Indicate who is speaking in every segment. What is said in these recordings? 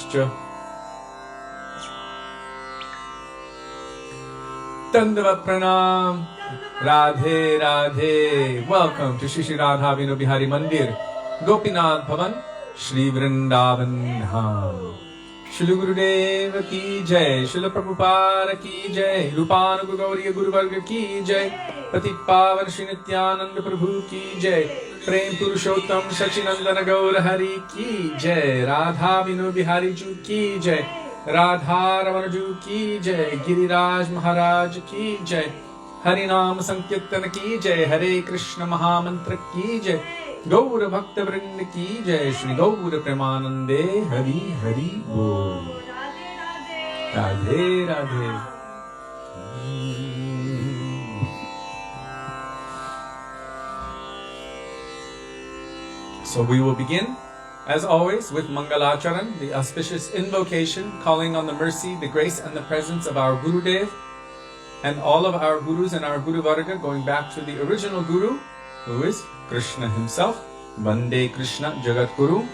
Speaker 1: Devoteescha. Dandavat Pranam. Radhe Radhe. Welcome to Shri Radha Vino Bihari Mandir, Gopinath Bhavan, Shri Vrindavan Dham. Shri Gurudeva ki jai, Srila Prabhupada ki jai, Rupanuga Gauriya Guru Varga ki jai, Patit Pavan Shri Nityananda Prabhu ki jai, Prem Purushottam Sachinandana Gaura Hari ki jai, Radha Vino Bihari Ju ki jai, Radha Ravana Ju ki jai, Giriraj Mahārāja ki jai, Harinam Sankirtana ki jai, Hare Krishna Mahamantra ki jai, Gaura Bhakta Vrinda ki jai, Shri Gaura Premanande Hari Hari Bol. Radhe Radhe. So we will begin, as always, with Mangalacharan, the auspicious invocation, calling on the mercy, the grace, and the presence of our Gurudev, and all of our Gurus and our Guru Varga, going back to the original Guru, who is Krishna himself, Vande Krishna Jagat Guru,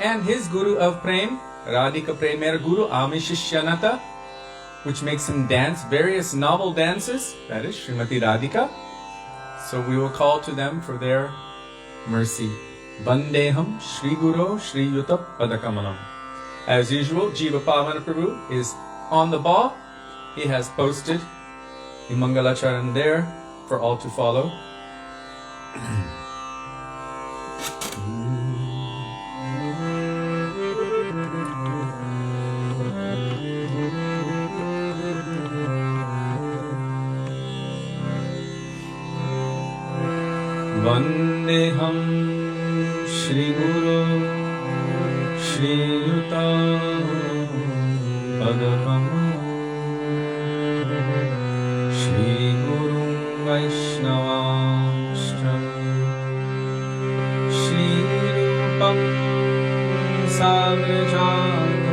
Speaker 1: and his Guru of Prem, Radhika Premer Guru, Amishishyanata, which makes him dance various novel dances, that is Srimati Radhika. So we will call to them for their mercy. Vandeham Shri Guru Shri Yuta Padakamalam. As usual, Jiva Pavana Prabhu is on the ball. He has posted the Mangalacharan there for all to follow. Vandeham Shri Guru Shri Yuta Padakamalam Shri Guru Vaishnavashtam Shri Rupam Sagrajanam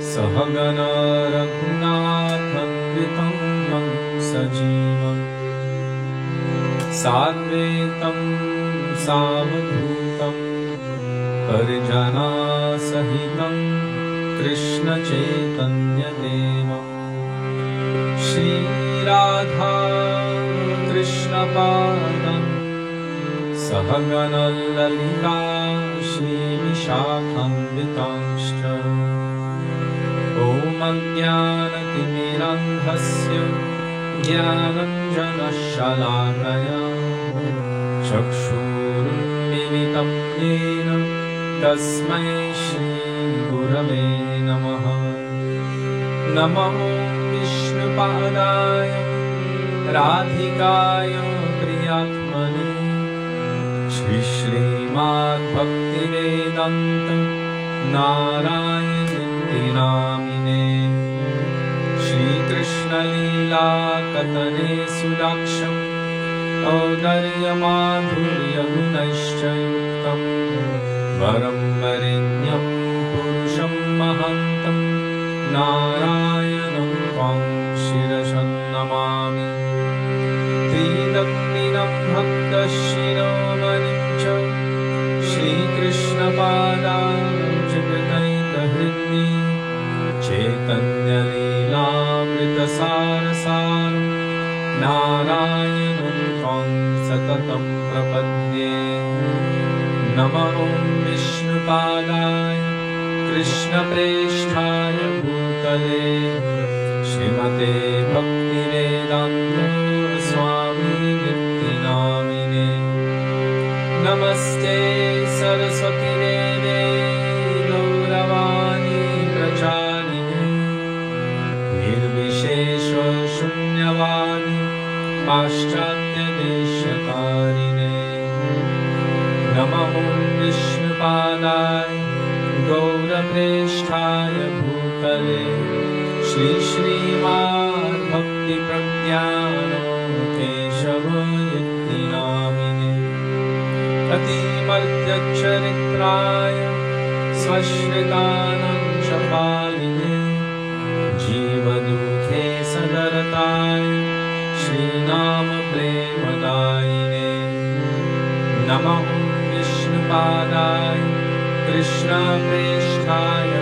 Speaker 1: Sahagana Raghunatham Vitam Sajivam Sadvetam Savadhutam Parijana Sahitam Krishna Chaitanya Devam Shri Radha Krishna Padam Sahagana Lalita Shri Vishakam Vitamshcha Om Ajnana Timirandhasya Jnananjana Shalakaya Chakshurunmilitam Yena Tasmai Shri Gurave Namaha Namo Vishnupadaya Radhikaya Priyatmane Shri Śrīmad Bhaktivedānta Nārāyaṇa Namine Shri Krishna Lila Katane Sudaksham Audarya Madhurya Gunaishcha Yuktam Varam Varenyam Purusham Mahantam Nārayaṇam Tvam Shirashan Namami Tridamninam Bhakta Shiromanim Cha Shri Krishna Padam Jagadaita Hridni Chaitanya Lilamrita Sarasaram Nārayaṇam Tvam Satatam Prapadye Namo Vishnupadaya Krishna Presthaya Bhutale Śrīmate Bhaktivedānta Gosvāmī Niti Namine Namaste Saraswati Deve Gauravani Pracharine Nirvishesha Shunyavani Paschatya Deshakarine Namo Vishnupadaya Gaura Presthaya Bhutale Shri Śrīmad Bhakti Pragyāna Keshava Yati Namine Atimartya Charitraya Svashritanam Chapaline Jiva Dukhe Sadarataya Shri Nama Premadayine Namo Vishnupadaya Krishna Presthaya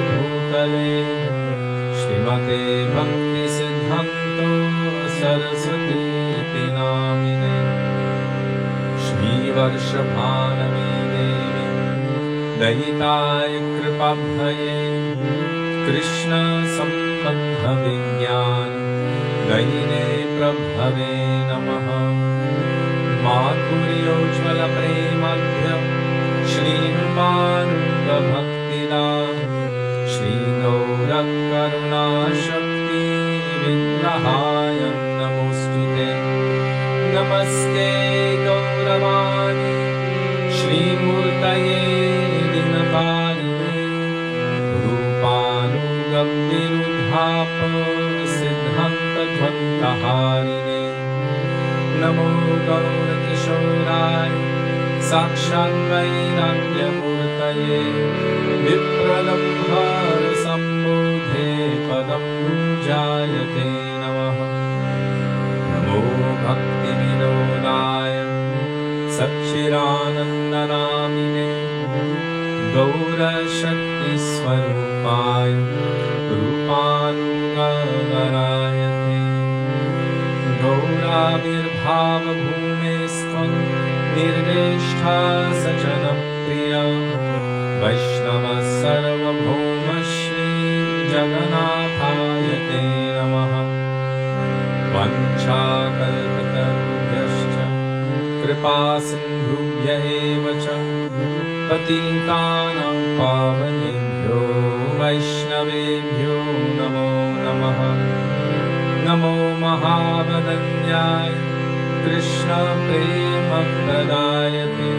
Speaker 1: Namaste Bhakti Siddhanto Saraswati Namine Shri Varshabhanami Devi Dayitaya Kripabhaye Krishna Sambandha Vigyan Dayine Prabhave Namaha Madhuryojvala Premadhya Shri Rupananda Bhaktida Shri Gaura Karuna Shakti Vigrahaya Namostute Namaste Gauravani Shri Murtaye Dinaparine Rupanuga Virudhapa Siddhanta Dvantaharine Namo Gaura Kishorai Sakshat Vairagya Murtaye Vipralambhar Sambodhe Padam Bhujayate Namaha Namo Bhakti Vinodaya Satchirananda Namine Gaura Shakti Swarupaya Rupanuga Varayate Gaura Virbhava Bhumestvam Nirdeshtha Sajana Priya Vaishnava Sarva Bhoma Shri Jaganathayate Namaha Vancha Kalpatarubhyascha Kripa Sindhubhya Evacha Patitanam Pavanebhyo Vaishnavebhyo Namo Namaha Namo Mahavadanyaya Krishna Prema Pradayate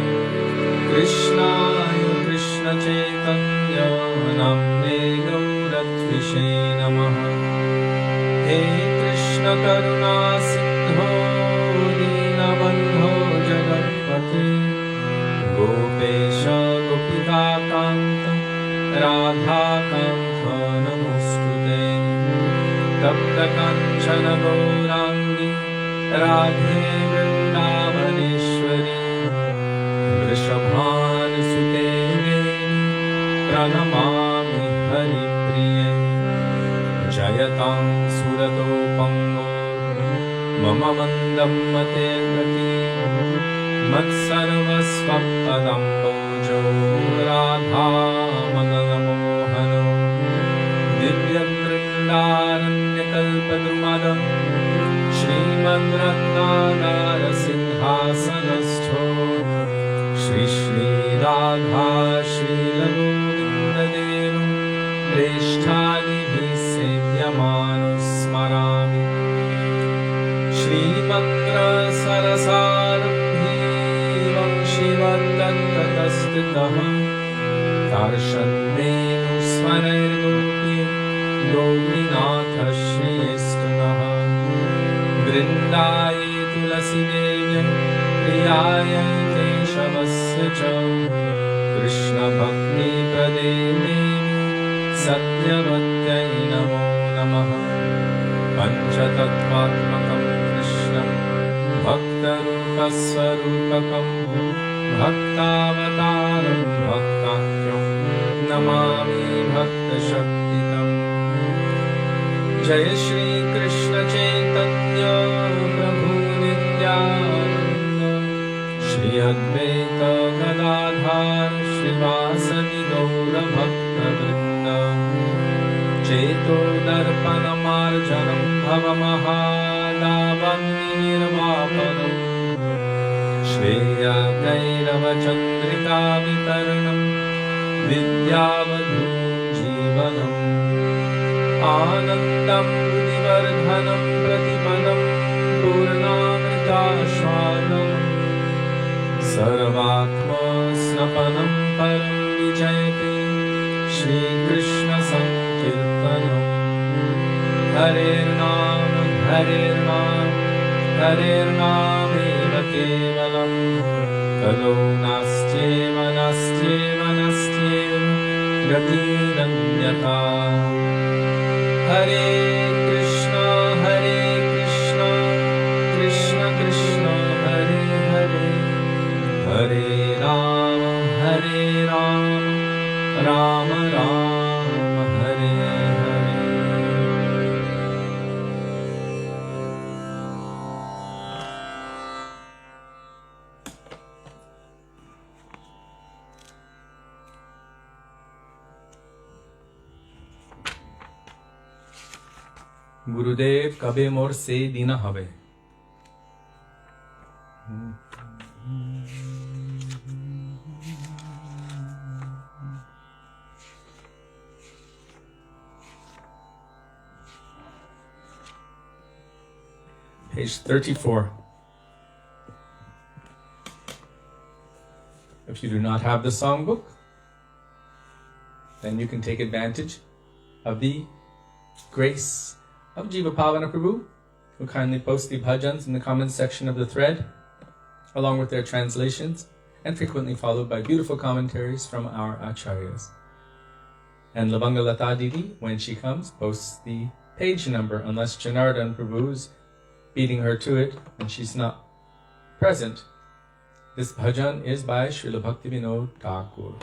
Speaker 1: Krishnaya Krishna Chaitanya Namne Gauratvishe Namaha He Krishna Karuna Sindho Dinabandho Jagatpate Gopesha Gopika Kanta Radha Kanta Namostute Tapta Kanchana Gaurangi Radhe Vrindavaneshwari Vrishabhanusute Pranamami Haripriye Jayatam Surato Pango Mama Mandam Mate Gati Matsarvasvapadam Bojo Radha Madanamohano Divyadrindaranya Śrīmad Ratnāgara Sindhāsanastho Shri Śrī Radha Śrīla Govinda Devam Preshthādibhih Sevyamano Smarami Shri Mantra Sarasarabhi Vamshivaddatatastitaha Tarshadvenu Swarayirgopi Govinatha Shri Estunaha Vrindaye Tulasi Devyam Priyaye Keshavasya Cha Krishna Bhakti Prade Devi Satyavatyai Namo Namaha Panchatattvatmakam Krishnam Bhaktarupasvarupakam Bhaktavataram Bhaktakyam Namami Bhakta Shaktikam Jaya Shri Krishna Chaitanya Prabhu Nityananda Shri Advaita Gadadhar Shrivasadi Gaura Bhakta Vrinda Cheto Darpana Marjanam Bhava Mahadavam Nirvapanam Shreya Kairava Chandrika Vitaranam Vidyavadhu Jivanam Anandam Budivardhanam Pratipanam Purnamritashvadanam Sarvatma Snapanam Param Vijayate Shri Krishna Sankirtanam Harer Nam Harer Nam Harer Nam Eva Kevalam Kalo Nastyeva Nastyeva Nastyeva Gatiranyata Hare Krishna Krishna Krishna Hare Hare Hare Rama Rama Rama Hare Hare Gurudev kabe mor se dina habe. Page 34. If you do not have the songbook, then you can take advantage of the grace of Jiva Pavana Prabhu, who kindly posts the bhajans in the comments section of the thread, along with their translations, and frequently followed by beautiful commentaries from our acharyas. And Labangalata Didi, when she comes, posts the page number, unless Janardhan Prabhu's beating her to it and she's not present. This bhajan is by Srila Bhaktivedānta Thakur.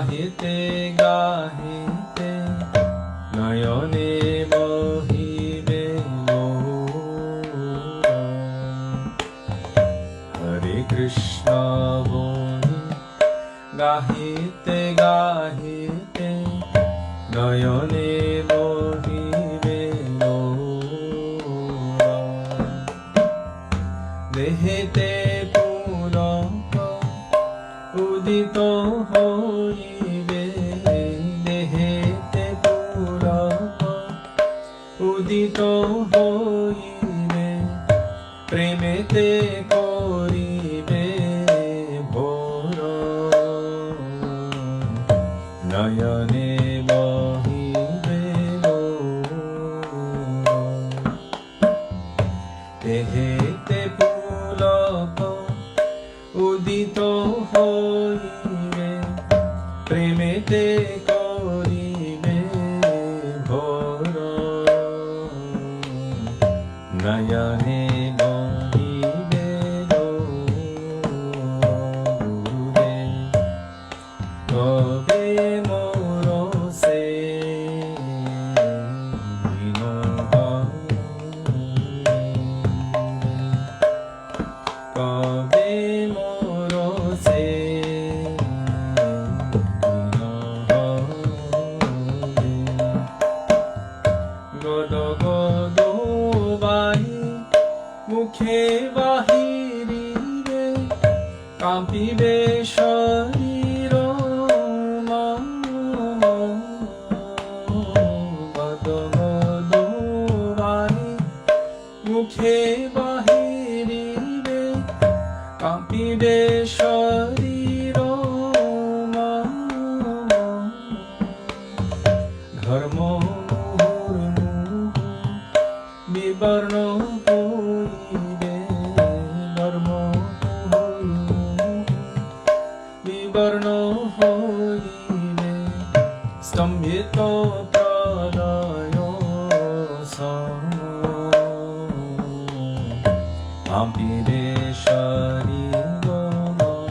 Speaker 1: গাহিতে গাহিতে নয়নে বহিবে মোরা। হরে কৃষ্ণ বলি গাহিতে গাহিতে নয়নে বহিবে মোরা। দেহেতে পুলক উদিত হইবে, দেহেতে পুলক উদিত হইবে, প্রেমেতে করিবে ভোর। নয়নে বহিবে মোরা। দেহেতে পুলক উদিত হইবে, প্রেমেতে করিবে ভোর। নয়নে বহিবে গুরুদেব। তবে মোর সে দিন কবে মোর সে দিন গদ গদ বাহি মুখে বাহিরিবে, কাঁপিবে শরীর মন। গদ গদ বাহি মুখে বাহিরিবে, কাঁপিবে শরীর মন। ধর্ম বিবর্ণ হইবে, ধর্ম বিবর্ণ হইবে, স্তম্ভিত প্রলয় সম। কাঁপিবে শরীর মন।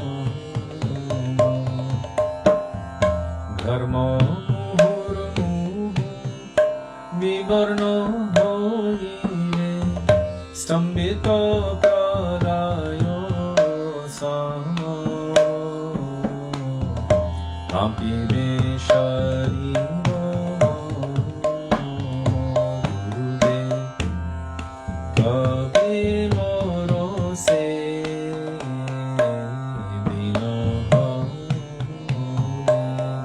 Speaker 1: ধর্ম বিবর্ণ হইবে, স্তম্ভিত প্রলয় সম। কাঁপিবে শরীর গুরুদেব। কবে মোর সে দিন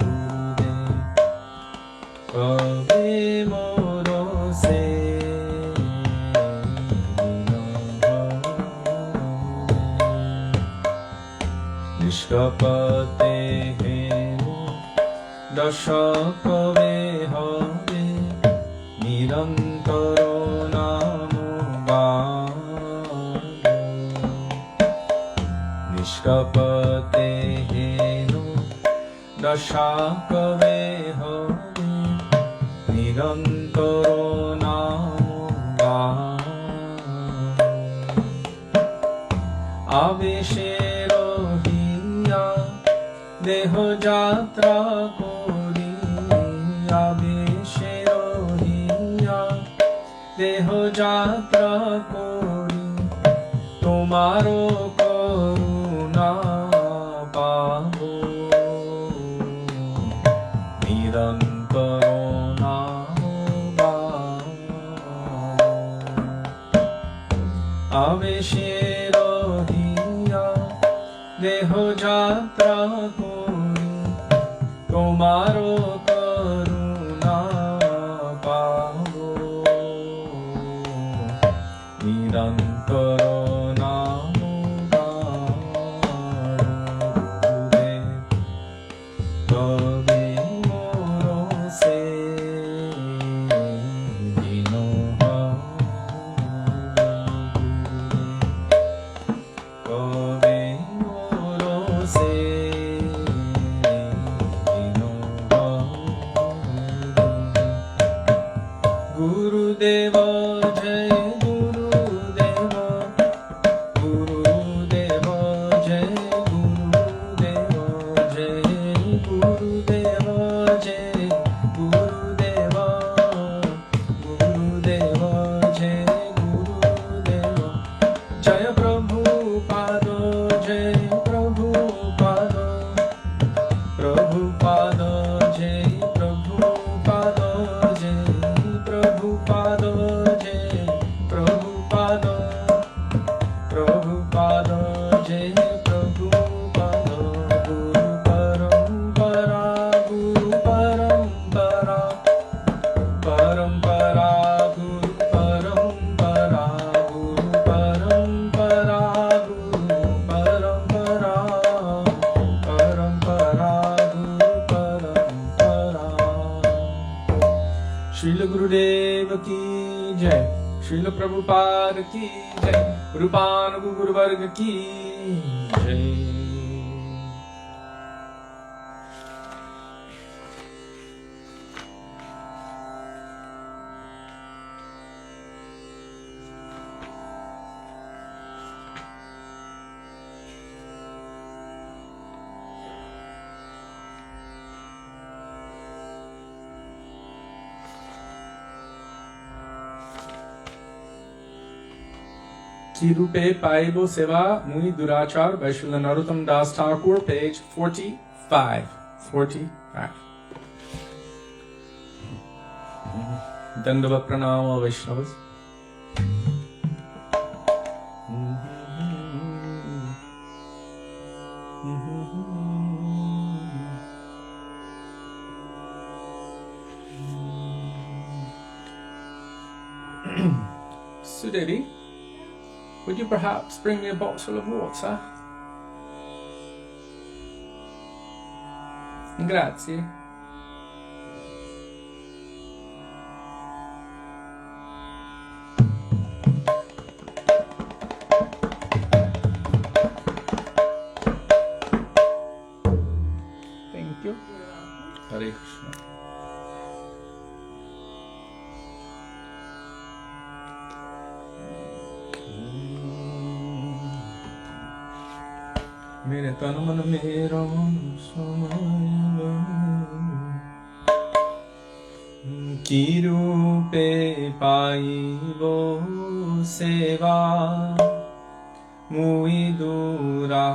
Speaker 1: গুরুদেব। কবে মোর সে দিন। নিষ্কপতে হেমু দশ কবে হবে, নিরন্তর নাম গান। নিষ্কপতে হেনু দশা কবে হবে, নিরন্তর নাম গান। আবেশে রহিয়া দেহ যাত্রা করি, আবেশে রহিয়া দেহ যাত্রা করি, তোমারও করুণা পাব। নিরন্তর নাম গান। আবেশে রহিয়া দেহ যাত্রা করি, তোমারও করুণা পাব। নিরন্তর নাম গান। গুরুদেব। তবে মোর সে দিন কবে মোর সে দিন। গুরুদেব জয় গুরুদেব, গুরুদেব জয় গুরুদেব, জয় গুরুদেব। Śrīla Prabhupada ki jai, Rupanuga Guru Varga ki jai. Ki Rupe Paibo Seva Muni Durachar by Śrīla Narottam Das Thakur, page 45. 45. Dandava Pranama Vaishnavas. Sudevi, would you perhaps bring me a bottle of water? Grazie. Thank you. Hare Krishna. मेरे तन मन मेरा समाया की रूपे पाइबो सेवा मुई दुराचारो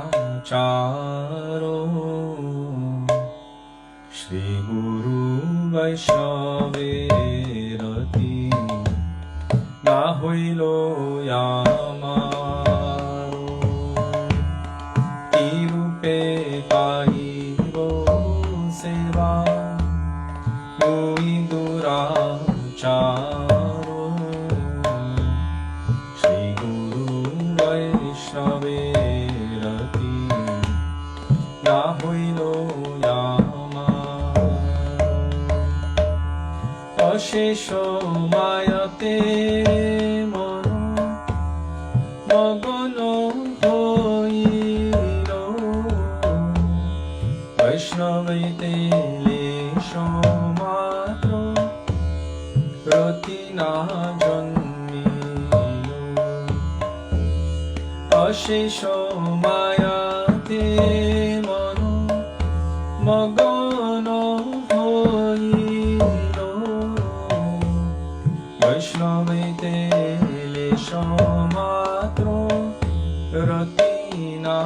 Speaker 1: श्री गुरु वैष्णवेरति ना होइलो यामा पाइबो सेवा मुई दुराचारो श्री गुरु वैष्णवेरति ना होइलो यामा अशेष मायते मनो मगन वैष्णवैते लेशो मात्रो रति ना जन्मिलो अशेषो मायाते मनो मगन होइलो वैष्णवैते लेशो मात्रो रति ना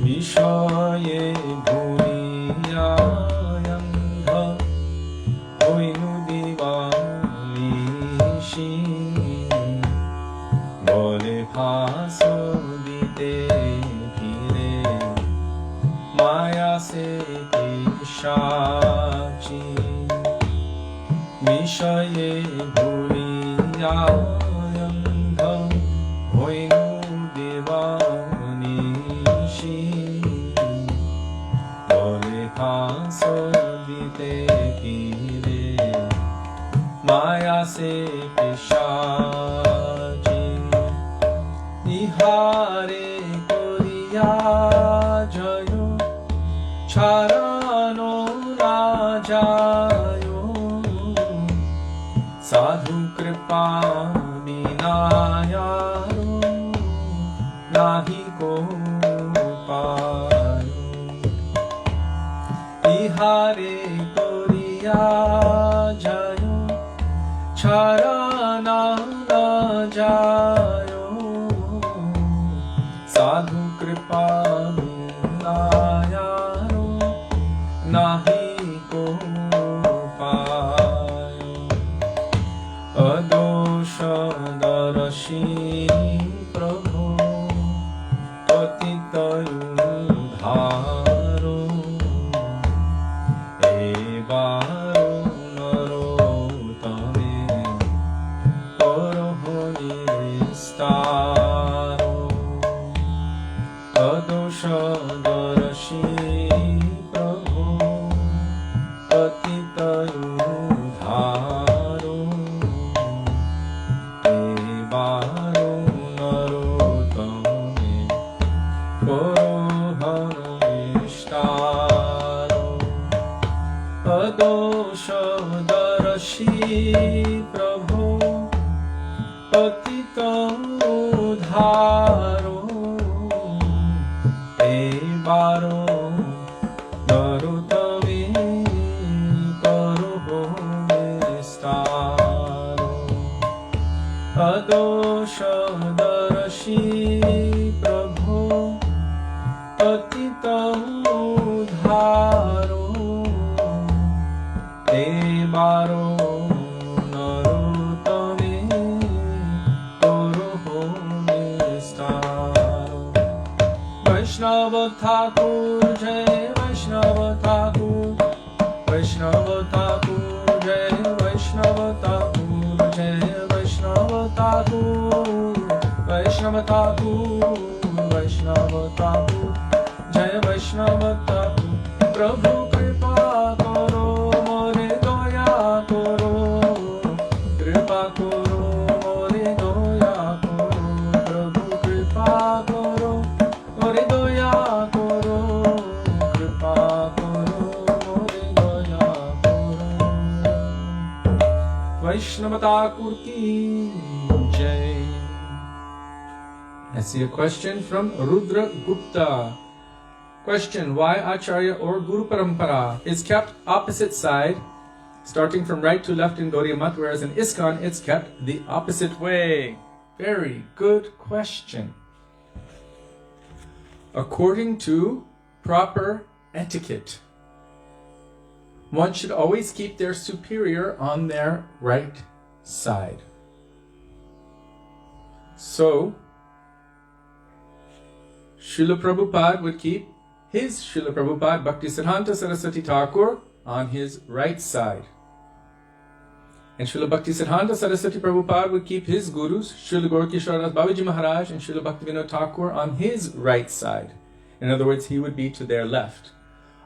Speaker 1: विषये भूरियायन्ध होइनु दिवानिशि बोले फासो दीते फिरे माया से पिशाची विषये भूरियायन्ध होइनु दिवानिशि फांसो दीते फिरे माया से पिशाची इहारे कोरिया जयो छारानो राजायो साधु कृपा विनायारो नाही को इहारे कोरिया जयो छाराना जायो साधु कृपा नायारो नाही को Dāmodarāṣṭakam Prabhu Patita Udharo Ebaro Narotame Koroho Nistaro Adoshadarashī Prabhu Patita Udharo Ebaro Narotame Koroho Nistaro Adoshadarashī Prabhu Patita Udharo Ebaro Narotame Koroho Nistaro Adoshadarashī Prabhu Patita Udharo Ebaro Narotame Koroho Nistaro Vaishnava Thakur Jai Vaishnava Thakur Vaishnava Thakur Jai Vaishnava Thakur Jai Vaishnava Thakur Vaishnava Thakur Vaishnava Thakur Jai Vaishnava Thakur Prabhu Kripa Karo More Doya Karo Kripa Karo More Doya Karo Prabhu Kripa Karo More Doya Karo Kripa Karo More Doya Karo Vaishnava Thakur Ki Jai. I see a question from Rudra Gupta. Question: why Acharya or Guru Parampara is kept opposite side, starting from right to left in Gaudiya Math, whereas in ISKCON it's kept the opposite way? Very good question. According to proper etiquette, one should always keep their superior on their right side. So, Srila Prabhupada would keep his Srila Prabhupada Bhaktisiddhanta Saraswati Thakur on his right side. And Srila Bhaktisiddhanta Saraswati Prabhupada would keep his gurus, Srila Gaurkishora Babaji Maharaj and Srila Bhaktivedānta Thakur, on his right side. In other words, he would be to their left.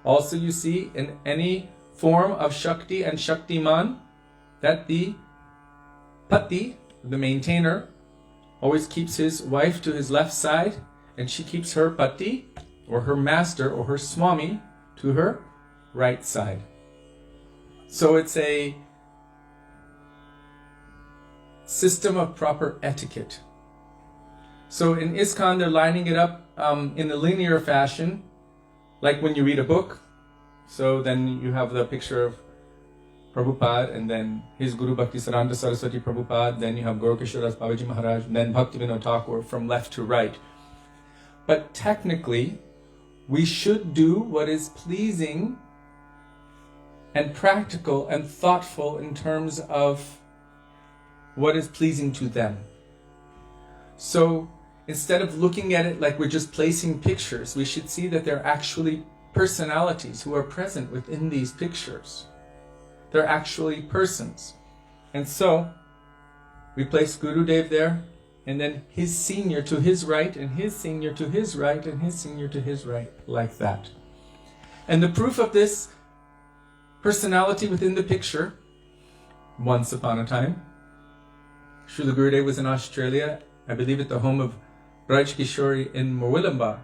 Speaker 1: Also, you see in any form of Shakti and Shaktiman that the Pati, the maintainer, always keeps his wife to his left side, and she keeps her Pati, or her master, or her Swami, to her right side. So it's a system of proper etiquette. So in ISKCON, they're lining it up in a linear fashion, like when you read a book. So then you have the picture of Prabhupada, and then his Guru Bhaktisiddhanta Saraswati Prabhupada, then you have Gaurkishora Babaji Maharaj, and then Bhaktivedānta Thakur from left to right. But technically, we should do what is pleasing and practical and thoughtful in terms of what is pleasing to them. So instead of looking at it like we're just placing pictures, we should see that they're actually personalities who are present within these pictures. They're actually persons. And so we place Gurudev there, and then his senior to his right, and his senior to his right, and his senior to his right, like that. And the proof of this personality within the picture, once upon a time, Srila Gurudev was in Australia, I believe at the home of Braj Kishori in Murwillumbah.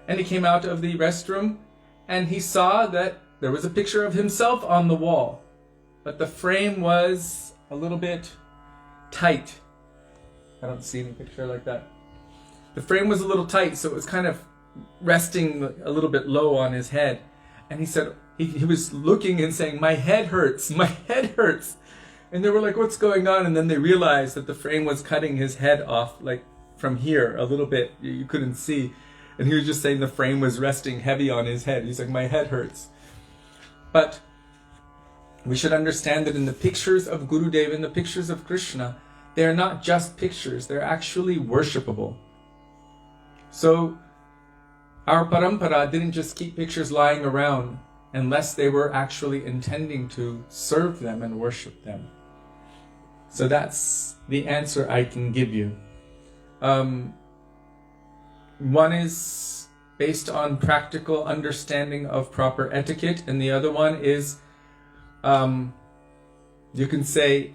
Speaker 1: And he came out of the restroom, and he saw that there was a picture of himself on the wall, but the frame was a little bit tight. I don't see any picture like that. The frame was a little tight, so it was kind of resting a little bit low on his head. And he said, he was looking and saying, "My head hurts, my head hurts." And they were like, "What's going on?" And then they realized that the frame was cutting his head off, like from here, a little bit. You couldn't see. And he was just saying the frame was resting heavy on his head. He's like, "My head hurts." But we should understand that in the pictures of Gurudev, in the pictures of Krishna, they're not just pictures, they're actually worshipable. So our parampara didn't just keep pictures lying around unless they were actually intending to serve them and worship them. So that's the answer I can give you. One is based on practical understanding of proper etiquette, and the other one is, you can say,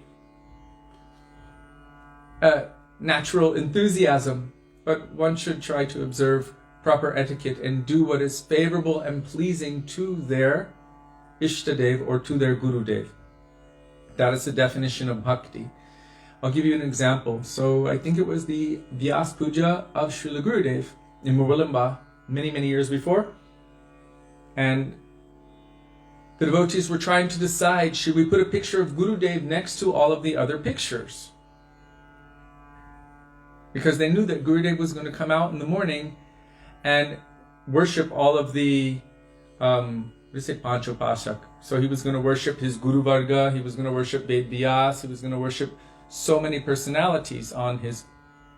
Speaker 1: natural enthusiasm, but one should try to observe proper etiquette and do what is favorable and pleasing to their Ishtadev or to their Gurudev. That is the definition of bhakti. I'll give you an example. So I think it was the Vyas Puja of Srila Gurudev in Murwalimba many years before. And the devotees were trying to decide, should we put a picture of Gurudev next to all of the other pictures? Because they knew that Gurudev was going to come out in the morning and worship all of the, we say Panchopashak. So he was going to worship his Guru Varga, he was going to worship Ved Vyas, he was going to worship so many personalities on his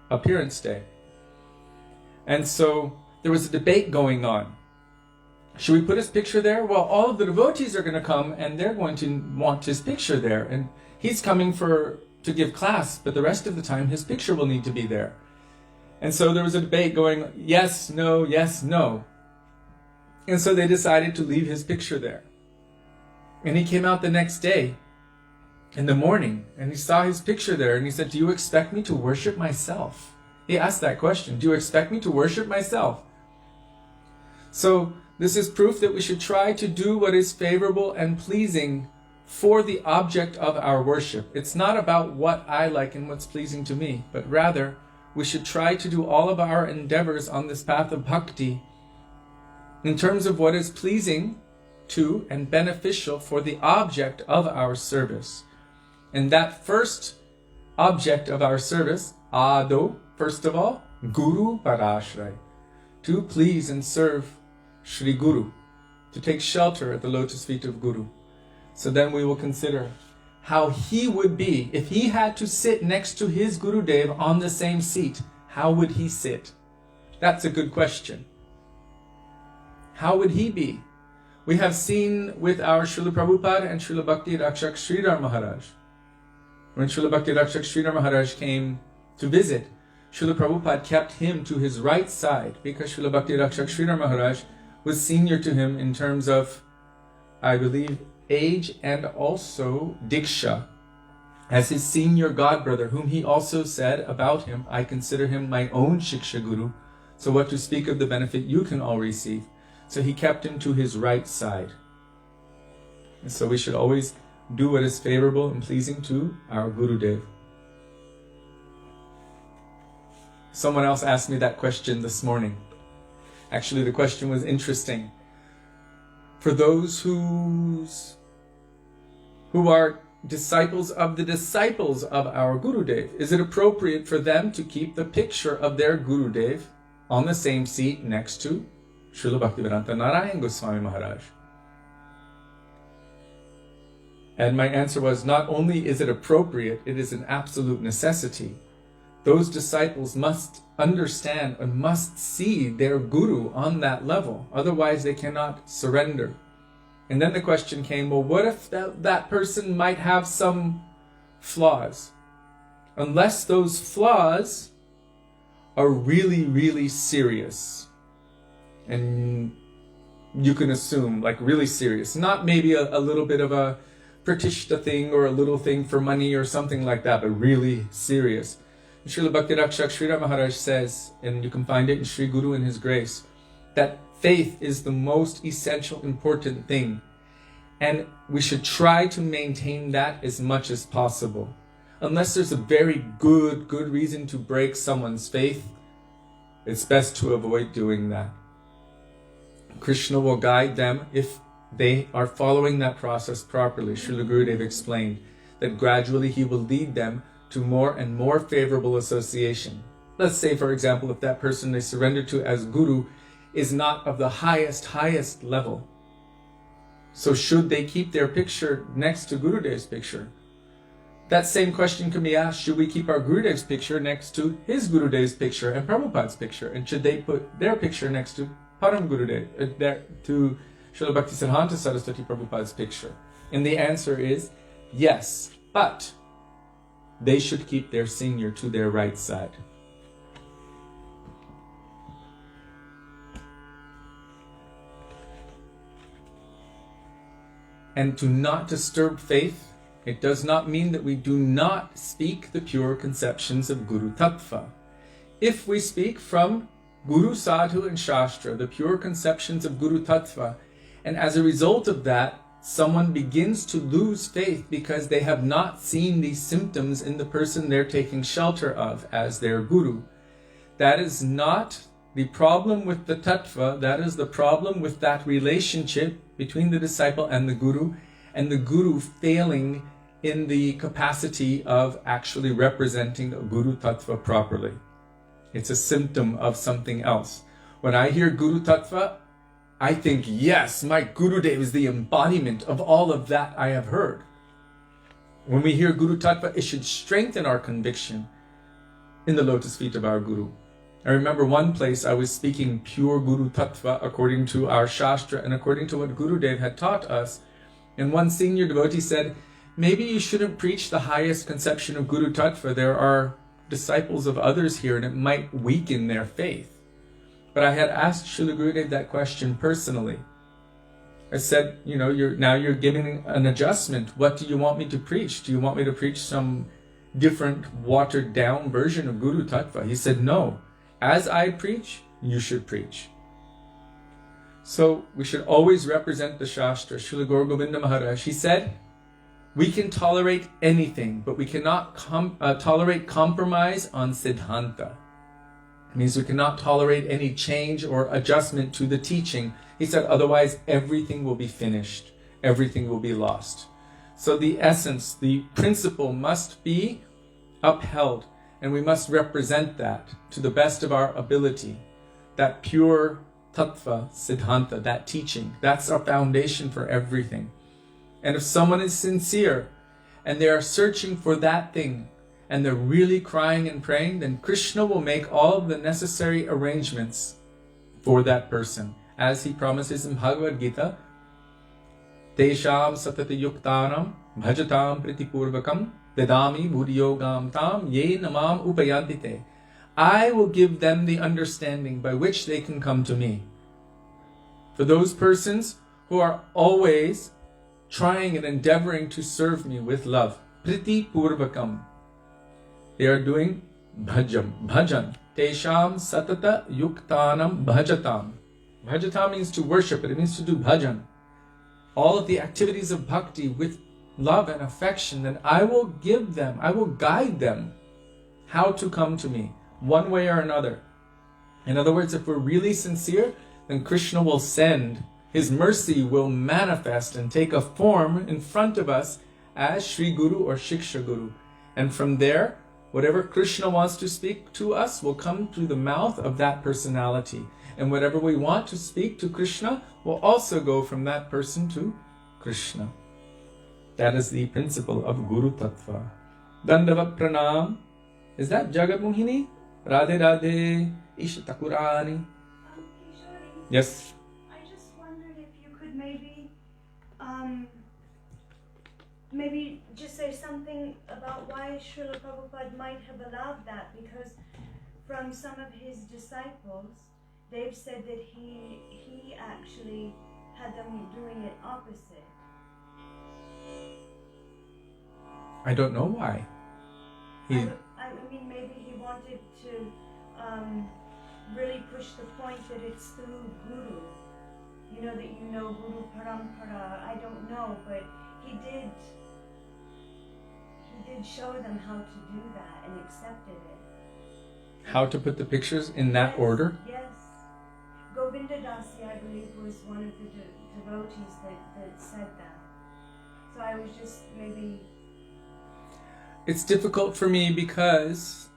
Speaker 1: appearance day. And so there was a debate going on. Should we put his picture there? Well, all of the devotees are going to come and they're going to want his picture there. And he's coming to give class, but the rest of the time his picture will need to be there. And so there was a debate going, yes, no, yes, no. And so they decided to leave his picture there. And he came out the next day in the morning and he saw his picture there and he said, do you expect me to worship myself? He asked that question, do you expect me to worship myself? So this is proof that we should try to do what is favorable and pleasing for the object of our worship. It's not about what I like and what's pleasing to me, but rather we should try to do all of our endeavors on this path of bhakti in terms of what is pleasing to and beneficial for the object of our service. And that first object of our service, ado, first of all, Guru Parashray, to please and serve Shri Guru, to take shelter at the lotus feet of Guru. So then we will consider how he would be if he had to sit next to his Gurudev on the same seat. How would he sit? That's a good question. How would he be? We have seen with our Srila Prabhupada and Srila Bhakti Rakshak Sridhar Maharaj. When Srila Bhakti Rakshak Sridhar Maharaj came to visit, Srila Prabhupada kept him to his right side because Srila Bhakti Rakshak Sridhar Maharaj was senior to him in terms of, I believe, age and also diksha, as his senior godbrother, whom he also said about him, I consider him my own shiksha guru, so what to speak of the benefit you can all receive. So he kept him to his right side. And so we should always do what is favorable and pleasing to our Gurudev. Someone else asked me that question this morning. Actually, the question was interesting. For those who are disciples of the disciples of our Gurudev, is it appropriate for them to keep the picture of their Gurudev on the same seat next to Srila Bhaktivedānta Nārāyaṇa Gosvāmī Mahārāja? And my answer was, not only is it appropriate, it is an absolute necessity. Those disciples must understand and must see their Guru on that level. Otherwise they cannot surrender. And then the question came, well, what if that person might have some flaws? Unless those flaws are really serious. And you can assume, like really serious. Not maybe a little bit of a pratishta thing or a little thing for money or something like that, but really serious. Srila Bhakti Rakshak Sridhar Maharaj says, and you can find it in Sri Guru in His Grace, that faith is the most essential, important thing. And we should try to maintain that as much as possible. Unless there's a very good reason to break someone's faith, it's best to avoid doing that. Krishna will guide them if they are following that process properly. Srila Gurudev explained that gradually he will lead them to more and more favorable association. Let's say, for example, if that person they surrender to as Guru is not of the highest level. So should they keep their picture next to Gurudev's picture? That same question can be asked, should we keep our Gurudev's picture next to his Gurudev's picture and Prabhupada's picture? And should they put their picture next to Param Gurudev, to Srila Bhaktisiddhanta Saraswati Prabhupada's picture? And the answer is yes, but they should keep their senior to their right side. And to not disturb faith, it does not mean that we do not speak the pure conceptions of Guru Tattva. If we speak from Guru Sadhu and Shastra, the pure conceptions of Guru Tattva, and as a result of that, someone begins to lose faith because they have not seen these symptoms in the person they're taking shelter of as their Guru. That is not the problem with the Tattva, that is the problem with that relationship between the disciple and the Guru failing in the capacity of actually representing the Guru Tattva properly. It's a symptom of something else. When I hear Guru Tattva, I think, yes, my Gurudev is the embodiment of all of that I have heard. When we hear Guru Tattva, it should strengthen our conviction in the lotus feet of our Guru. I remember one place I was speaking pure Guru Tattva according to our Shastra and according to what Gurudev had taught us. And one senior devotee said, maybe you shouldn't preach the highest conception of Guru Tattva. There are disciples of others here and it might weaken their faith. But I had asked Srila Gurudev that question personally. I said, you're giving an adjustment. What do you want me to preach? Do you want me to preach some different watered down version of Guru Tattva? He said, no. As I preach, you should preach. So we should always represent the Shastra. Srila Gaura Govinda Maharaj, he said, we can tolerate anything, but we cannot tolerate compromise on Siddhanta. It means we cannot tolerate any change or adjustment to the teaching. He said, otherwise everything will be finished. Everything will be lost. So the essence, the principle must be upheld. And we must represent that to the best of our ability. That pure tattva, siddhanta, that teaching, that's our foundation for everything. And if someone is sincere and they are searching for that thing and they're really crying and praying, then Krishna will make all of the necessary arrangements for that person. As he promises in Bhagavad Gita, Tesham satata yuktanam bhajatam pritipurvakam Vedami buddhiyogam tam ye namam upayantite. I will give them the understanding by which they can come to me. For those persons who are always trying and endeavoring to serve me with love. Priti purvakam. They are doing bhajan. Tesham satata yuktanam bhajatam. Bhajatam means to worship, it means to do bhajan. All of the activities of bhakti with love and affection, then I will give them, I will guide them how to come to me, one way or another. In other words, if we're really sincere, then Krishna will send, his mercy will manifest and take a form in front of us as Shri Guru or Shiksha Guru. And from there, whatever Krishna wants to speak to us will come through the mouth of that personality. And whatever we want to speak to Krishna will also go from that person to Krishna. That is the principle of Guru Tattva. Dandavat Pranam. Is that Jagat Mohini? Radhe Radhe Isha Takurani.
Speaker 2: Kishori,
Speaker 1: Yes.
Speaker 2: I just wondered if you could maybe just say something about why Srila Prabhupada might have allowed that, because from some of his disciples, they've said that he actually had them doing it opposite.
Speaker 1: I don't know why.
Speaker 2: I mean, maybe he wanted to really push the point that it's through Guru. That Guru Parampara. I don't know, but he did show them how to do that and accepted it.
Speaker 1: How to put the pictures in that order?
Speaker 2: Yes. Govinda Dasi, I believe, was one of the devotees that said that. So I was just maybe...
Speaker 1: It's difficult for me because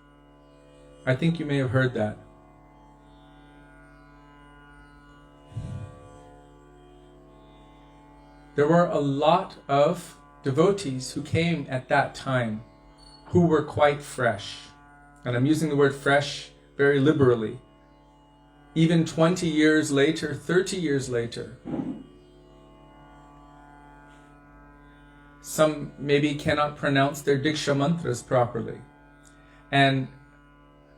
Speaker 1: I think you may have heard that. There were a lot of devotees who came at that time who were quite fresh. And I'm using the word fresh very liberally. Even 20 years later, 30 years later, some maybe cannot pronounce their Diksha mantras properly. And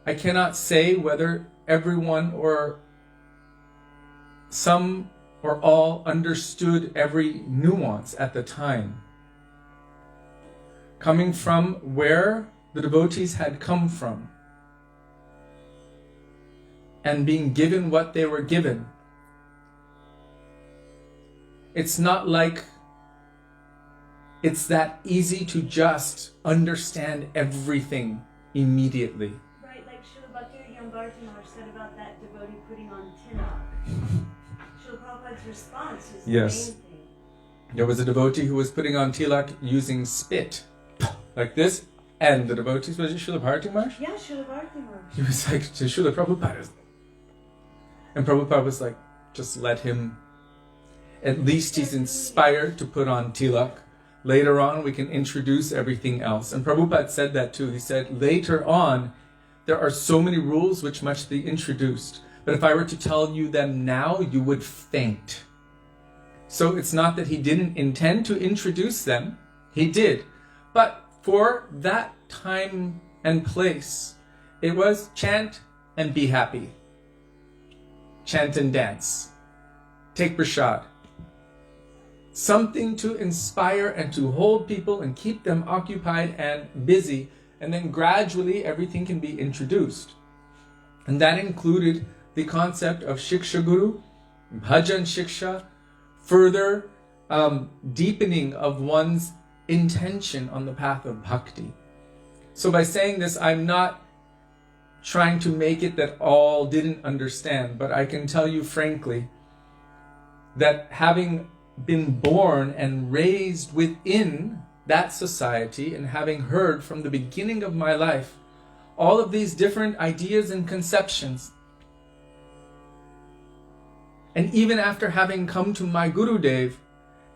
Speaker 1: I cannot say whether everyone or some or all understood every nuance at the time. Coming from where the devotees had come from, and being given what they were given, it's not like it's that easy to just understand everything immediately.
Speaker 2: Right, like Srila Bhaktivedānta said about that devotee putting on tilak. Srila Prabhupada's response is the main thing.
Speaker 1: There was a devotee who was putting on tilak using spit, like this, and the devotees, was it Srila Bharati Maharaj?
Speaker 2: Yeah, Srila Bharati Maharaj.
Speaker 1: He was like, to Srila Prabhupada. And Prabhupada was like, just let him, at least he's inspired to put on tilak. Later on, we can introduce everything else. And Prabhupada said that too. He said, later on, there are so many rules which must be introduced. But if I were to tell you them now, you would faint. So it's not that he didn't intend to introduce them. He did. But for that time and place, it was chant and be happy. Chant and dance. Take prasad. Something to inspire and to hold people and keep them occupied and busy. And then gradually everything can be introduced. And that included the concept of Shiksha Guru, Bhajan Shiksha, further deepening of one's intention on the path of bhakti. So by saying this, I'm not trying to make it that all didn't understand, but I can tell you frankly that having been born and raised within that society and having heard from the beginning of my life all of these different ideas and conceptions, and even after having come to my Gurudev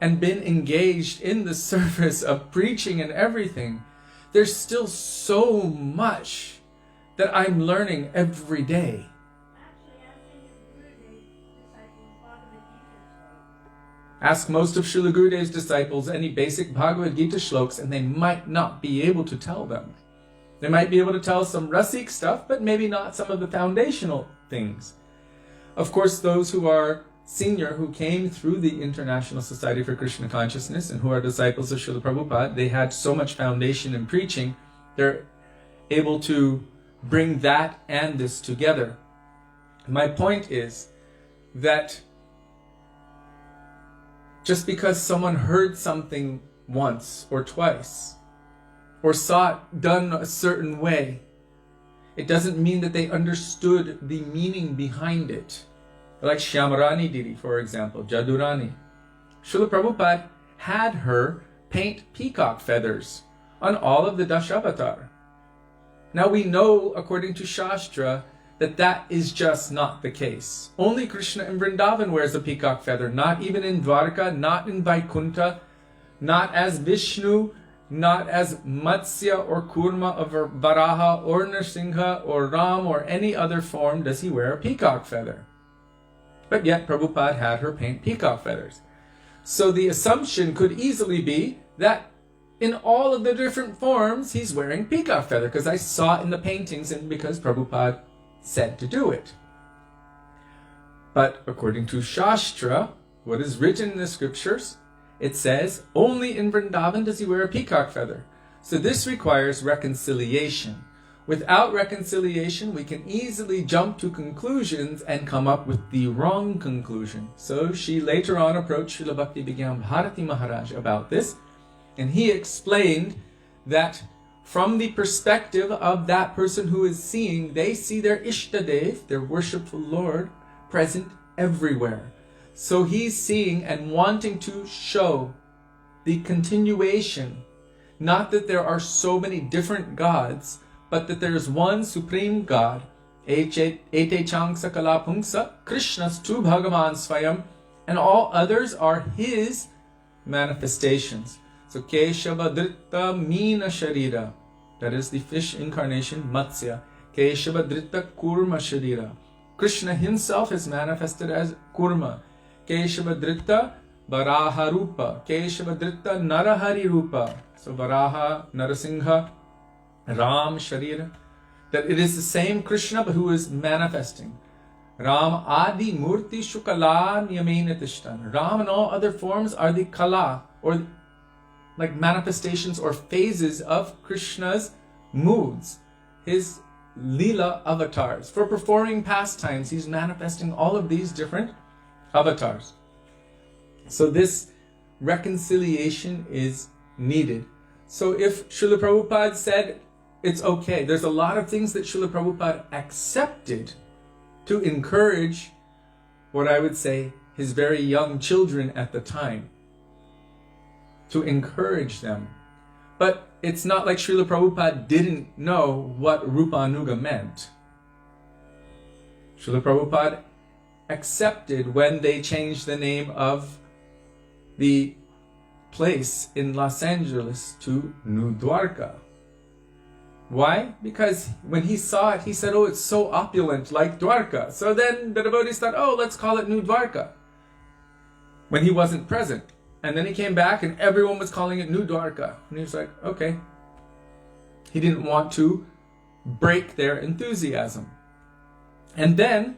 Speaker 1: and been engaged in the service of preaching and everything, there's still so much that I'm learning every day. Ask most of Srila Gurudev's disciples any basic Bhagavad Gita shlokas and they might not be able to tell them. They might be able to tell some rasik stuff, but maybe not some of the foundational things. Of course, those who are senior, who came through the International Society for Krishna Consciousness and who are disciples of Srila Prabhupada, they had so much foundation in preaching, they're able to bring that and this together. My point is that just because someone heard something once or twice, or saw it done a certain way, it doesn't mean that they understood the meaning behind it. Like Shyamarani Didi, for example, Jadurani. Srila Prabhupada had her paint peacock feathers on all of the Dashavatar. Now we know, according to Shastra, that that is just not the case. Only Krishna in Vrindavan wears a peacock feather, not even in Dwarka, not in Vaikuntha, not as Vishnu, not as Matsya or Kurma or Varaha or Nrsimha or Ram or any other form does he wear a peacock feather. But yet Prabhupada had her paint peacock feathers. So the assumption could easily be that in all of the different forms he's wearing peacock feather, because I saw it in the paintings and because Prabhupada said to do it. But according to Shastra, what is written in the scriptures, it says only in Vrindavan does he wear a peacock feather. So this requires reconciliation. Without reconciliation, we can easily jump to conclusions and come up with the wrong conclusion. So she later on approached Srila Bhaktivedānta Bharati Mahārāja about this, and he explained that from the perspective of that person who is seeing, they see their Ishtadev, their worshipful Lord, present everywhere. So he's seeing and wanting to show the continuation, not that there are so many different gods, but that there is one supreme God, Ete Changsa Kalapungsa, Krishna's tu Bhagavan Swayam, and all others are his manifestations. So Keshava Dritta Meena Sharira. That is the fish incarnation, Matsya. Keshava Dritta Kurma Sharira. Krishna himself is manifested as Kurma. Keshava Dritta Varaha Rupa. Keshava Dritta Narahari Rupa. So Varaha, Narasingha, Ram Sharira. That it is the same Krishna but who is manifesting. Ram Adi Murti Shukala Niyamena Tishtan. Ram and all other forms are the Kala, or like manifestations or phases of Krishna's moods, his Leela avatars. For performing pastimes, he's manifesting all of these different avatars. So this reconciliation is needed. So if Srila Prabhupada said it's okay, there's a lot of things that Srila Prabhupada accepted to encourage what I would say his very young children at the time, to encourage them. But it's not like Srila Prabhupada didn't know what Rupanuga meant. Srila Prabhupada accepted when they changed the name of the place in Los Angeles to New Dwarka. Why? Because when he saw it, he said, oh, it's so opulent like Dwarka. So then the devotees thought, oh, let's call it New Dwarka, when he wasn't present. And then he came back and everyone was calling it New Dwarka. And he was like, okay. He didn't want to break their enthusiasm. And then,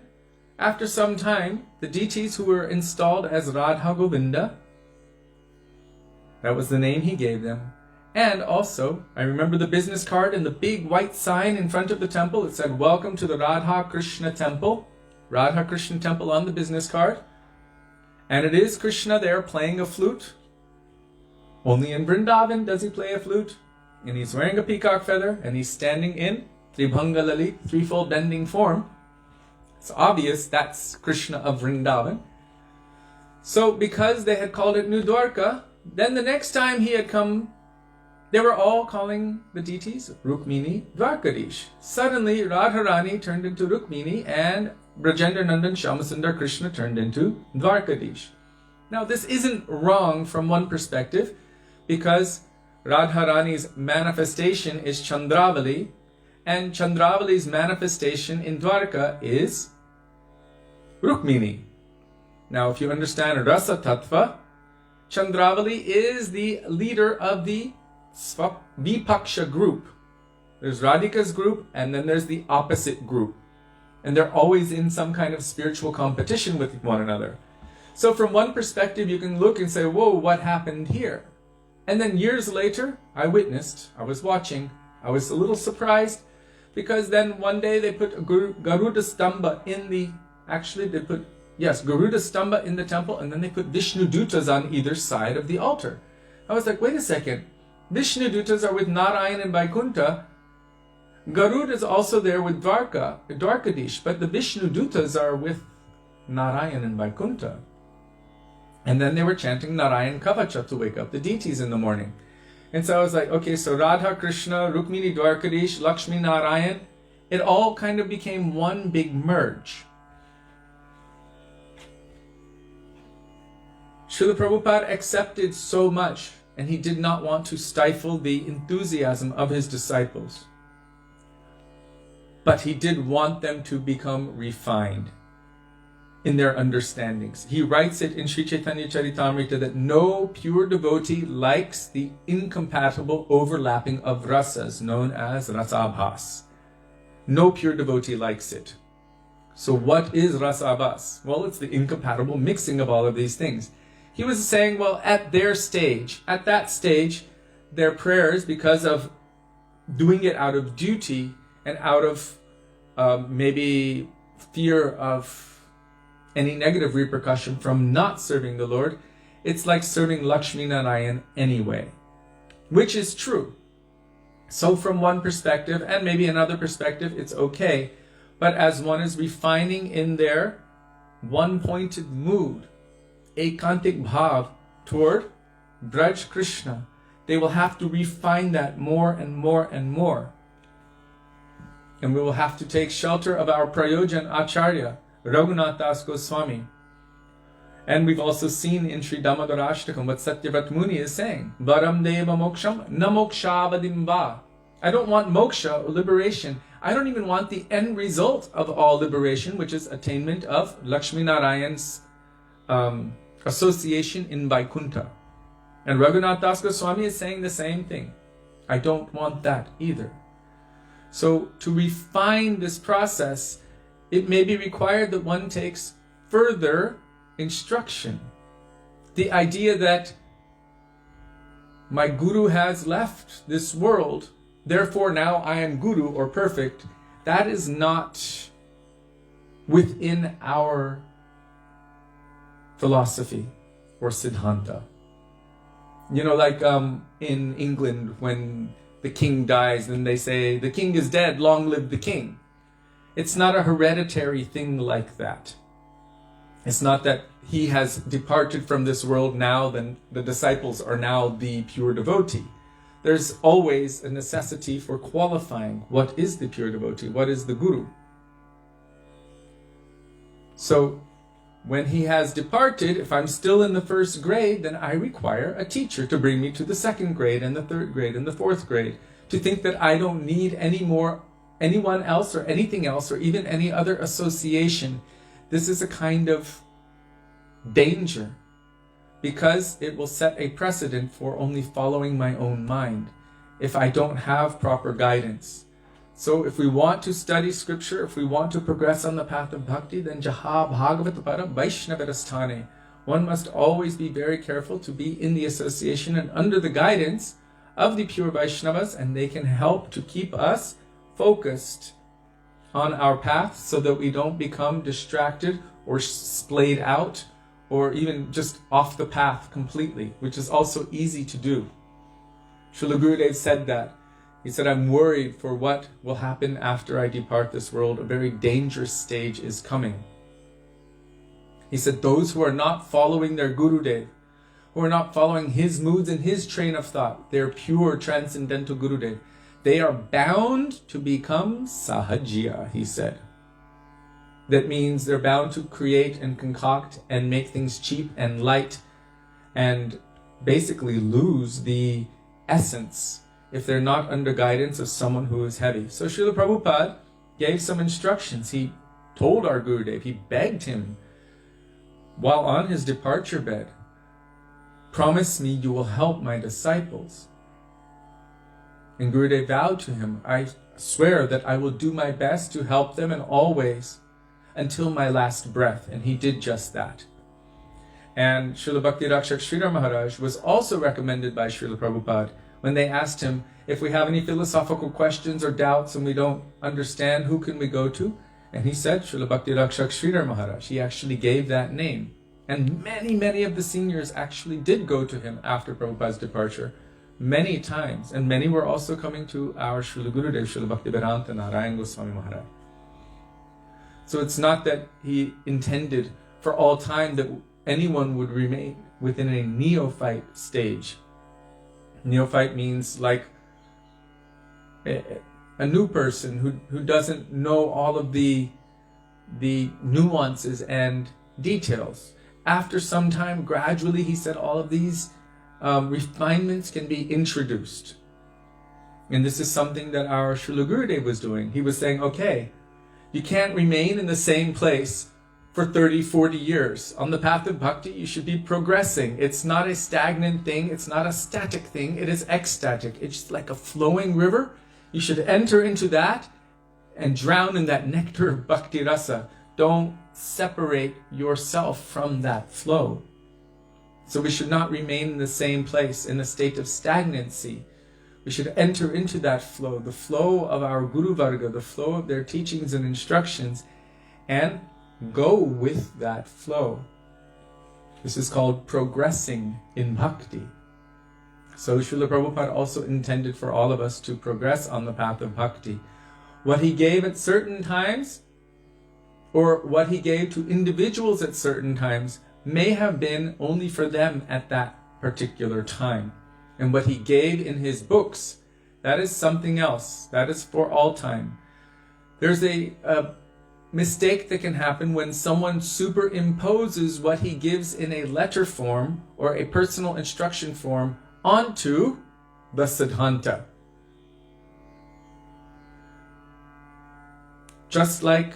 Speaker 1: after some time, the deities who were installed as Radha Govinda, that was the name he gave them. And also, I remember the business card and the big white sign in front of the temple. It said, welcome to the Radha Krishna temple. Radha Krishna temple on the business card. And it is Krishna there playing a flute. Only in Vrindavan does he play a flute. And he's wearing a peacock feather. And he's standing in Tribhanga Lalit, threefold bending form. It's obvious that's Krishna of Vrindavan. So because they had called it New Dwarka, then the next time he had come, they were all calling the deities Rukmini Dwarkadish. Suddenly Radharani turned into Rukmini and Brajendra Nandan Shyamasundar Krishna turned into Dwarkadish. Now this isn't wrong from one perspective, because Radharani's manifestation is Chandravali, and Chandravali's manifestation in Dwarka is Rukmini. Now if you understand Rasa Tattva, Chandravali is the leader of the Vipaksha group. There's Radhika's group and then there's the opposite group. And they're always in some kind of spiritual competition with one another. So from one perspective you can look and say, whoa, what happened here? And then years later, I was watching, I was a little surprised, because then one day they put Garuda Stamba in the, Garuda Stamba in the temple, and then they put Vishnu Dutas on either side of the altar. I was like, wait a second, Vishnu Dutas are with Nārāyaṇa and Vaikuntha. Garuda is also there with Dwarkadish, but the Vishnu Dutas are with Nārāyaṇa and Vaikuntha. And then they were chanting Nārāyaṇ Kavacha to wake up the deities in the morning. And so I was like, okay, so Radha Krishna, Rukmini Dwarkadish, Lakshmi Narayan, it all kind of became one big merge. Srila Prabhupada accepted so much, and he did not want to stifle the enthusiasm of his disciples. But he did want them to become refined in their understandings. He writes it in Sri Chaitanya Charitamrita that no pure devotee likes the incompatible overlapping of rasas, known as rasabhas. No pure devotee likes it. So what is rasabhas? Well, it's the incompatible mixing of all of these things. He was saying, well, at that stage, their prayers, because of doing it out of duty and out of maybe fear of any negative repercussion from not serving the Lord, it's like serving Lakshmi Narayan anyway, which is true. So from one perspective, and maybe another perspective, it's okay. But as one is refining in their one-pointed mood, ekantik bhav toward Braj Krishna, they will have to refine that more and more and more. And we will have to take shelter of our Prayojan Acharya, Raghunath Das Goswami. And we've also seen in Śrī Dāmodarāṣṭakam what Satyavrata Muni is saying. Varam deva moksham na mokshavadim va. I don't want moksha or liberation. I don't even want the end result of all liberation, which is attainment of Lakshmi Narayan's association in Vaikuntha. And Raghunath Das Goswami is saying the same thing. I don't want that either. So to refine this process, it may be required that one takes further instruction. The idea that my guru has left this world, therefore now I am guru or perfect, that is not within our philosophy or siddhanta. You know, like in England, when the king dies, then they say, the king is dead, long live the king. It's not a hereditary thing like that. It's not that he has departed from this world now, then the disciples are now the pure devotee. There's always a necessity for qualifying what is the pure devotee, what is the guru. So when he has departed, if I'm still in the first grade, then I require a teacher to bring me to the second grade and the third grade and the fourth grade. To think that I don't need anyone else or anything else or even any other association, this is a kind of danger, because it will set a precedent for only following my own mind if I don't have proper guidance. So if we want to study scripture, if we want to progress on the path of bhakti, then Jaha Bhagavata Para Vaishnavarasthane. One must always be very careful to be in the association and under the guidance of the pure Vaishnavas, and they can help to keep us focused on our path so that we don't become distracted or splayed out or even just off the path completely, which is also easy to do. Srila Gurudev said that. He said, I'm worried for what will happen after I depart this world. A very dangerous stage is coming. He said, those who are not following their Gurudev, who are not following his moods and his train of thought, their pure transcendental Gurudev, they are bound to become sahajya, he said. That means they're bound to create and concoct and make things cheap and light and basically lose the essence if they're not under guidance of someone who is heavy. So Srila Prabhupada gave some instructions. He told our Gurudev, he begged him while on his departure bed, promise me you will help my disciples. And Gurudev vowed to him, I swear that I will do my best to help them in all ways until my last breath. And he did just that. And Srila Bhakti Rakshak Sridhar Maharaj was also recommended by Srila Prabhupada when they asked him, if we have any philosophical questions or doubts and we don't understand, who can we go to? And he said, Srila Bhakti Rakshak Sridhar Maharaj. He actually gave that name. And many of the seniors actually did go to him after Prabhupada's departure, many times. And many were also coming to our Srila Gurudev, Srila Bhaktivedānta, Nārāyaṇa Gosvāmī Mahārāja. So it's not that he intended for all time that anyone would remain within a neophyte stage. Neophyte means like a new person who doesn't know all of the nuances and details. After some time, gradually, he said, all of these refinements can be introduced. And this is something that our Srila Gurudev was doing. He was saying, okay, you can't remain in the same place for 30, 40 years. On the path of bhakti, you should be progressing. It's not a stagnant thing. It's not a static thing. It is ecstatic. It's just like a flowing river. You should enter into that and drown in that nectar of bhakti rasa. Don't separate yourself from that flow. So we should not remain in the same place in a state of stagnancy. We should enter into that flow, the flow of our Guru Varga, the flow of their teachings and instructions, and go with that flow. This is called progressing in bhakti. So Srila Prabhupada also intended for all of us to progress on the path of bhakti. What he gave at certain times, or what he gave to individuals at certain times, may have been only for them at that particular time. And what he gave in his books, that is something else. That is for all time. There's a mistake that can happen when someone superimposes what he gives in a letter form or a personal instruction form onto the Siddhanta. Just like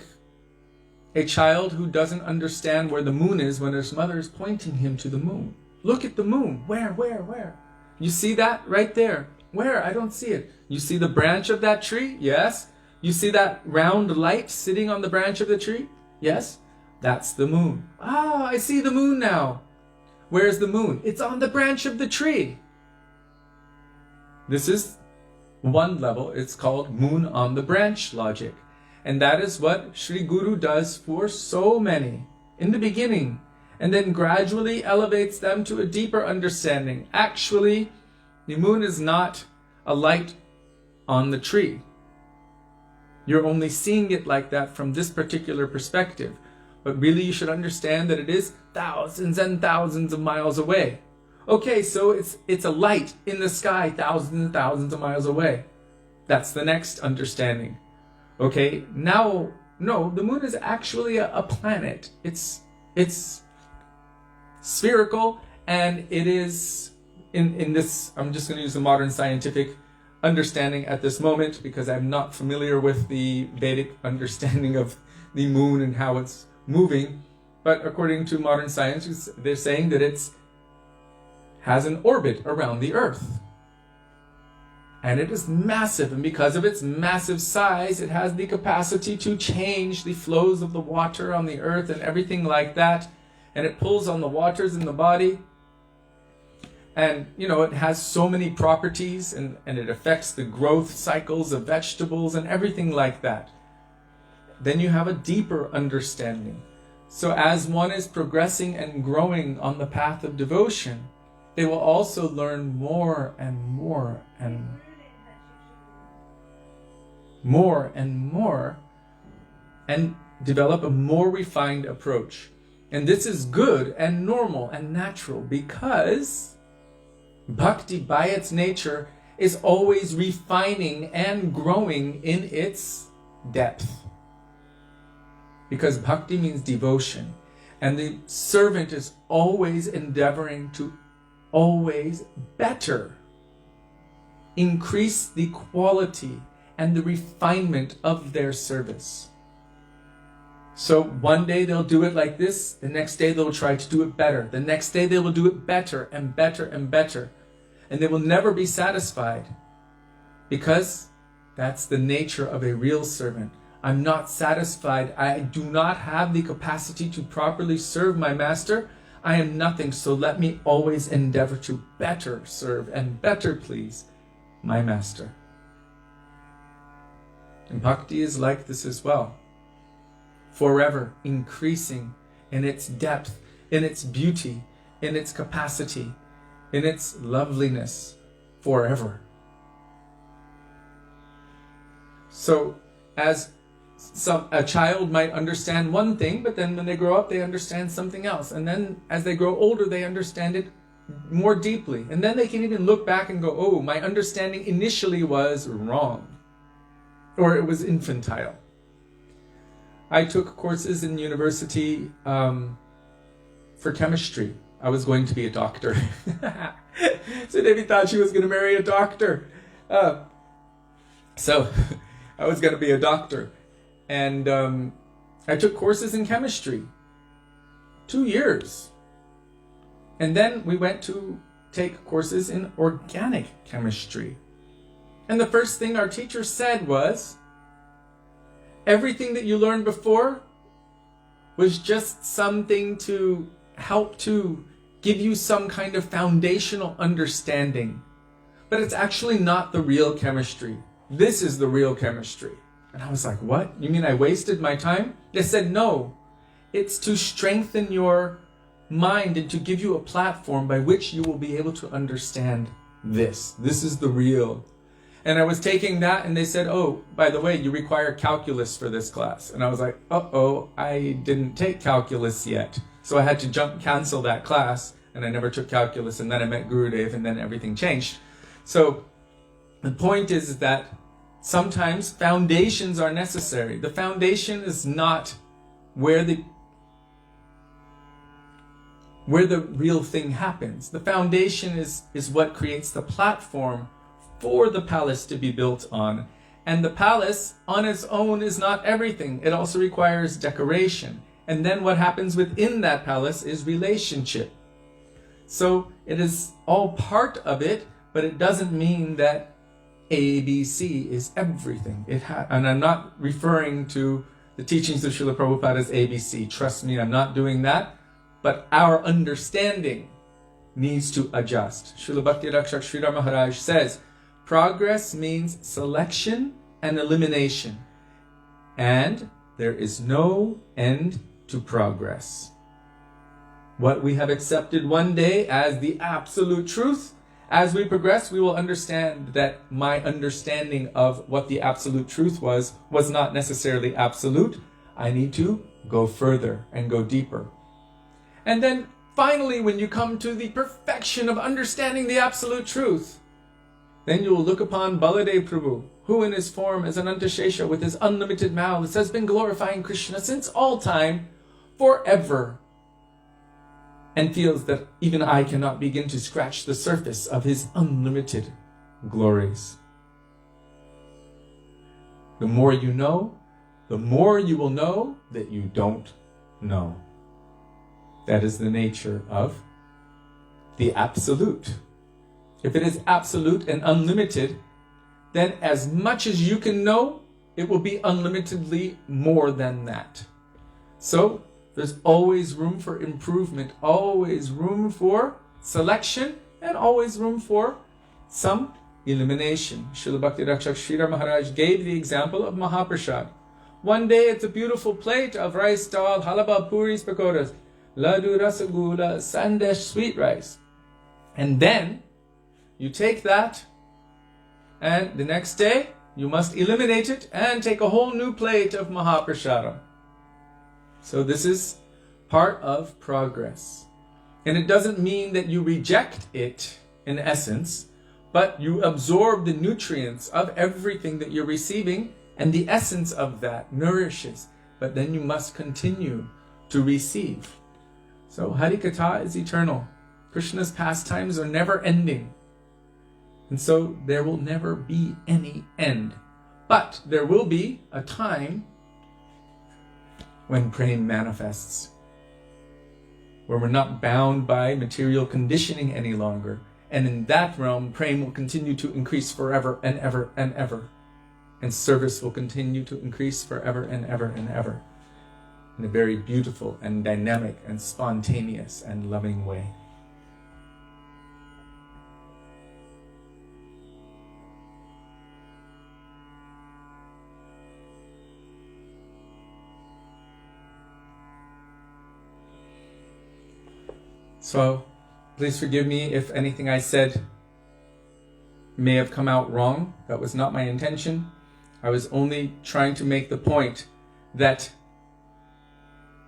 Speaker 1: a child who doesn't understand where the moon is when his mother is pointing him to the moon. Look at the moon. Where? You see that right there? Where? I don't see it. You see the branch of that tree? Yes. You see that round light sitting on the branch of the tree? Yes. That's the moon. Ah, I see the moon now. Where's the moon? It's on the branch of the tree. This is one level. It's called moon on the branch logic. And that is what Sri Guru does for so many in the beginning, and then gradually elevates them to a deeper understanding. Actually, the moon is not a light on the tree. You're only seeing it like that from this particular perspective. But really you should understand that it is thousands and thousands of miles away. Okay, so it's a light in the sky thousands and thousands of miles away. That's the next understanding. Okay, now, no, the moon is actually a planet. It's spherical, and it is, in this, I'm just going to use the modern scientific understanding at this moment because I'm not familiar with the Vedic understanding of the moon and how it's moving. But according to modern science, they're saying that it has an orbit around the Earth. And it is massive, and because of its massive size, it has the capacity to change the flows of the water on the earth and everything like that. And it pulls on the waters in the body. And, it has so many properties, and it affects the growth cycles of vegetables and everything like that. Then you have a deeper understanding. So as one is progressing and growing on the path of devotion, they will also learn more and more and more and develop a more refined approach. And this is good and normal and natural because bhakti by its nature is always refining and growing in its depth. Because bhakti means devotion, and the servant is always endeavoring to always better increase the quality and the refinement of their service. So one day they'll do it like this, the next day they'll try to do it better, the next day they will do it better and better and better, and they will never be satisfied, because that's the nature of a real servant. I'm not satisfied. I do not have the capacity to properly serve my master. I am nothing, so let me always endeavor to better serve and better please my master. And bhakti is like this as well. Forever increasing in its depth, in its beauty, in its capacity, in its loveliness, forever. So, as a child might understand one thing, but then when they grow up, they understand something else. And then as they grow older, they understand it more deeply. And then they can even look back and go, oh, my understanding initially was wrong. Or it was infantile. I took courses in university for chemistry. I was going to be a doctor. Sudevi thought she was going to marry a doctor. So I was going to be a doctor. And I took courses in chemistry. 2 years. And then we went to take courses in organic chemistry. And the first thing our teacher said was, everything that you learned before was just something to help to give you some kind of foundational understanding. But it's actually not the real chemistry. This is the real chemistry. And I was like, what? You mean I wasted my time? They said, no. It's to strengthen your mind and to give you a platform by which you will be able to understand this. This is the real. And I was taking that and they said, oh, by the way, you require calculus for this class. And I was like, uh-oh, I didn't take calculus yet. So I had to cancel that class, and I never took calculus, and then I met Gurudev, and then everything changed. So the point is that sometimes foundations are necessary. The foundation is not where the real thing happens. The foundation is what creates the platform for the palace to be built on. And the palace on its own is not everything. It also requires decoration. And then what happens within that palace is relationship. So it is all part of it, but it doesn't mean that ABC is everything. And I'm not referring to the teachings of Srila Prabhupada as ABC. Trust me, I'm not doing that. But our understanding needs to adjust. Srila Bhaktivedānta Śrī Dāmodarāṣṭakam says, progress means selection and elimination. And there is no end to progress. What we have accepted one day as the absolute truth, as we progress, we will understand that my understanding of what the absolute truth was not necessarily absolute. I need to go further and go deeper. And then finally, when you come to the perfection of understanding the absolute truth, then you will look upon Baladev Prabhu, who in his form as Anantashesha with his unlimited mouths has been glorifying Krishna since all time, forever, and feels that even I cannot begin to scratch the surface of his unlimited glories. The more you know, the more you will know that you don't know. That is the nature of the absolute. If it is absolute and unlimited, then as much as you can know, it will be unlimitedly more than that. So there's always room for improvement, always room for selection, and always room for some elimination. Srila Bhaktivedānta Śrī Mahārāja gave the example of Mahaprasad. One day it's a beautiful plate of rice dal, halaba, puris, pakoras, laddu, rasagula, sandesh, sweet rice. And then you take that, and the next day you must eliminate it and take a whole new plate of Mahaprasadam. So this is part of progress. And it doesn't mean that you reject it in essence, but you absorb the nutrients of everything that you're receiving, and the essence of that nourishes. But then you must continue to receive. So Harikatha is eternal. Krishna's pastimes are never ending. And so there will never be any end. But there will be a time when prema manifests, where we're not bound by material conditioning any longer. And in that realm, prema will continue to increase forever and ever and ever. And service will continue to increase forever and ever and ever, in a very beautiful and dynamic and spontaneous and loving way. So, please forgive me if anything I said may have come out wrong. That was not my intention. I was only trying to make the point that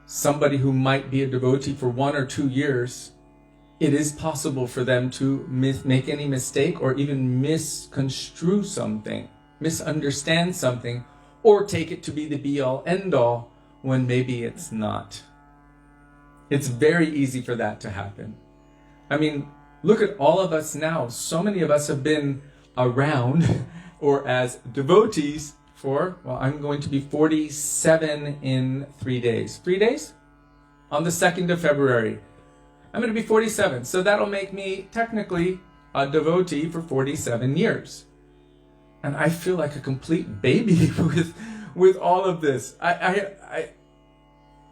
Speaker 1: somebody who might be a devotee for 1 or 2 years, it is possible for them to make any mistake or even misconstrue something, misunderstand something, or take it to be the be-all, end-all, when maybe it's not. It's very easy for that to happen. I mean, look at all of us now. So many of us have been around or as devotees for, well, I'm going to be 47 in 3 days. 3 days? On the 2nd of February. I'm going to be 47. So that'll make me technically a devotee for 47 years. And I feel like a complete baby with all of this. I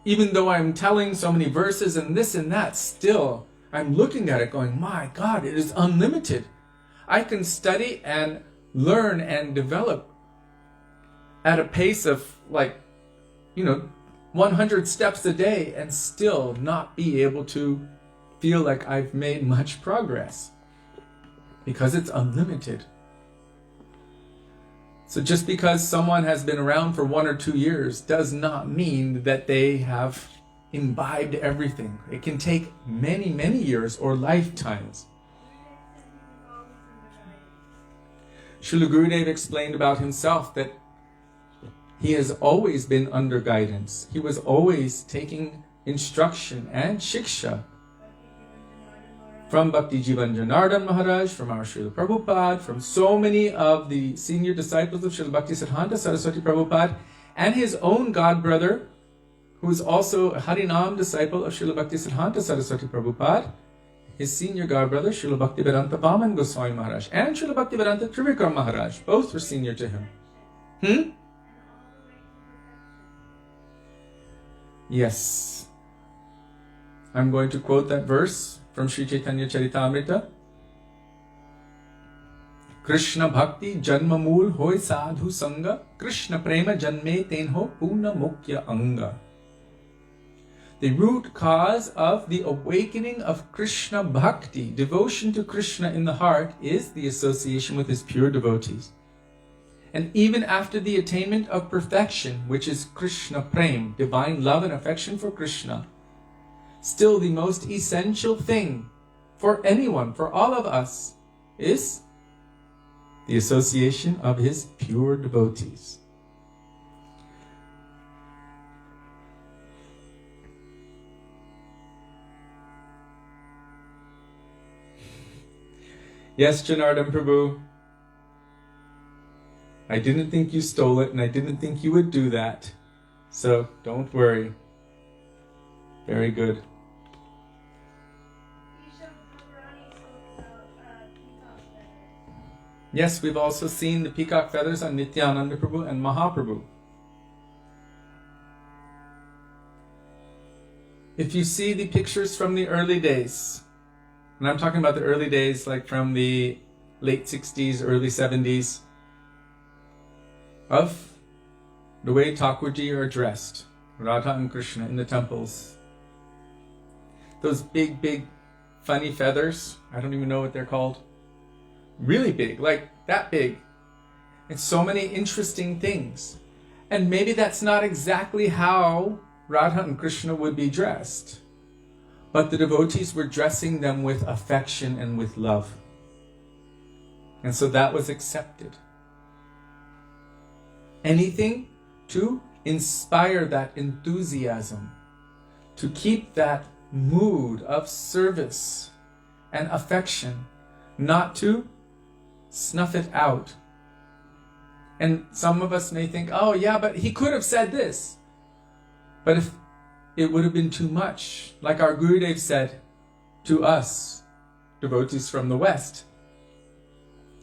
Speaker 1: even though I'm telling so many verses and this and that, still I'm looking at it going, my God, it is unlimited. I can study and learn and develop at a pace of 100 steps a day and still not be able to feel like I've made much progress, because it's unlimited. So just because someone has been around for 1 or 2 years does not mean that they have imbibed everything. It can take many, many years or lifetimes. Srila Gurudev explained about himself that he has always been under guidance. He was always taking instruction and shiksha from Bhakti Jivanjanardhan Maharaj, from our Srila Prabhupada, from so many of the senior disciples of Srila Bhaktisiddhanta Saraswati Prabhupada, and his own godbrother, who is also a Harinam disciple of Srila Bhaktisiddhanta Saraswati Prabhupada, his senior godbrother, Srila Bhaktivedānta Vāman Gosvāmī Maharaj, and Srila Bhaktivedānta Trivikram Maharaj, both were senior to him. Yes. I'm going to quote that verse from Sri Chaitanya Charitamrita. Krishna Bhakti Janma Mool Hoy Sadhu Sangha, Krishna Prema Janme Tenho Puna Mukya Anga. The root cause of the awakening of Krishna Bhakti, devotion to Krishna in the heart, is the association with his pure devotees. And even after the attainment of perfection, which is Krishna Prem, divine love and affection for Krishna, still the most essential thing for anyone, for all of us, is the association of his pure devotees. Yes, Janardhan Prabhu, I didn't think you stole it, and I didn't think you would do that. So, don't worry. Very good. Yes, we've also seen the peacock feathers on Nityananda Prabhu and Mahaprabhu. If you see the pictures from the early days, and I'm talking about the early days like from the late 60s, early 70s, of the way Thakurji are dressed, Radha and Krishna in the temples. Those big, big, funny feathers, I don't even know what they're called. Really big, like that big. And so many interesting things. And maybe that's not exactly how Radha and Krishna would be dressed. But the devotees were dressing them with affection and with love. And so that was accepted. Anything to inspire that enthusiasm, to keep that mood of service and affection, not to snuff it out. And some of us may think, oh yeah, but he could have said this. But if it would have been too much, like our Gurudev said to us, devotees from the West,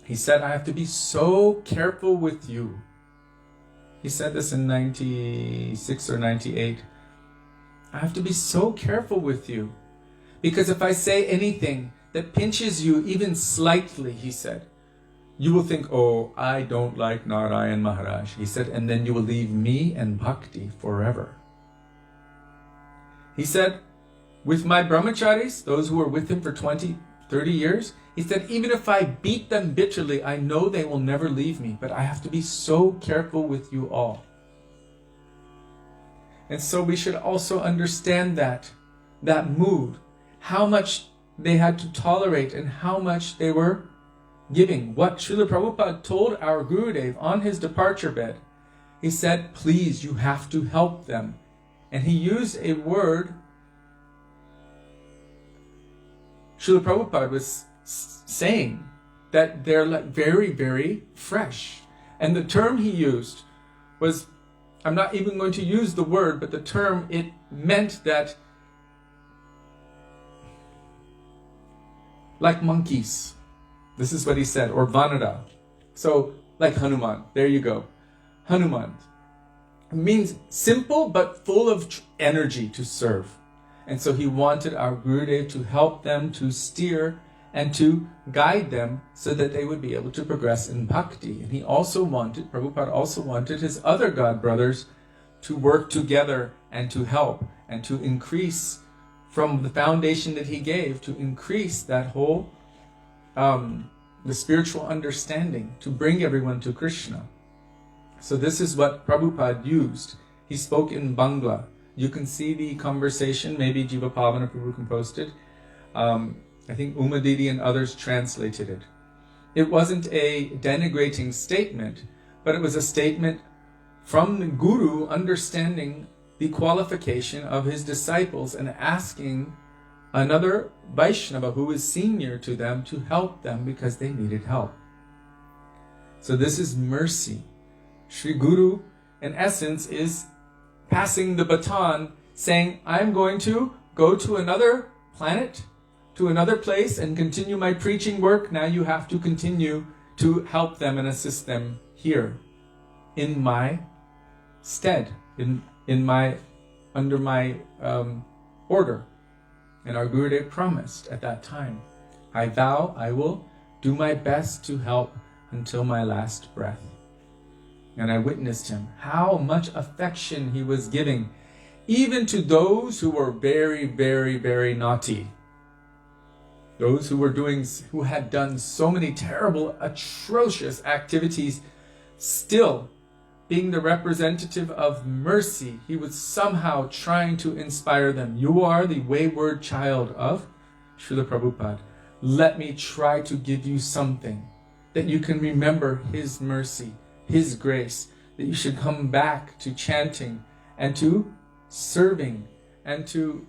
Speaker 1: he said, I have to be so careful with you. He said this in 96 or 98. I have to be so careful with you, because if I say anything that pinches you even slightly, he said, you will think, oh, I don't like Nārāyaṇa Maharaj. He said, and then you will leave me and bhakti forever. He said, with my brahmacharis, those who were with him for 20, 30 years, he said, even if I beat them bitterly, I know they will never leave me, but I have to be so careful with you all. And so we should also understand that mood, how much they had to tolerate and how much they were giving. What Srila Prabhupada told our Gurudev on his departure bed, he said, please, you have to help them. And he used a word, Srila Prabhupada was saying that they're like very, very fresh. And the term he used was, I'm not even going to use the word, but the term, it meant that like monkeys. This is what he said, or Vanara. So, like Hanuman. There you go. Hanuman. It means simple but full of energy to serve. And so he wanted our Gurudev to help them, to steer and to guide them so that they would be able to progress in bhakti. And he also wanted, Prabhupada also wanted his other god brothers to work together and to help and to increase from the foundation that he gave, to increase that whole the spiritual understanding, to bring everyone to Krishna. So this is what Prabhupada used. He spoke in Bangla. You can see the conversation, maybe Jiva Pavana Prabhu can post it. I think Uma Didi and others translated it. it wasn't a denigrating statement, but it was a statement from the Guru understanding the qualification of his disciples and asking another Vaishnava who is senior to them to help them because they needed help. So this is mercy. Sri Guru, in essence, is passing the baton, saying, I'm going to go to another planet, to another place, and continue my preaching work. Now you have to continue to help them and assist them here, in my stead, under my order. And our Gurudev promised at that time, I vow I will do my best to help until my last breath. And I witnessed him, how much affection he was giving, even to those who were very, very, very naughty. Those who had done so many terrible, atrocious activities, still being the representative of mercy, he was somehow trying to inspire them. You are the wayward child of Srila Prabhupada. Let me try to give you something that you can remember his mercy, his grace, that you should come back to chanting and to serving and to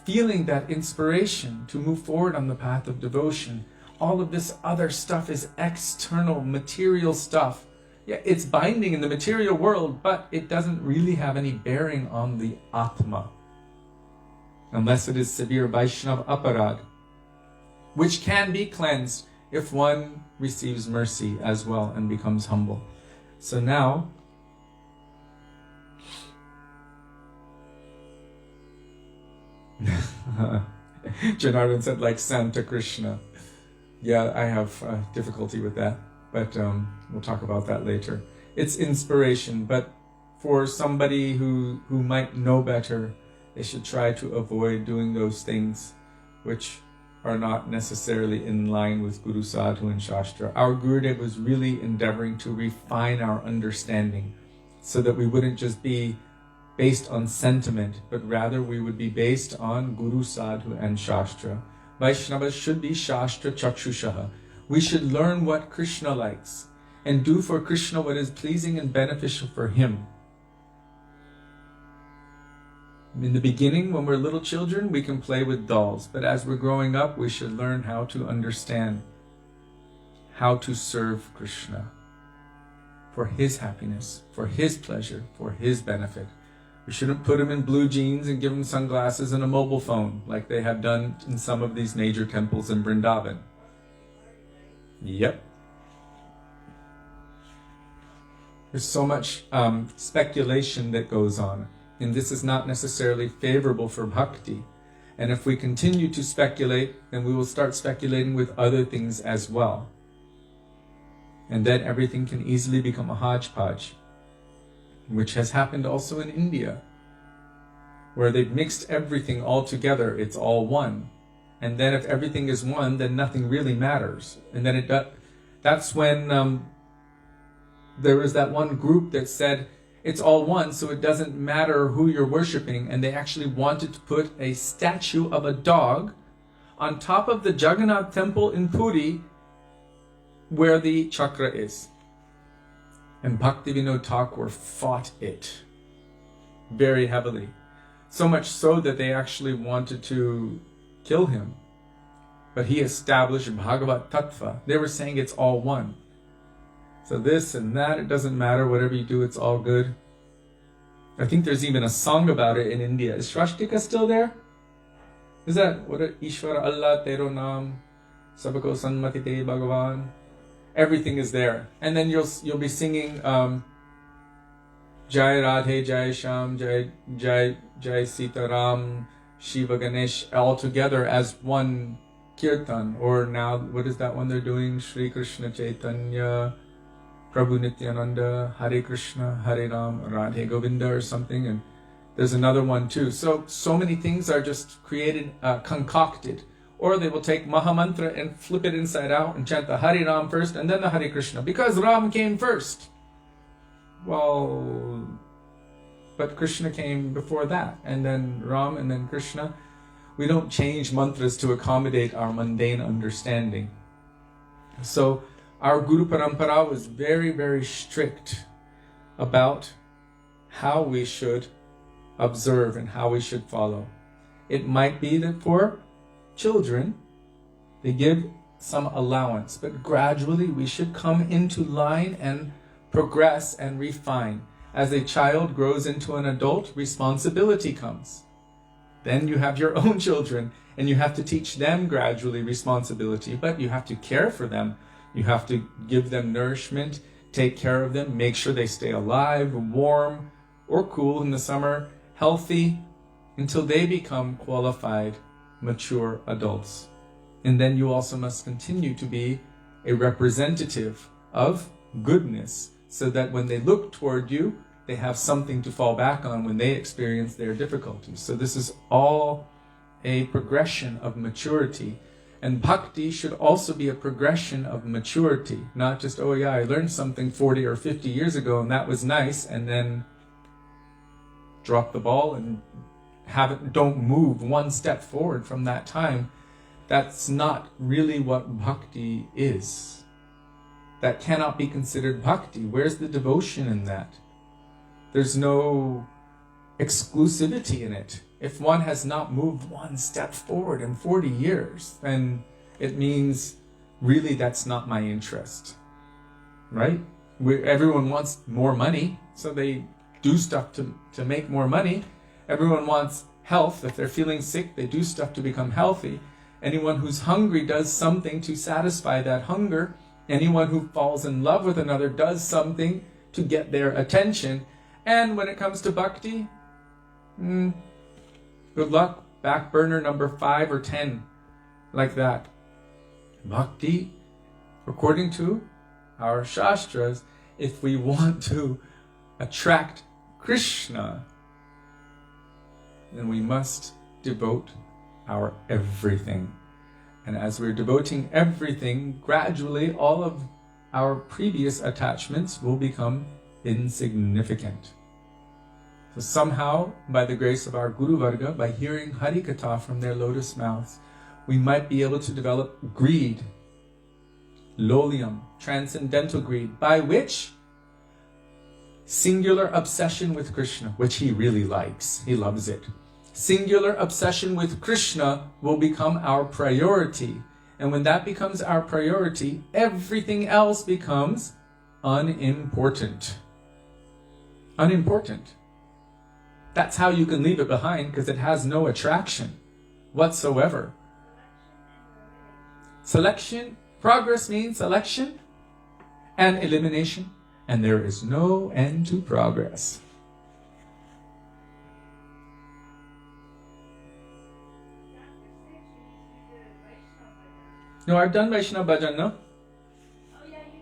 Speaker 1: feeling that inspiration to move forward on the path of devotion. All of this other stuff is external, material stuff. Yeah, it's binding in the material world, but it doesn't really have any bearing on the Atma. Unless it is severe Vaishnava aparad, which can be cleansed if one receives mercy as well and becomes humble. So now, Janardhan said, like Santa Krishna. Yeah, I have difficulty with that, but we'll talk about that later. It's inspiration, but for somebody who might know better, they should try to avoid doing those things which are not necessarily in line with Guru Sadhu and Shastra. Our Gurudev was really endeavoring to refine our understanding so that we wouldn't just be based on sentiment, but rather we would be based on Guru Sadhu and Shastra. Vaishnavas should be Shastra Chakshushaha. We should learn what Krishna likes and do for Krishna what is pleasing and beneficial for him. In the beginning, when we're little children, we can play with dolls, but as we're growing up, we should learn how to understand how to serve Krishna for his happiness, for his pleasure, for his benefit. We shouldn't put him in blue jeans and give him sunglasses and a mobile phone like they have done in some of these major temples in Vrindavan. Yep. There's so much speculation that goes on. And this is not necessarily favorable for bhakti. And if we continue to speculate, then we will start speculating with other things as well. And then everything can easily become a hodgepodge, which has happened also in India, where they've mixed everything all together. It's all one. And then if everything is one, then nothing really matters. And then that's when there was that one group that said, it's all one, so it doesn't matter who you're worshipping. And they actually wanted to put a statue of a dog on top of the Jagannath temple in Puri, where the chakra is. And Bhaktivedānta Thakur fought it very heavily. So much so that they actually wanted to kill him. But he established Bhagavat Tattva. They were saying it's all one. So this and that, it doesn't matter, whatever you do, it's all good. I think there's even a song about it in India. Is Swastika still there? Is that, what, Ishvara Allah Tero Naam, Sabako Sanmati Te Bhagavan? Everything is there. And then you'll be singing Jai Radhe, Jai Sham, Jai Sita Ram, Shiva Ganesh, all together as one kirtan. Or now, what is that one they're doing? Shri Krishna Chaitanya, Prabhu Nityananda, Hare Krishna, Hare Ram, Radhe Govinda or something. And there's another one too. So many things are just created, concocted. Or they will take Mahamantra and flip it inside out and chant the Hare Ram first and then the Hare Krishna. Because Ram came first. Well, but Krishna came before that. And then Ram and then Krishna. We don't change mantras to accommodate our mundane understanding. So our Guru Parampara was very, very strict about how we should observe and how we should follow. It might be that for children, they give some allowance, but gradually we should come into line and progress and refine. As a child grows into an adult, responsibility comes. Then you have your own children, and you have to teach them gradually responsibility, but you have to care for them. You have to give them nourishment, take care of them, make sure they stay alive, warm or cool in the summer, healthy, until they become qualified, mature adults. And then you also must continue to be a representative of goodness, so that when they look toward you, they have something to fall back on when they experience their difficulties. So this is all a progression of maturity. And bhakti should also be a progression of maturity, not just, oh yeah, I learned something 40 or 50 years ago and that was nice, and then drop the ball and don't move one step forward from that time. That's not really what bhakti is. That cannot be considered bhakti. Where's the devotion in that? There's no exclusivity in it. If one has not moved one step forward in 40 years, then it means really that's not my interest. Right? Everyone wants more money, so they do stuff to make more money. Everyone wants health. If they're feeling sick, they do stuff to become healthy. Anyone who's hungry does something to satisfy that hunger. Anyone who falls in love with another does something to get their attention. And when it comes to bhakti, good luck, back burner number 5 or 10, like that. Bhakti, according to our shastras, if we want to attract Krishna, then we must devote our everything. And as we're devoting everything, gradually all of our previous attachments will become insignificant. So somehow, by the grace of our Guru Varga, by hearing Hari Katha from their lotus mouths, we might be able to develop greed, lolium, transcendental greed, by which singular obsession with Krishna, which he really likes, he loves it. Singular obsession with Krishna will become our priority. And when that becomes our priority, everything else becomes unimportant. Unimportant. That's how you can leave it behind, because it has no attraction whatsoever. Selection, progress means selection and elimination, and there is no end to progress. No, I've done Vaishnava Bhajan, no?
Speaker 2: Oh yeah, you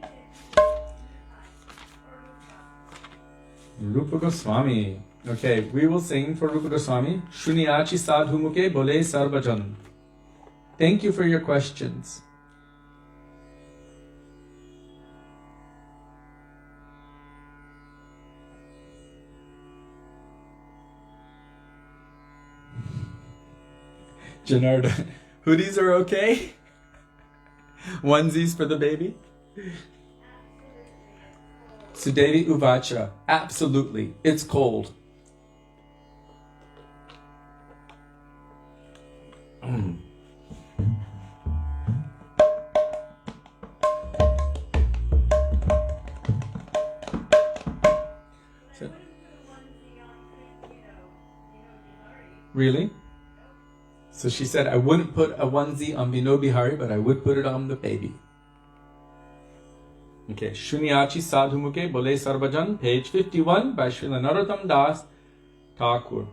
Speaker 2: did.
Speaker 1: Rupa Gosvāmī. Okay, we will sing for Rupa Gosvāmī. Shuniyachi sadhu muke bole sarvajan. Thank you for your questions. Janarda, hoodies are okay? Onesies for the baby? Sudevi Uvacha, absolutely, it's cold. Really? So she said, I wouldn't put a onesie on Vino Bihari, but I would put it on the baby. Okay, Shunyachi Sadhumuke Bole Sarvajan, page 51 by Śrīla Narottam Das Thakur.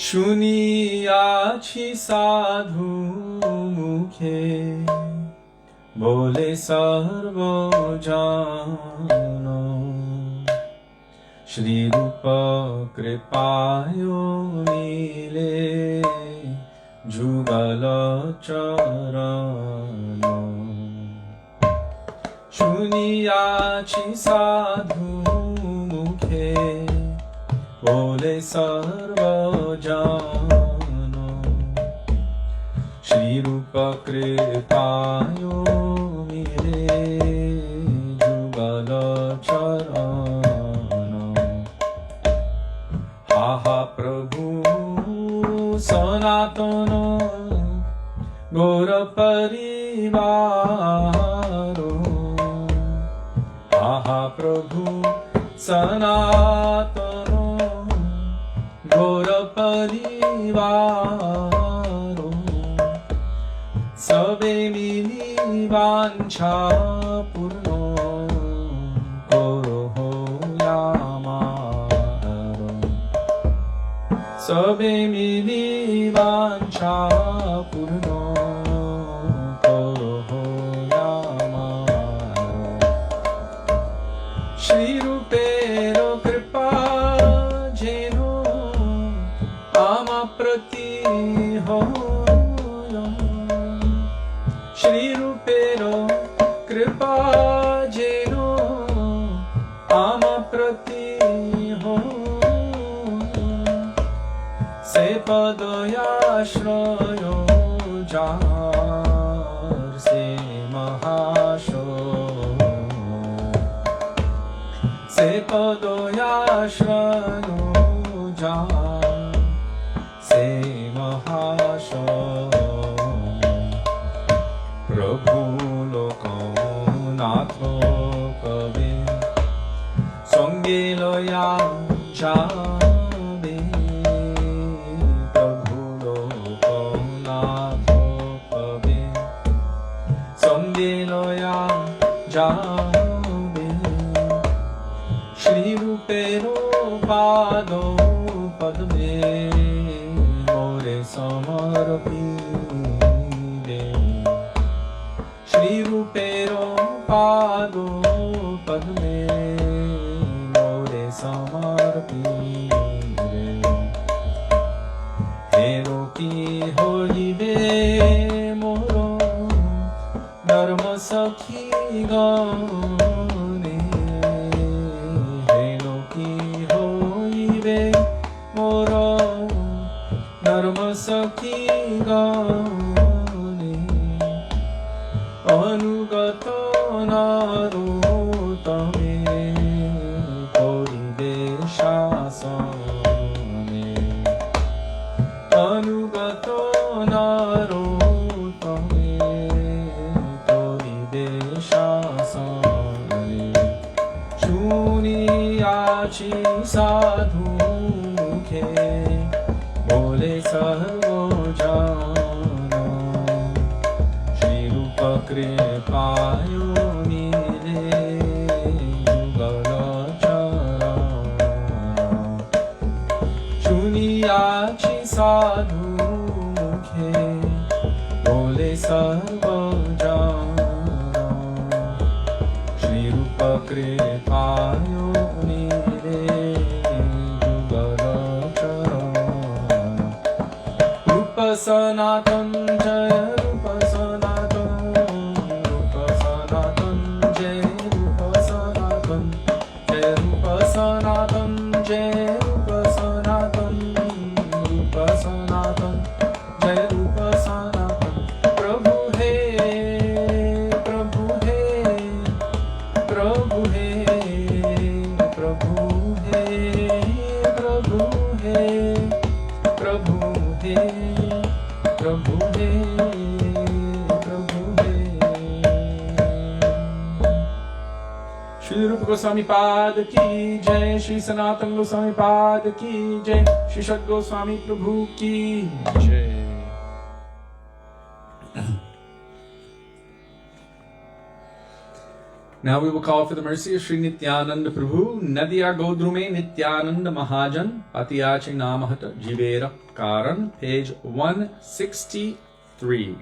Speaker 1: Shuniyachi sadhu mukhe bole sarvo jano Shri Rupa kripayo mile jugala charano শুনিয়াছি সাধু মুখে বলে সর্বজন শ্রীরূপ কৃপায় মিলে যুগল চরণ আহা প্রভু সনাতন গৌর পরিবার আহা প্রভু সনাতন গৌর পরিবার সবে মিলি বাঞ্ছা পূর্ণ করো আমার সবে মিলি বাঞ্ছা পূর্ণ করো আমার শ্রীরূপের কৃপা যেন আমা প্রতি হয় শ্রীরূপের কৃপা যেন আমা প্রতি সে পদয়াশ্রয় যার সে মহাশয় সে পদয়াশ্রয় যার সে মহাশয় প্রভু লোকনাথ কবে সঙ্গে লয়া যাবে প্রভু লোকনাথ কবে সঙ্গে লয়া যাবে শ্রীরূপের পাদ পদ্মে মোরে সমর্পিবে শ্রীরূপের পাদ পদ্মে মোরে সমর্পিবে হেরো কি হইবে মোর ধর্ম সখী গণে হেরো কি হইবে মোর ধর্ম সখী গণে অনুগত নরোত্তমে করিবে শাসনে অনুগত নরোত্তমে করিবে শাসনে শুনিয়াছি সাধু মুখে বলে সর্বজন শ্রীরূপ কৃপায় মিলে যুগল চরণ শুনিয়াছি সাধু মুখে বলে সর্বজন শ্রীরূপ কৃপায় মিলে যুগল চরণ রূপ সনাতন জয় রূপ সনাতন রূপ সনাতন জয় রূপ সনাতন জয় রূপ সনাতন জয় রূপ সনাতন রূপ সনাতন জয় রূপ সনাতন প্রভু হে প্রভু হে প্রভু হে প্রভু হে প্রভু হে প্রভু হে প্রভু হে প্রভু হে श्री रूप गोस्वामी पाद की जय श्री सनातन गोस्वामी पाद की जय श्री सत गोस्वामी प्रभु की जय Now we will call for the mercy of Śrī Nityananda Prabhu, Nadiya Godrume Nityananda Mahajan, Patiyache Namahata Jivera Karan, page 163.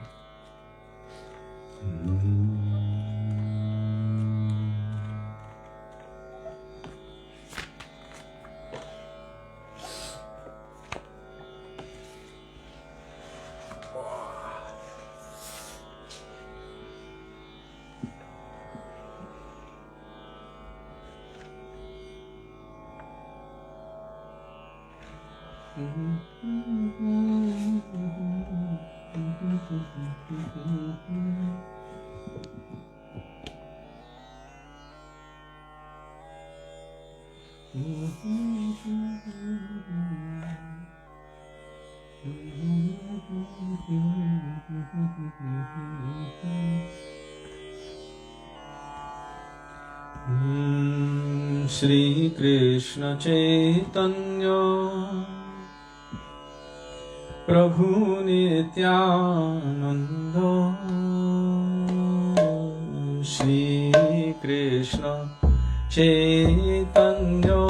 Speaker 1: Shri Krishna Chaitanya Prabhu Nityananda Shri Krishna Chaitanya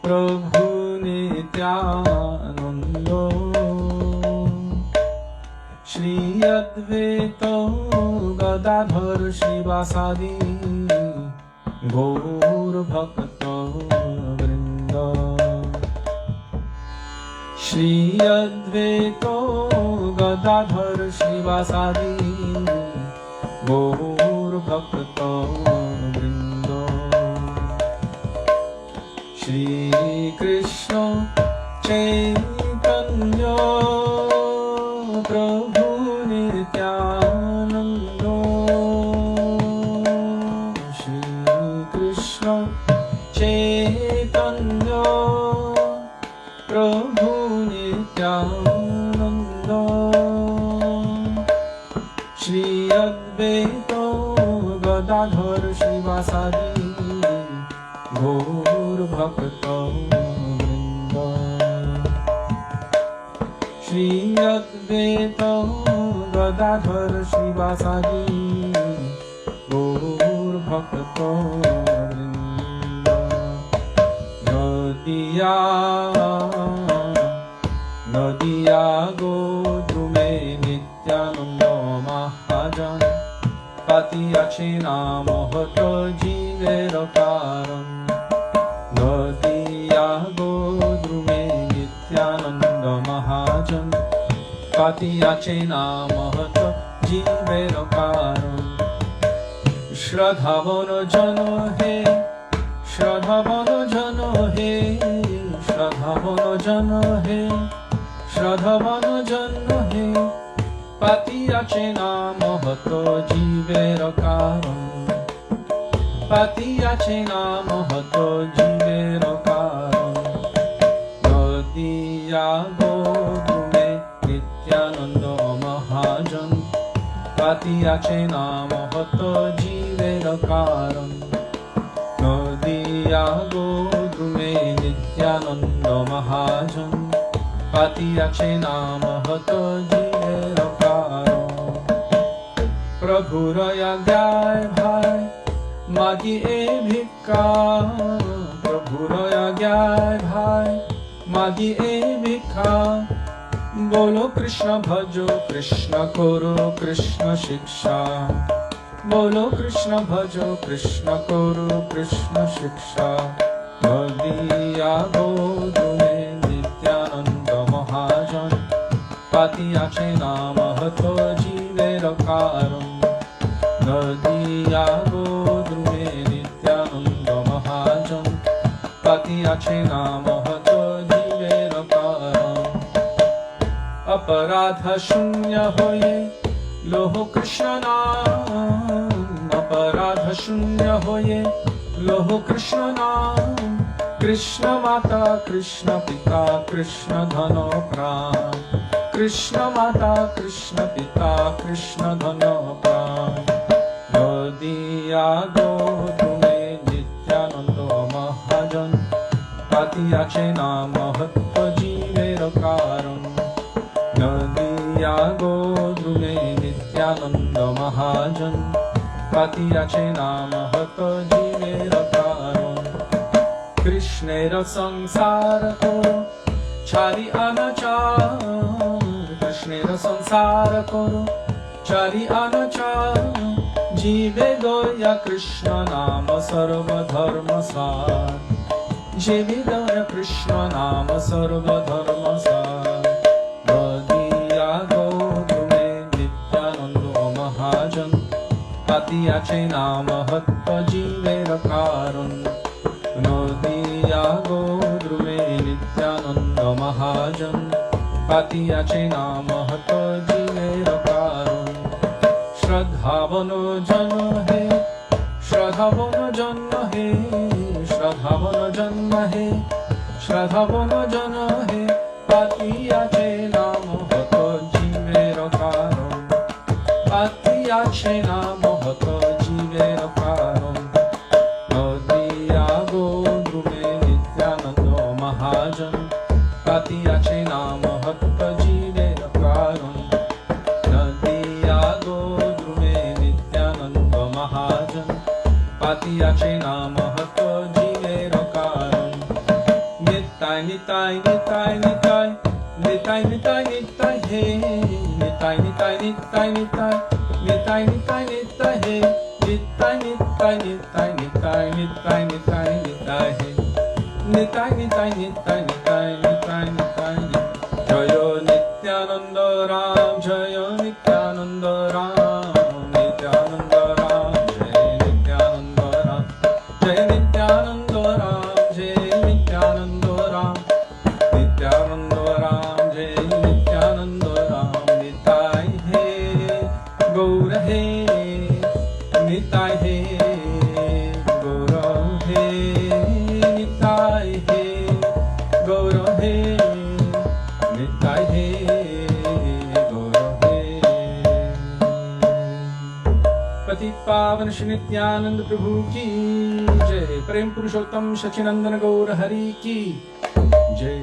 Speaker 1: Prabhu Nityananda Shri Advaita Gadadhar Shivasadi Gaur Bhakta Vrinda Shri Advaita Gadadhar Shivasadi Gaur Bhakta Vrinda Shri Krishna Chaitanya Prabhu Nityananda Chaitanya Prabhu Nityananda Shri Advaita Gadadhar Shivasadi Gaur Bhakta Vrinda Shri Advaita Gadadhar Shivasadi Gaur Bhakta Nadiya Godrume Nityananda Mahajan Patiyachena Mohato Jivera Karan Nadiya Godrume Nityananda Mahajan Patiyachena Mohato Jivera Karan Shradhavana Jano He Shradhavana Jano He Shradhavana Jano He Shradhavana Jano He Patiyachena Mohato Jivera Karan Patiyachena Mohato Jivera Karan Nadiya Godrume Nityananda Mahajan Patiyachena Mohato Jivera Karan Nadiya Godrume Nityananda Mahajan Patiyachena Mohato Jivera Karan Prabhu Raya Jai Bhai Magi E Bhikka Prabhu Raya Jai Bhai Magi E Bhikka Bolo Krishna Bhajo Krishna Koro Krishna Shiksha Bolo Krishna Bhajo Krishna Koro Krishna Shiksha Nadiya Godrume Nityananda Mahajan Patiyachena Mohato Jivera Karan Nadiya Godrume Nityananda Mahajan Patiyachena Mohato Jivera Karan Aparadha Shunya Hoye Loho Krishna Naam Aparadha Shunya Hoye Loho Krishna Naam Krishna Mata Krishna Pita Krishna Dhano Pran Krishna Mata Krishna Pita Krishna Dhano Pran Nadiya Godrume Nityananda Mahajan Patiyachena Mohato Jivera Karan Nadiya Godrume Nityananda Mahajan Patiyachena Mohato Jivera Karan Krishnera Sansara Koro Chari Anachar Krishnera Sansara Koro Chari Anachar Jive Doya Krishna Nama Sarva Dharma Sar Jive Doya Krishna Nama Sarva Dharma Sar Nadiya Godrume Nityananda Mahajan Patiyachena Mohato Jivera Karan Nadiya Godrume Nityananda পাতিয়াছে নাম হত জীবের কারণ শ্রদ্ধাবন জন হে শ্রদ্ধাবন জন হে শ্রদ্ধাবন জন হে শ্রদ্ধাবন জন হে পাতিয়াছে নাম হত জীবের কারণ পাতিয়াছে নাম হত জীবের কারণ নদিয়া গো দ্রুমে নিত্যানন্দ মহাজন পাতিয়াছে নাম হত জীবের কারণ নদিয়া গো দ্রুমে নিত্যানন্দ মহাজন পাতিয়াছে নাম হত জীবের কারণ নিতাই নিতাই নিতাই নিতাই নিতাই নিতাই নিতাই হে নিতাই নিতাই নিতাই নিতাই নিতাই নিতাই নিতাই হে নিতাই নিতাই নিতাই নিতাই নিতাই নিতাই নিতাই হে নিতাই নিতাই নিতাই নিতাই নিতাই নিতাই জয় নিত্যানন্দ রাম জয় নিত্যানন্দ রাম নিত্যানন্দ রাম জয় নিত্যানন্দ রাম জয় নিত্যানন্দ রাম জয় নিত্যানন্দ রাম নিত্যানন্দ রাম জয় নিত্যানন্দ রাম নিতাই হে গৌর হে নিতাই হে গৌর হে নিতাই হে গৌর হে নিতাই হে গৌর হে पति पावन श्री नित्यानंद प्रभु की जय प्रेम पुरुषोत्तम सचिनंदन गौर हरि की जय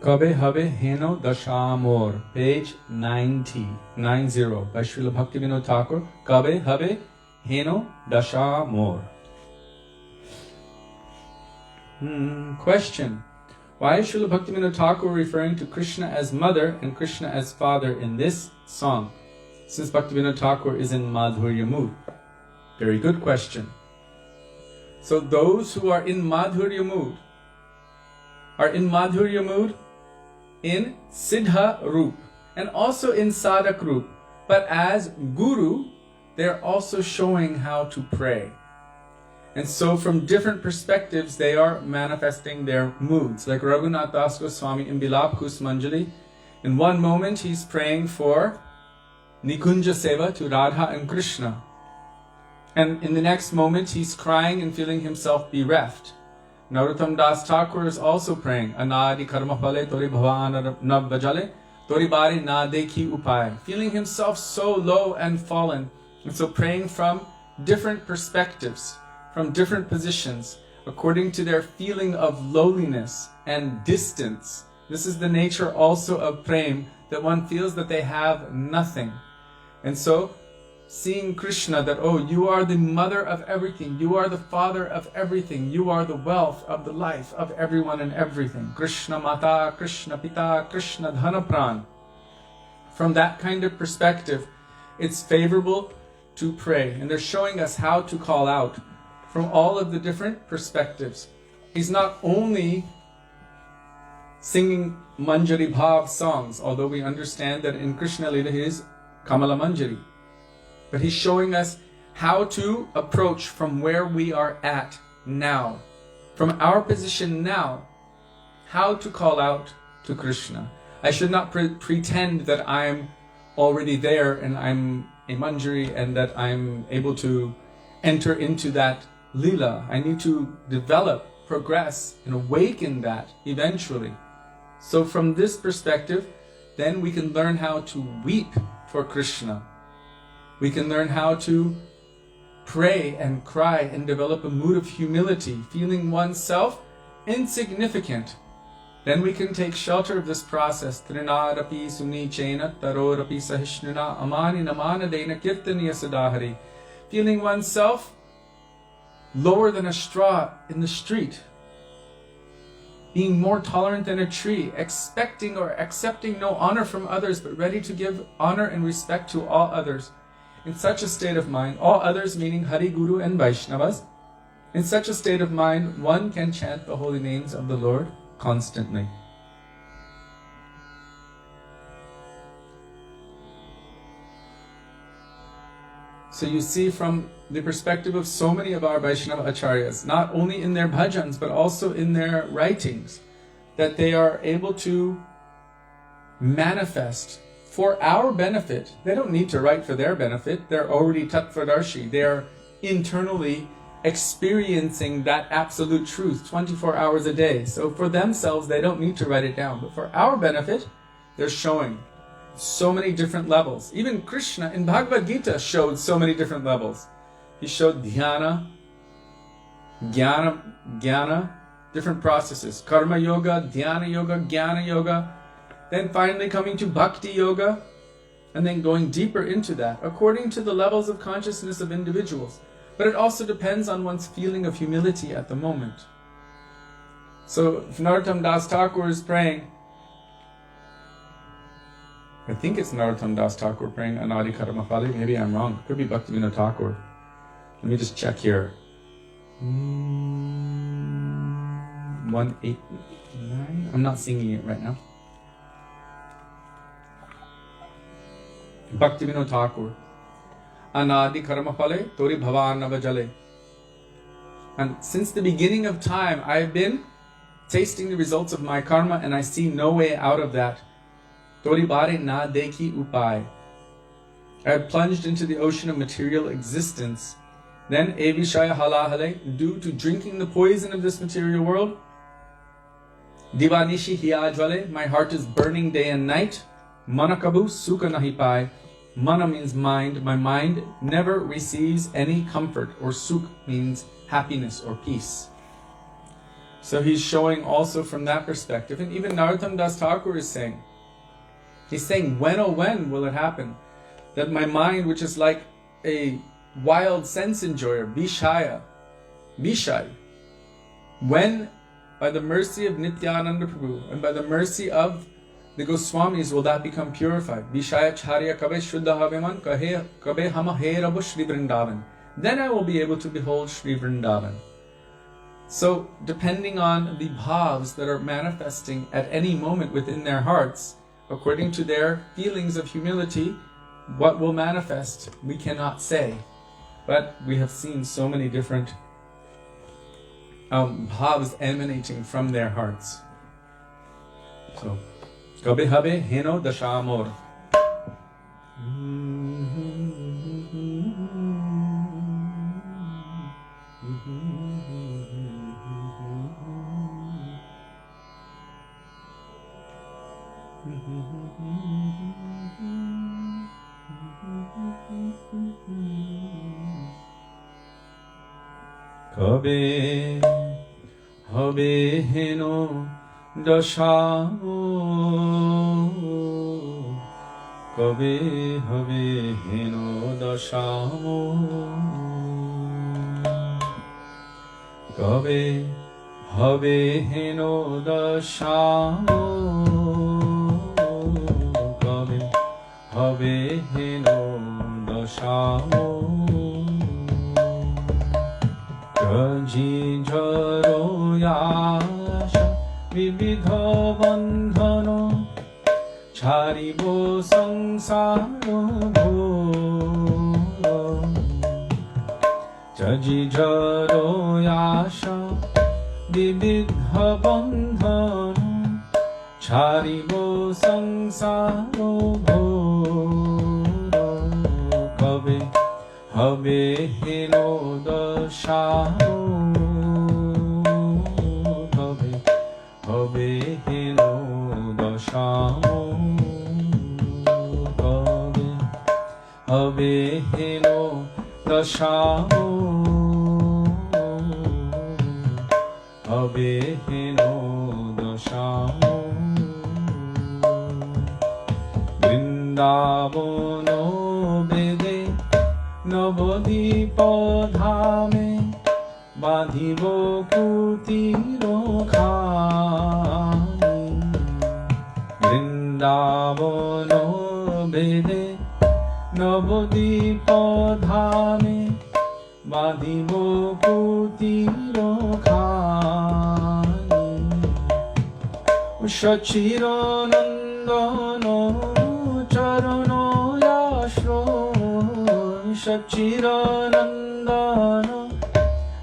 Speaker 1: Kabe Habe Heno Dashamor, page 90 by Srila Bhaktivedānta Thakur. Kabe Habe Heno Dashamor. Question. Why is Srila Bhaktivedānta Thakur referring to Krishna as mother and Krishna as father in this song, since Bhaktivedānta Thakur is in Madhurya mood? Very good question. So those who are in Madhurya mood in Siddha Roop and also in Sadhak Roop, but as Guru they're also showing how to pray. And so from different perspectives they are manifesting their moods. Like Raghunath Das Goswāmī in Bilap Kusmanjali, in one moment he's praying for Nikunja Seva to Radha and Krishna, and in the next moment he's crying and feeling himself bereft. Narottam Das Thakur is also praying, Anadi karma phale tori bhavana navvajale tori bari na dekhi upay, feeling himself so low and fallen. And so praying from different perspectives, from different positions, according to their feeling of lowliness and distance. This is the nature also of prem, that one feels that they have nothing. And so seeing Krishna, that, oh, you are the mother of everything, you are the father of everything, you are the wealth of the life of everyone and everything. Krishna Mata, Krishna Pita, Krishna Dhanapran. From that kind of perspective, it's favorable to pray. And they're showing us how to call out from all of the different perspectives. He's not only singing Manjari Bhav songs, although we understand that in Krishna Lila he is Kamala Manjari. But he's showing us how to approach from where we are at now. from our position now, how to call out to Krishna. I should not pretend that I'm already there and I'm a manjari and that I'm able to enter into that lila. I need to develop, progress, and awaken that eventually. So from this perspective, then we can learn how to weep for Krishna. We can learn how to pray and cry and develop a mood of humility, feeling oneself insignificant. Then we can take shelter of this process. Trinarapi sunichena tarorapi sahishnuna amani namana dena kirtaniya sadahari. Feeling oneself lower than a straw in the street. Being more tolerant than a tree, expecting or accepting no honor from others, but ready to give honor and respect to all others. In such a state of mind, all others meaning Hari, Guru and Vaishnavas, in such a state of mind, one can chant the holy names of the Lord constantly. So you see from the perspective of so many of our Vaishnava acharyas, not only in their bhajans but also in their writings, that they are able to manifest for our benefit. They don't need to write for their benefit. They're already tattvadarshi. They are internally experiencing that absolute truth 24 hours a day. So for themselves, they don't need to write it down. But for our benefit, they're showing so many different levels. Even Krishna in Bhagavad Gita showed so many different levels. He showed dhyana, jnana, different processes. Karma yoga, dhyana yoga, jnana yoga. Then finally coming to bhakti yoga, and then going deeper into that, according to the levels of consciousness of individuals. But it also depends on one's feeling of humility at the moment. So if Narottam Das Thakur is praying, I think it's Narottam Das Thakur praying Anadi Karma Pali, maybe I'm wrong, could be Bhaktivedānta Thakur. Let me just check here. 189, I'm not singing it right now. Bhaktivedānta Thakur. Anadi karma phale tori bhavanava jale. And since the beginning of time, I have been tasting the results of my karma and I see no way out of that. Tori bare na dekhi upai. I have plunged into the ocean of material existence. Then evishaya halahale, due to drinking the poison of this material world. Divanishi hiyajwale, my heart is burning day and night. Manakabu sukha nahi pai. Mana means mind. My mind never receives any comfort, or sukh means happiness or peace. So he's showing also from that perspective. And even Narottam Das Thakur is saying, he's saying, when oh when will it happen that my mind, which is like a wild sense enjoyer, Vishaya, when by the mercy of Nityananda Prabhu and by the mercy of the Goswamis will that become purified? Vishaya charya kabe shuddha haveman kabe hama herabu Śrī Vrindavan. Then I will be able to behold Śrī Vrindavan. So depending on the bhavs that are manifesting at any moment within their hearts, according to their feelings of humility, what will manifest we cannot say. But we have seen so many different bhavs emanating from their hearts. So Kabe habe heno dashamor. Kabe habe heno dashamor. Kabe habe heno dashamor. Kabe habe heno dashamor. Kabe habe heno dashamor. Kaji jaro yasha vividha bandhano charibo sangsaro bhoro. Kaji jaro yasha বিবিধ বন্ধন ছাড়িব সংসার ঘোর কবে হবে হেন দশা কবে হবে হেন দশা কবে হবে হেন দশা হবে হেন দশা বৃন্দাবন বেদে নবদ্বীপ ধামে বাঁধিব কুটির খানি বৃন্দাবন বেদে নবদ্বীপ ধামে বাঁধিব কুটির খানি সচিরনন্দন চরণ আশ্রয় সচিরনন্দন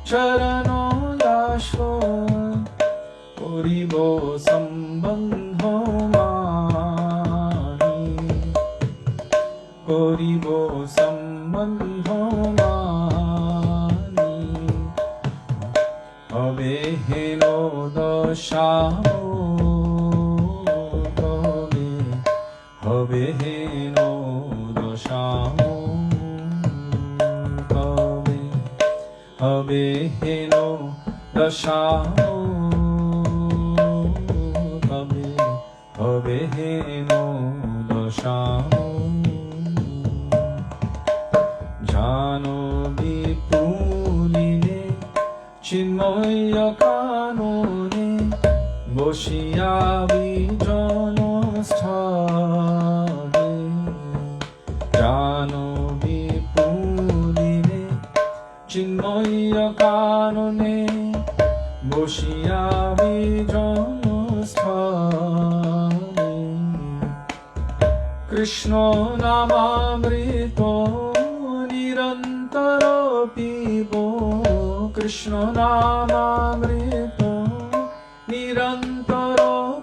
Speaker 1: চরণ আশ্রয় করিব সম্বন্ধ মানি করিব সম্বন্ধ মানি হবে হেন দশা কবে হবে হেন দশা কবে হবে হেন দশা কবে হবে হেন দশা জানবি পুলিনে চিন্ময় কাননে বসিয়া বিজন স্থলে জানবি পুলিনে চিন্ময় কাননে বসিয়া বিজন স্থলে কৃষ্ণ নামামৃত নিরন্তর পিব কৃষ্ণ নামামৃত নিরন্তর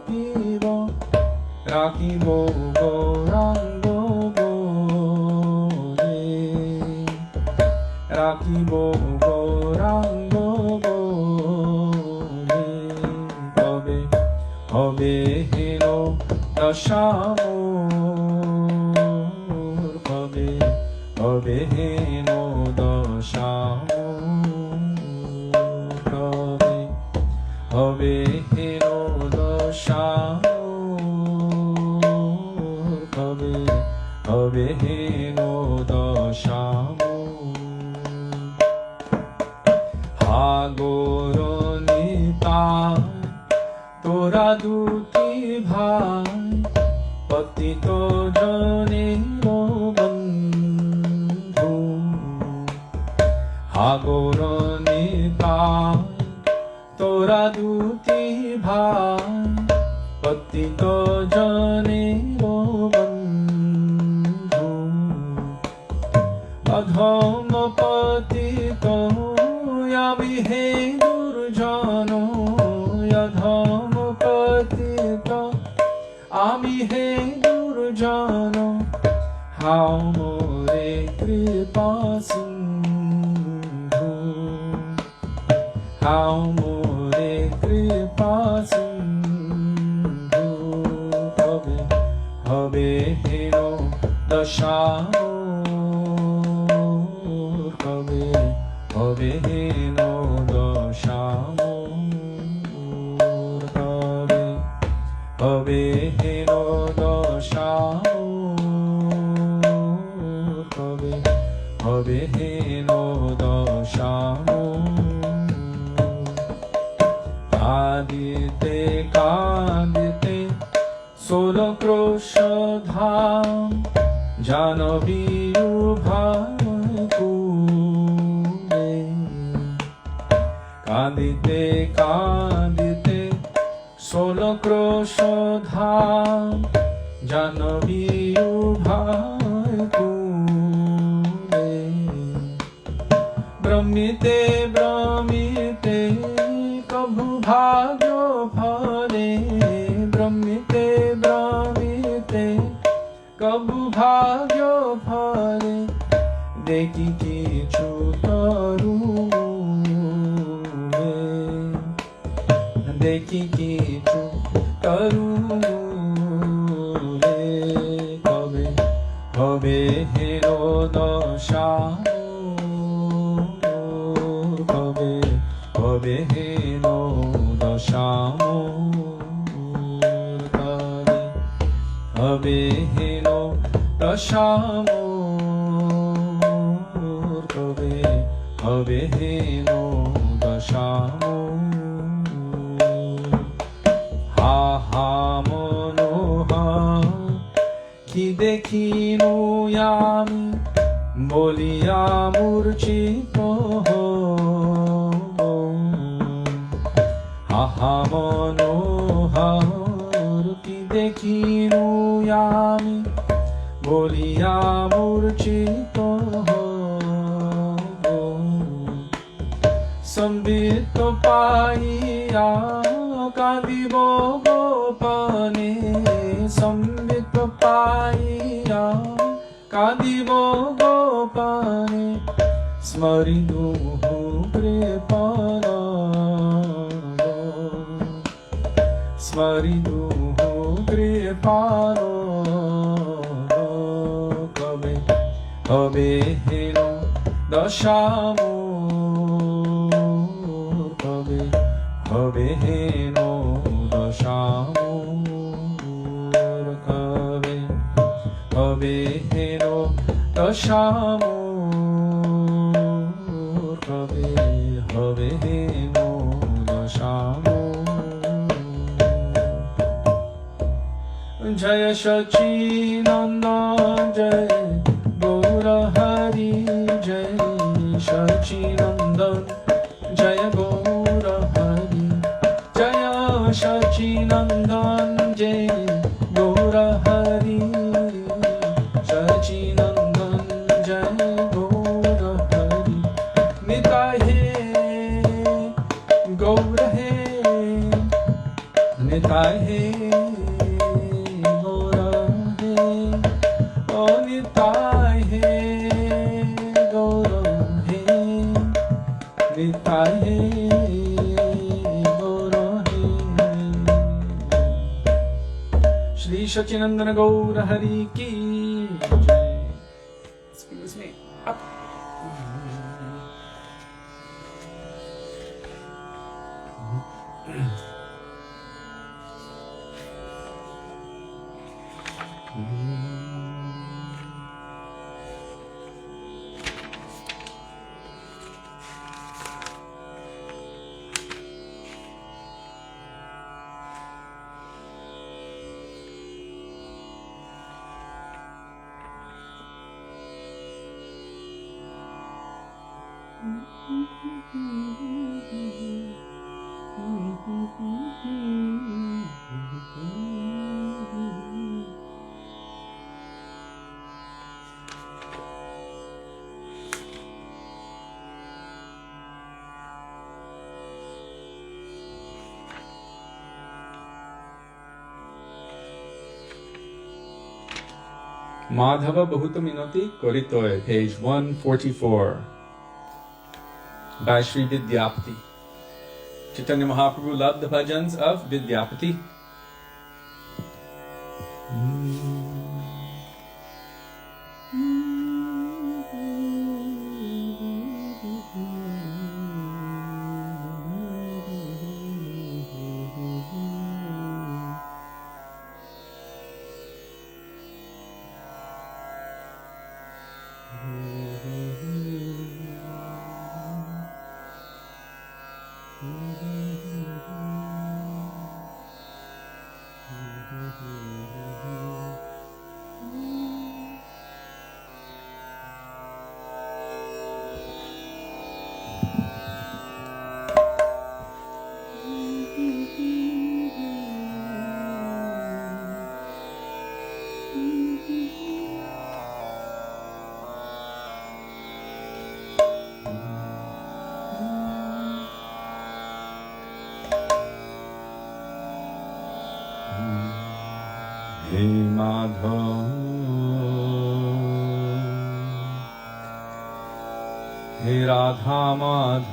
Speaker 1: পিব রাখিব গৌরাঙ্গ গোরে রাখিব গৌরাঙ্গ গোরে কবে হবে হেন দশা কবে হবে হেন দশা কবে হবে হেন দশা কবে হবে হেন দশা হাগর নিতা তোরা দুটি ভাই পতিত জনের বন্ধু হাগর নিতা তোরা দুটি ভাই পতিত জনের বন্ধু অধম পতিত আমি হে দুর্জন অধম পতিত আমি হে দুর্জন হাও মোরে কৃপা সিন্ধু হাও মোরে কৃপা সিন্ধু কবে হবে হেন দশা কবে হবে হেন দশা কবে হবে হেন দশা কবে হবে হেন দশা কাঁদিতে কাঁদিতে 16 ক্রোশ ধাম জানবী উভয় কূলে কাঁদিতে কাঁদিতে 16 ক্রোশ ধাম জানবী উভয় কূলে ব্রহ্মিতে ব্রহ্মিতে কভু দেখি কিছু তরুণে, দেখি কিছু তরুণে, কবে হবে হেরো দশা, কবে হবে হেরো দশা, কবে হবে হেরো দশা, কবে হবে হেরো দশা। হা হা মনোহর কি দেখিনু আমি বলিয়া মূর্ছিত, হা হা মনোহর কি দেখিনু আমি বলিয়া মূর্ছিত, সম্বিত পাইয়া কাঁদিব গোপনে, সম্বিত পাইয়া কাঁদিব গোপনে, স্মরিদু কৃপণ, স্মরিদু কৃপণ, কবে হবে হেরো দশা, কবে হবে হেরো দশা, কবে হবে হেরো দশা, কবে হবে হেরো দশা। জয় সচিনন্দন জয় গৌর হরি, জয় সচিনন্দন জয় গৌর হরি, জয় সচিনন্দন জয় গৌর হরি, সচিনন্দন জয় গৌর হরি, নিতাই হে গৌর হে, নিতাই হে গৌর হে, ও নিতাই হে গৌর হে, নিতাই হে গৌর হে। श्री सचिनंदन गौर हरि की जय। Excuse me. Up. Madhava Bhuta Minoti Koritoy, page 144, by Sri Vidyapati. Chaitanya Mahaprabhu loved the bhajans of Vidyapati. He Radha Madhav,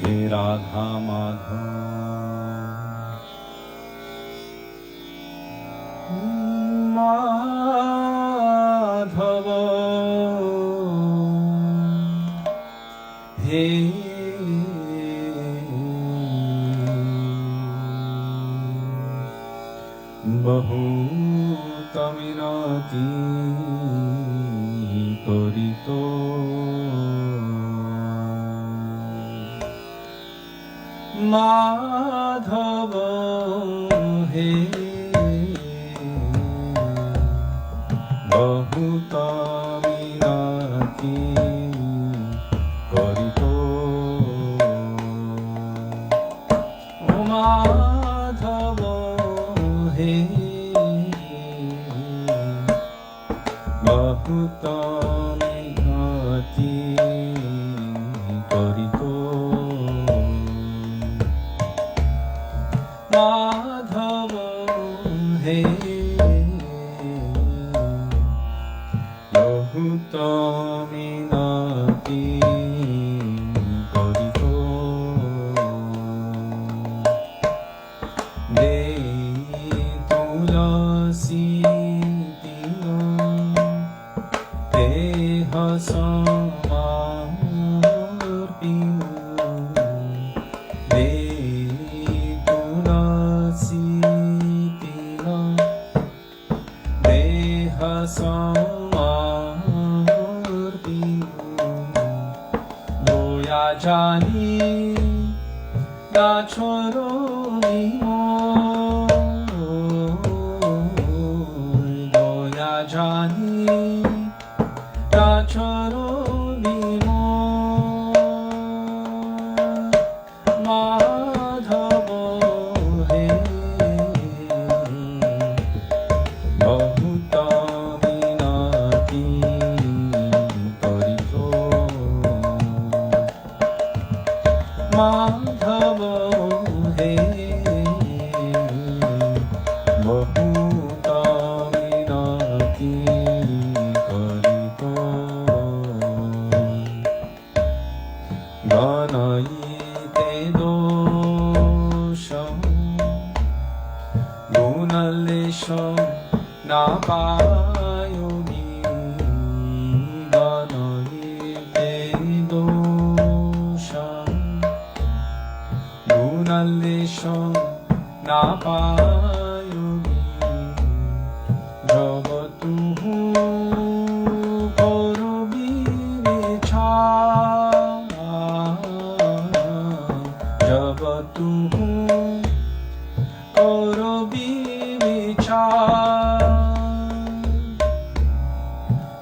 Speaker 1: He Radha Madhav, Madhava, He Bahuta Minati Karito Madhava He Bahuta Minati Karito Madhava He Bahuta Minati Karito Madhava He Bahuta Minati Karito De Tulasi Samarpinu De Tulasitina Deha Samarpinu Doya Jani Dachoro Nimo Doya Jani Dachoro Nimo Madhava He Bahuta Minati Karito Madhava He Bahuta Minati Karito Ganaite dosham Gunalesham Napayogi Ganaite dosham Gunalesham Napayogi Jagatuhu Korobi Jagatuhu Korobi Vichar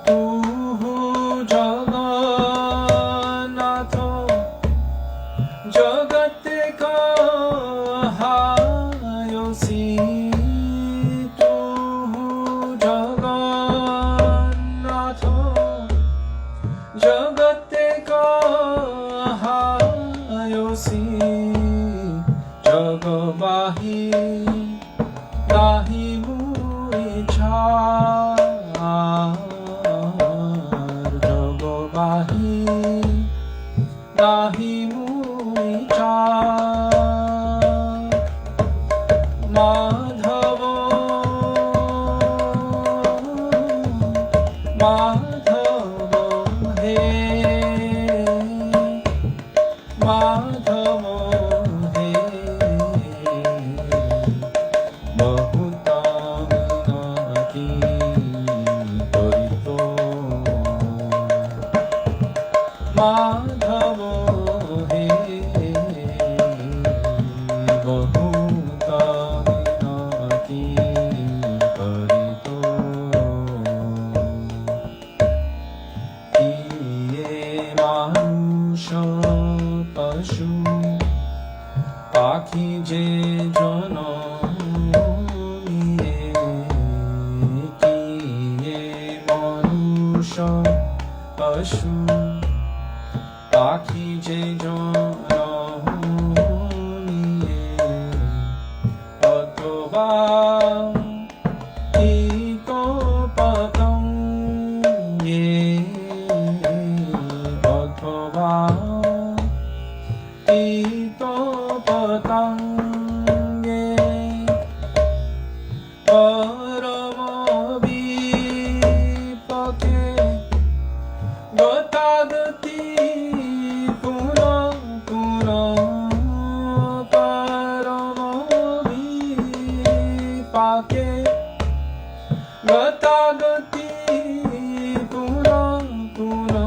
Speaker 1: Tuhu Jagannatha Jagate Kahayosi Tuhu Jagannatha Jagate Kahayosi Jagabahi Nahi Muichar Jagabahi Nahi Muichar Madhava Madhava He Madhava He Bahuta Minati Karito Madhava He Bahuta Minati Karito Kiye Manusha Pashu Pakhi Je Janamiye Kiye Manusha Pashu Pakhi Je Janamiye Atova Ito Patam pake gotagati puna puna paramavi pake gotagati puna puna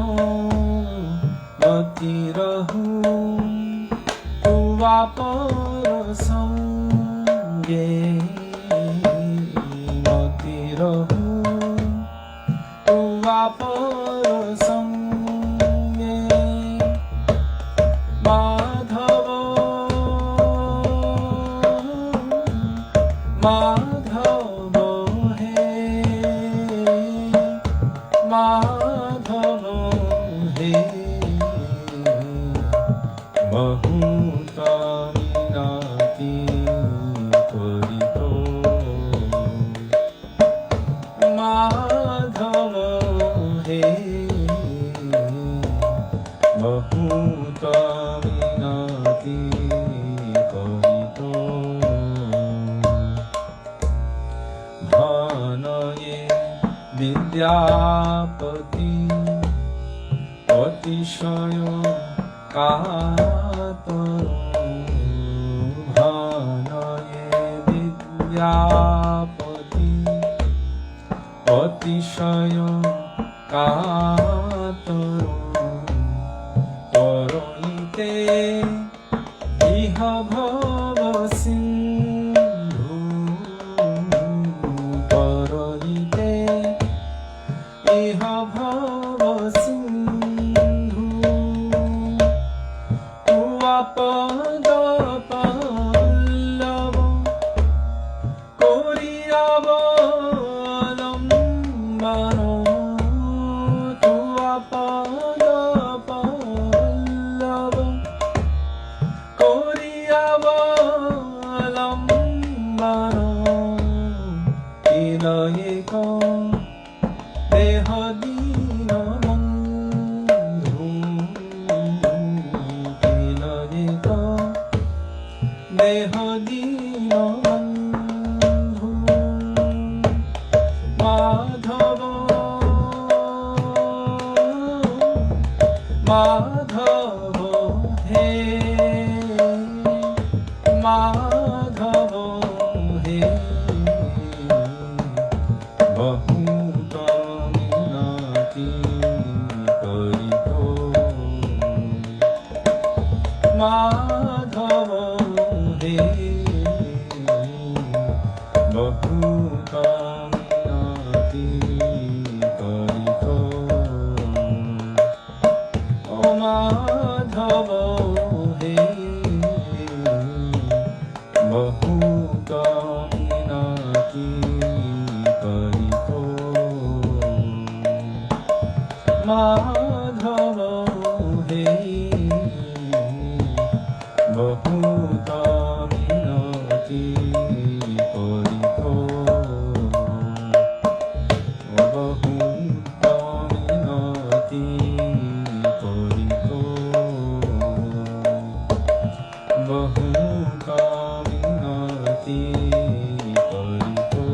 Speaker 1: mati rahu vapar sange mati rahu vapar sange madhava madhava he madhava he mahuta minati karito madhava he mahuta minati karito bhanaye vidyapati atishayo Kātaro bhanaye vidyapati atishayo kātaro paroite iha bhava sindhu paroite iha bhava sindhu pada pallava koriyavalamano tua pada pallava koriyavalamano ilayeka dehadina Dehadina bandhu Madhava Madhava he Madhava he Bahuta minati karito Madhava he bahuta minati karito O Madhava he bahuta minati karito Madhava he bahuta minati karito bahuta minati karito bahuta minati karito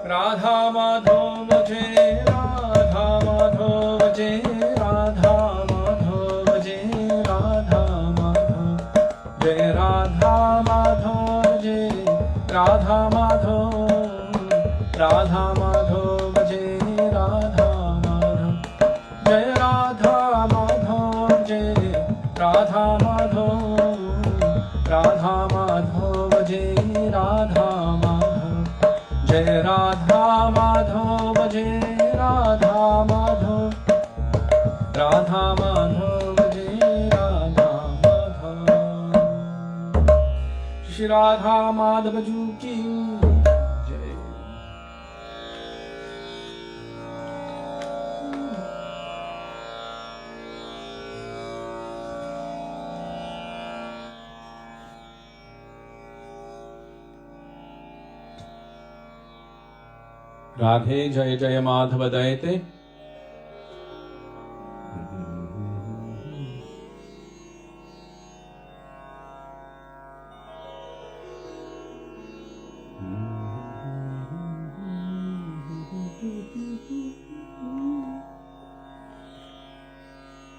Speaker 1: Radha Madhava Jai Radha Madhava Jai Radha Madhava Jai Radha Madhava Jai Radha Madhava Jai Radha Madhava Radha Madhava Jai Radha Madhava Jai Radha Madhava Jai Radha Madhava Radha Madhava Jai Radha Madhava Jai Radha Madhava Jai Radha Madhava Radha Madhava Jai Radha Madhava Shri Radha Madhava Ji ki Jai Radhe Jaya Jaya Madhava Dayate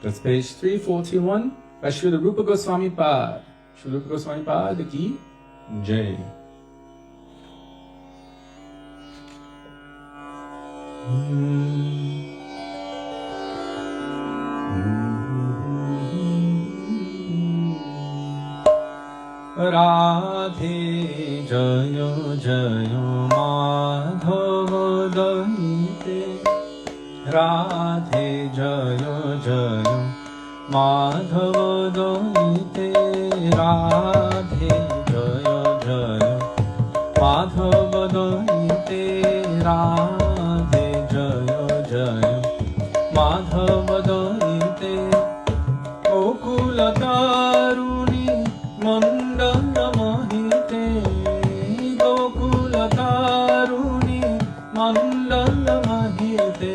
Speaker 1: That's page 341 by Śrīla Rupa Gosvāmī Pād. Śrīla Rupa Gosvāmī Pād ki Jai. Radhe Jayo Jayo Madhava Daite. Radhe Jayo Jayo Madhava Daite. Radhe Jayo Jayo Madhava Daite. Radhe Jayo Jayo Madhava Daite. Okula Taruni Mandala Mahite. Gokula Taruni Mandala Mahite.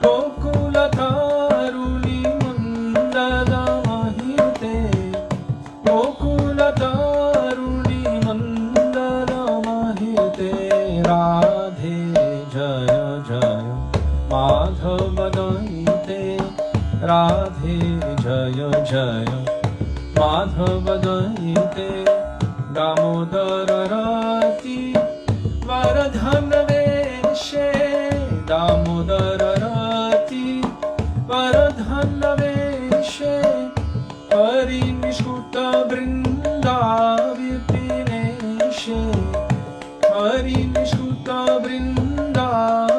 Speaker 1: Gokula Taruni Mandala Mahite. Gokula Taruni Mandala Mahite. Radhe Jaya Jaya Madhava Daite. Radhe Jaya Jaya Madhava Daite. Damodarāṣṭakam Varadhana Veshe. Damodarāṣṭakam Varadhana Veshe. Harinishkuta Brinda Vipineshe. Harinishkuta Brinda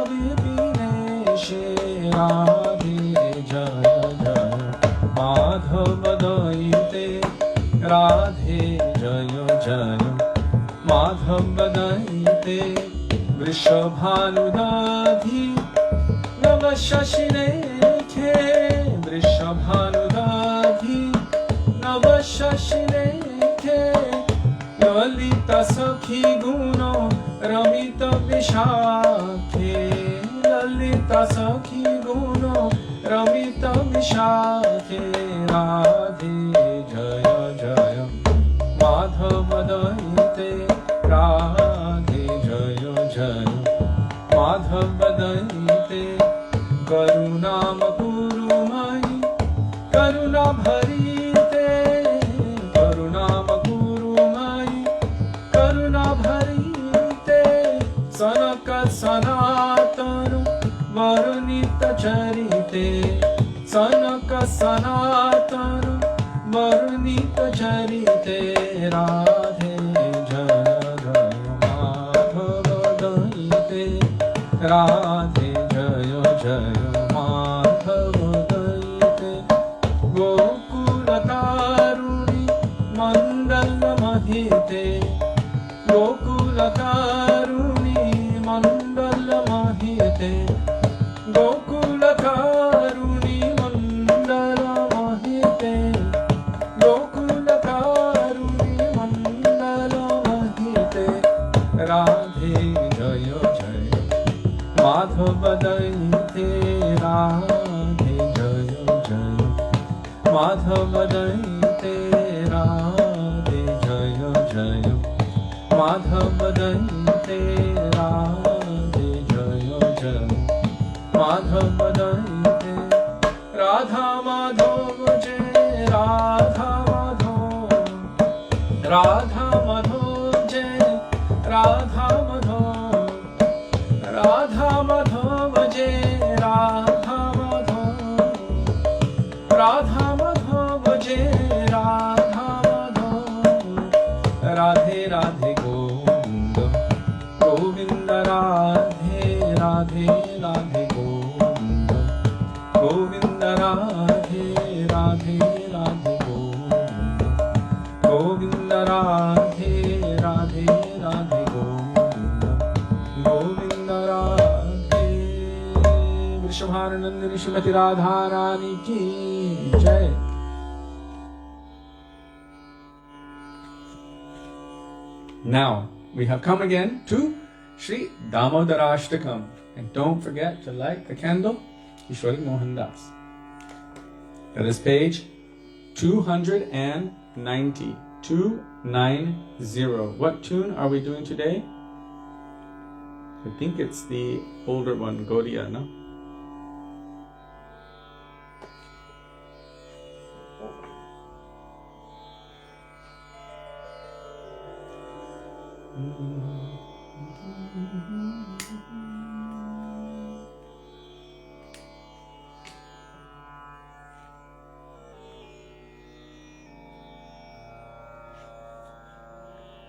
Speaker 1: Vipineshe. Radhe Jaya Jaya Madhava Daite. Radhe Jaya Jaya Madhava Daite. Vrishabhanudadhi Navashashinekhe. Vrishabhanudadhi Navashashinekhe. Lalita Sakhi Guno Ramita Vishakhe. Lalita Sakhi Guno Ramita Vishakhe. Radhe Jaya Jaya Madhava Daite. Radhe Jaya Jaya Madhava Daite. Karunam Kurumai Karuna Bharite. Karunam Kurumai Karuna Bharite. Sanaka Sanatana Varnita Charite. Sanaka Sanatana Varnita Charite. Radhe Jaya Jaya Madhava Daite. Radhe Jaya Jaya Madhava Daite. Gokula Taruni Mandala Mahite. Gokula Taruni Mandala Mahite. Gokula Taruni Mandala Mahite. Gokula Taruni Mandala Mahite. Radhe Jaya Jaya Madhava Daite. Radhe Jaya Jaya Madhava Daite. Radhe Jaya Jaya Madhava Daite. Radhe Jaya Jaya Madhava Daite. Radha Madhava Jai Radha Madhava. Radha Madhava Jai Radha Madhava. Radha Madhava Jai Radha Madhava. Radha Madhava Jai Radha Madhava. Radhe Radhe Govinda Govinda Radhe Radhe Radhe Govinda Govinda Radhe Radhe Radhe Govinda Govinda Radhe Radhe Radhe Govinda Govinda Radhe. Vrishabhanandani Srimati Radharani ki Jai. Now we have come again to Śrī Dāmodarāṣṭakam. And don't forget to light the candle, Kishori Mohan Das. That is page 290. 290. What tune are we doing today? I think it's the older one, Gaudiya, no?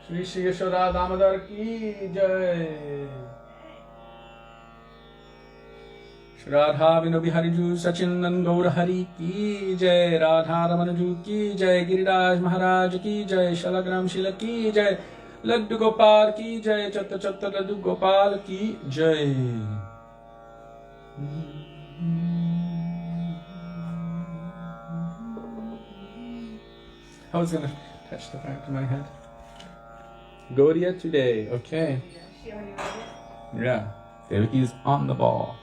Speaker 1: Shri Shri Yashoda Damodar ki jai. Shri Radha Vinu Bihari Ju Sachinan Gaur Hari ki jai. Radha Ramana Ju ki jai. Giriraj Mahārāja ki jai. Shalagram Shila ki jai. Laddu Gopal ki jai. Chatta Chatta Laddu Gopal ki jai. I was gonna touch the back of my head. Gaudiya today, okay.
Speaker 2: She already read it?
Speaker 1: Yeah, Devaki's on the ball.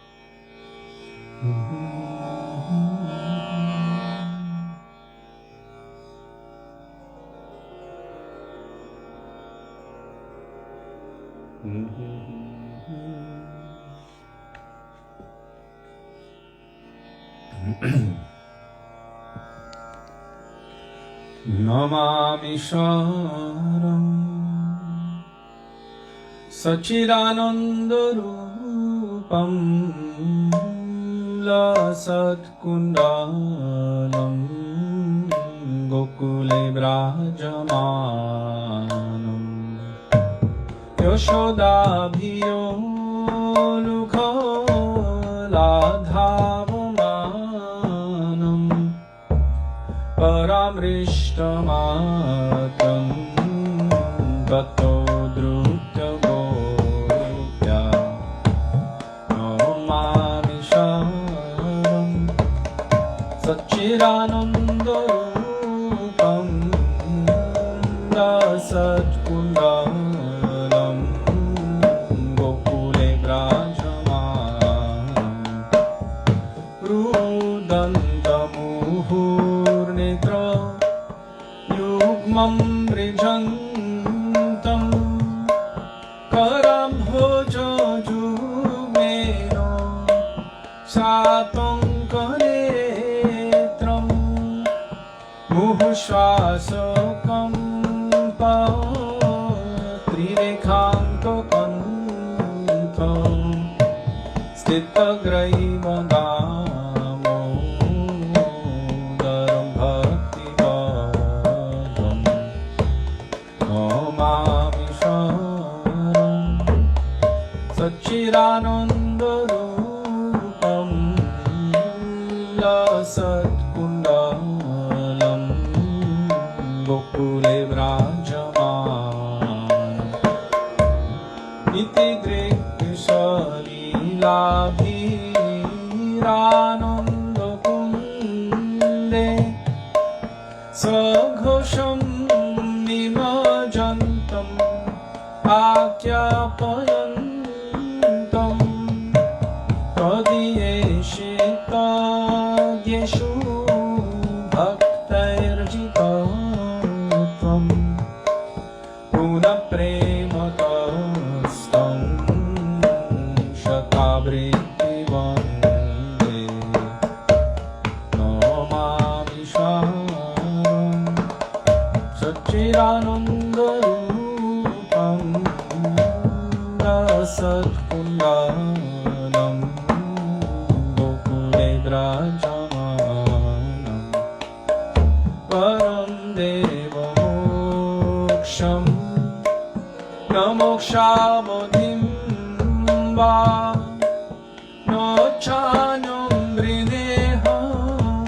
Speaker 1: Namami Sharam Sachidanandarupam Lasat Kundalam Gokule Brajamanam Yashoda Bhiyo Lukha Ladhavamanam Paramrishtamatam Gato Drutya Gopya Namami Sharam Sachidanandarupam Dasat Kundalam Gokule Brajamanam Rudantamuhurnitra Yugmam Brijantam Karam Hoja Jumeno Satam Kanetram Muhushvasakam Trirekhanto Kantham Stitagraimodamo Daram Bhaktivedāntam Namami Sharam Sachidanandarupam Lasat Kundalam Gokule Brajamanam Iti Kishori Mohan Kunde Saghosham Nimajantam Akyapayantam Tadiyeshita Yeshu Bhaktairjitatam Punaprematastam Shatabriti Vande Namami Sharam Sachidanandarupam Dasat Kundalam Gokule Brajamanam Param Deva Moksham Namokshamodhim Va Nochanyam Brineham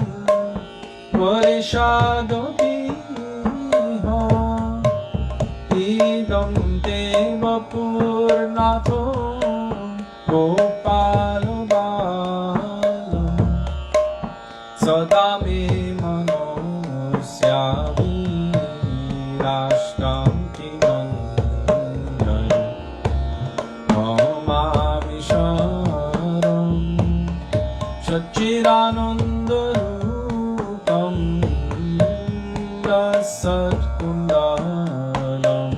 Speaker 1: Varishadopiha Idam Deva Purnatho Gopalabalam Sadame Manosyavi Rashtam Timandai Namami Sharam Sachidanandarupam Dasat Kundalam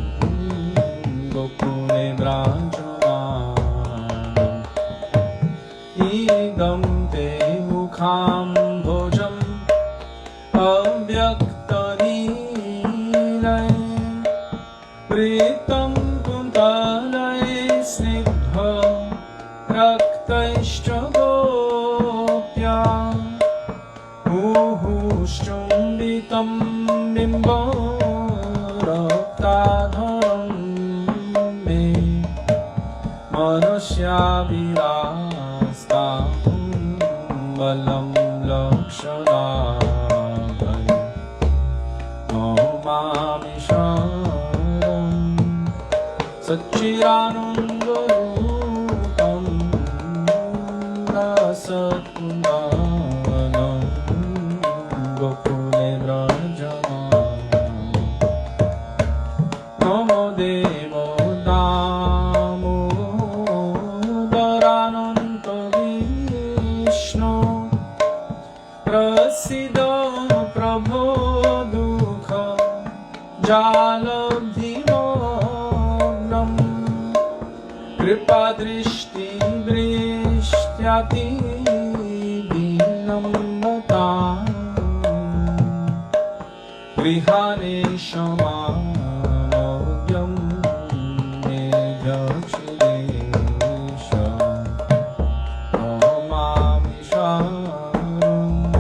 Speaker 1: Gokule Brajamanam Idam Te Mukham Bhojam Avyaktanilay Pritam Kuntalay Snigdha Raktaishcha Gopya Muhushchumbitam Bimbo Raktadharam Satyavrata Balam Lakshanabhai Namami Sharam Satchidanandorupam Rasakundanam Gokule Vrajama Namo Devo Damodarananta Vishnu Prasiddha Prabhu Dukha Jalabdhimagnam Kripa Drishti Vrishtyati Dinam Natam Grihane Shamamogyam Nirjakshidesha Namami Sharam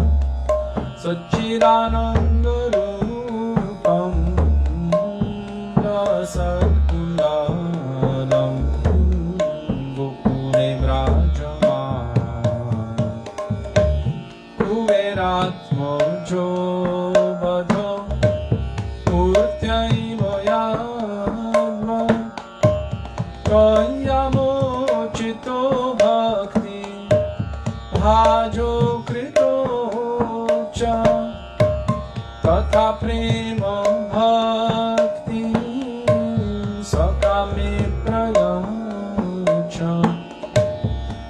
Speaker 1: Satchidanandorupam Rasatkundanam Gokule Vrajama Kuveratmojo Badho Murtyaiva Yadva Kanyamo Bhakti Bhajo Krito Cha Tatha Prema Bhakti Sakame Prayacha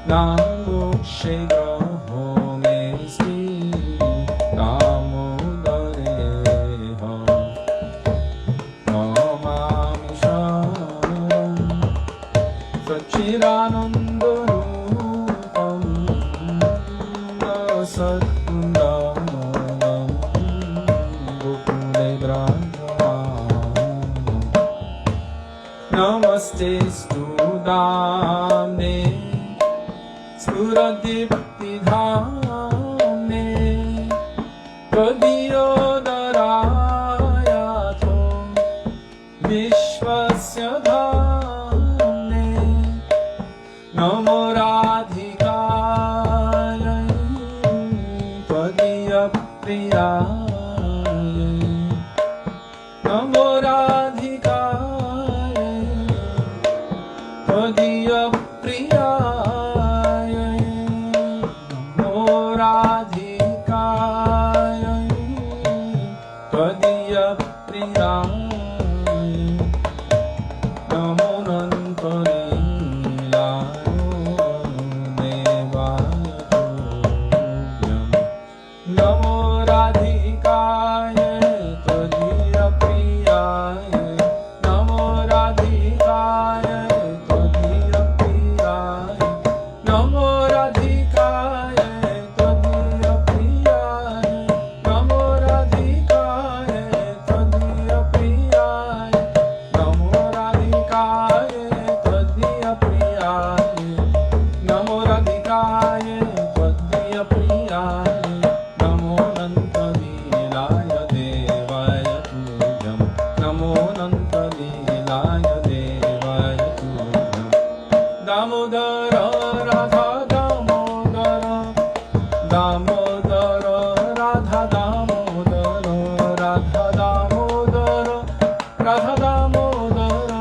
Speaker 1: Namo Shegraho Mesti Damodareha Namami Sharam Satchidanandorupam Rasatkundanam Gokule Vrajama Namaste Studamne Spuradipti Dhamne Pradiyodarayato Vishvasya Dhamne Namo Radhikaya Tvadiya Priyaya Namo Radhikaya Tvadiya Priyaya Namo Radhikaya Tvadiya Priyaya Namo Nantarilayo Devaya Tuvyam Namo Radhikaya Tvadiya Priyaya Namo Radhikaya Tvadiya Priyaya Namo Radhikaya Tvadiya Priyaya Namo Radhikaya Tvadiya Priyaya Namo Radhikaya Tvadiya Priyaya Namo Radhikaya Tvadiya Priyaya Namo Nantadilaya Devaya Tuvyam Namo Nantadilaya Devaya Tuvyam Damodara Radha Damodara Damodara Radha Damodara Radha Damodara Radha Damodara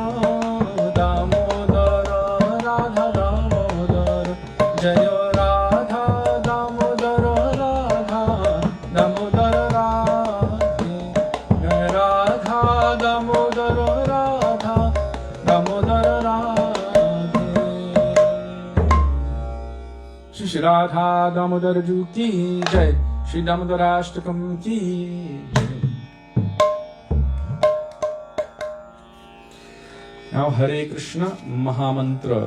Speaker 1: Damodara Radha Damodara Jaya Radha Damodara Radha Damodara Radhe Jaya Radha Damodara Radha Damodara Radhe Śrī Radha Damodara Ju ki jai Śrī Dāmodarāṣṭakam ki jai. Now Hare Krishna Mahamantra.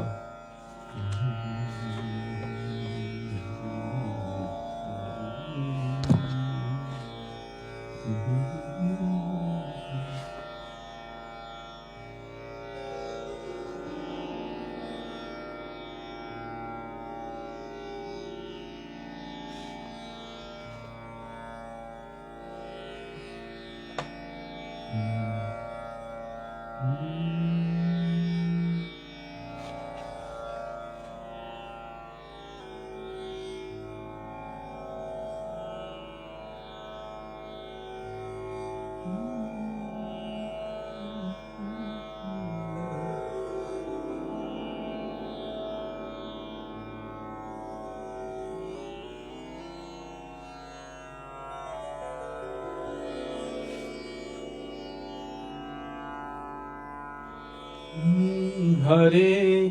Speaker 1: Hare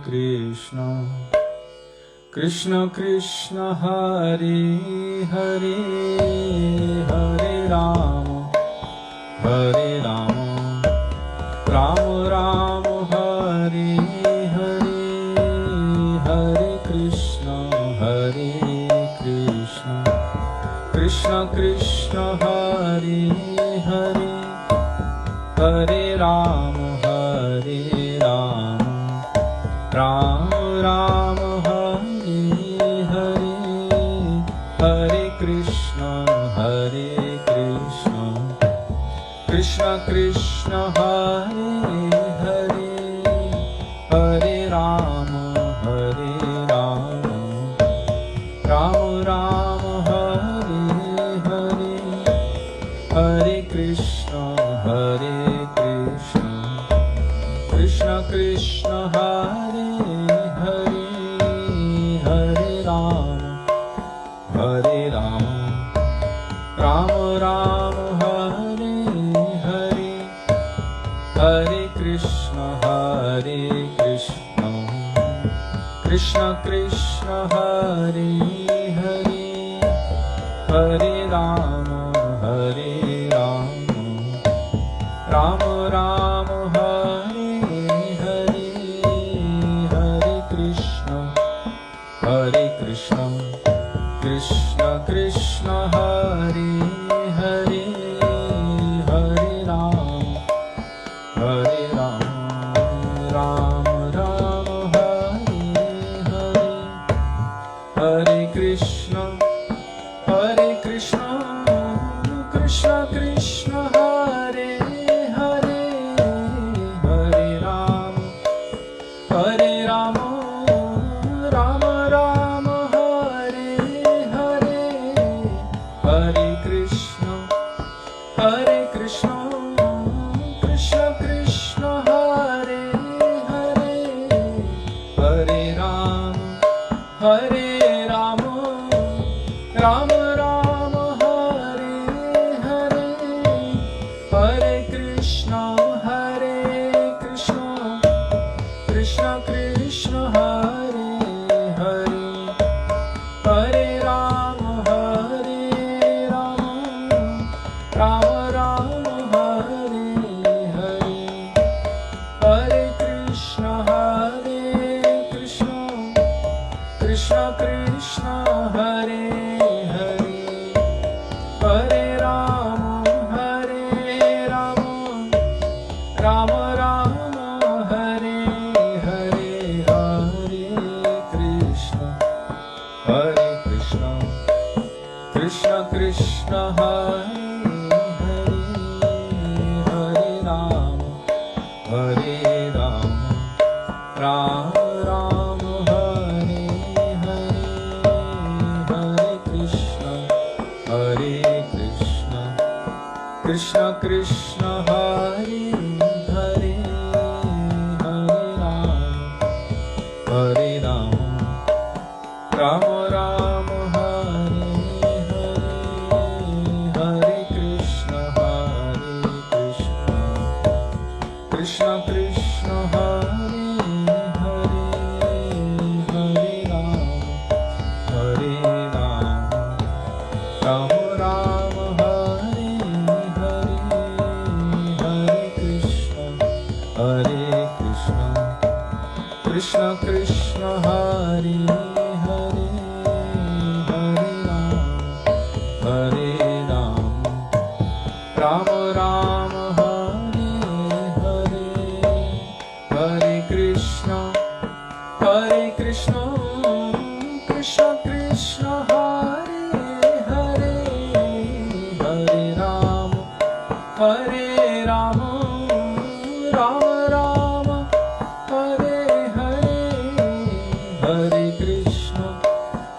Speaker 1: Krishna, Krishna Krishna, Hare Hare, Hare Rama, Rama Rama, Hare Hare, Hare Krishna, Krishna Krishna, Hare Hare, Hare Rama, Rama Rama, Hare Hare, Hare Krishna, Krishna Krishna, Hare Hare, Hare Rama, Rama Rama, Hare Hare, Hare Krishna, Krishna Krishna, Hare Hare, Hare Rama, Rama Rama, Hare Hare, Hare Krishna, Krishna Krishna, Hare Hare, Hare Rama, Rama Rama, Hare Hare, Hare Krishna, Krishna Krishna, Hare Hare, Hare Rama, Rama Rama, Hare Hare, Hare Krishna, Krishna Krishna, Hare Hare, Hare Rama, Rama Rama, Hare Hare, Hare Krishna, Krishna Krishna, Hare Hare, Hare Rama, Rama Rama, Hare Hare, Hare Krishna, Krishna Krishna, Hare Hare, Hare Rama, Rama Rama, Hare Hare, Hare Krishna, Krishna Krishna, Hare Hare, Hare Rama, Rama Rama, Hare Hare, Hare Krishna, Krishna Krishna, Hare Hare, Hare Rama, Rama Rama, Hare Hare, Hare Krishna, Krishna Krishna, Hare Hare, Hare Rama, Rama Rama, Hare Hare, Hare Krishna, Krishna Krishna, Hare Hare, Hare Rama, Rama Rama, Hare Hare, Hare Krishna, Krishna Krishna, Hare Hare, Hare Rama, Rama Rama, Hare Hare, Hare Krishna, Krishna Krishna, Hare Hare, Hare Rama, Rama Rama, Hare Hare,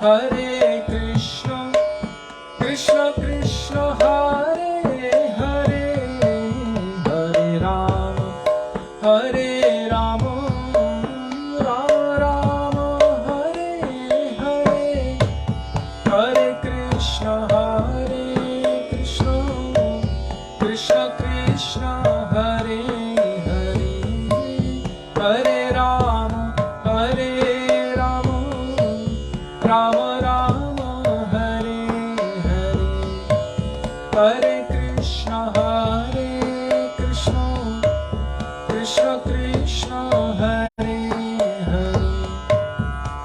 Speaker 1: Hare Krishna, Krishna Krishna, Hare Hare, Hare Rama, Rama Rama, Hare Hare, Hare Krishna, Krishna Krishna, Hare Hare,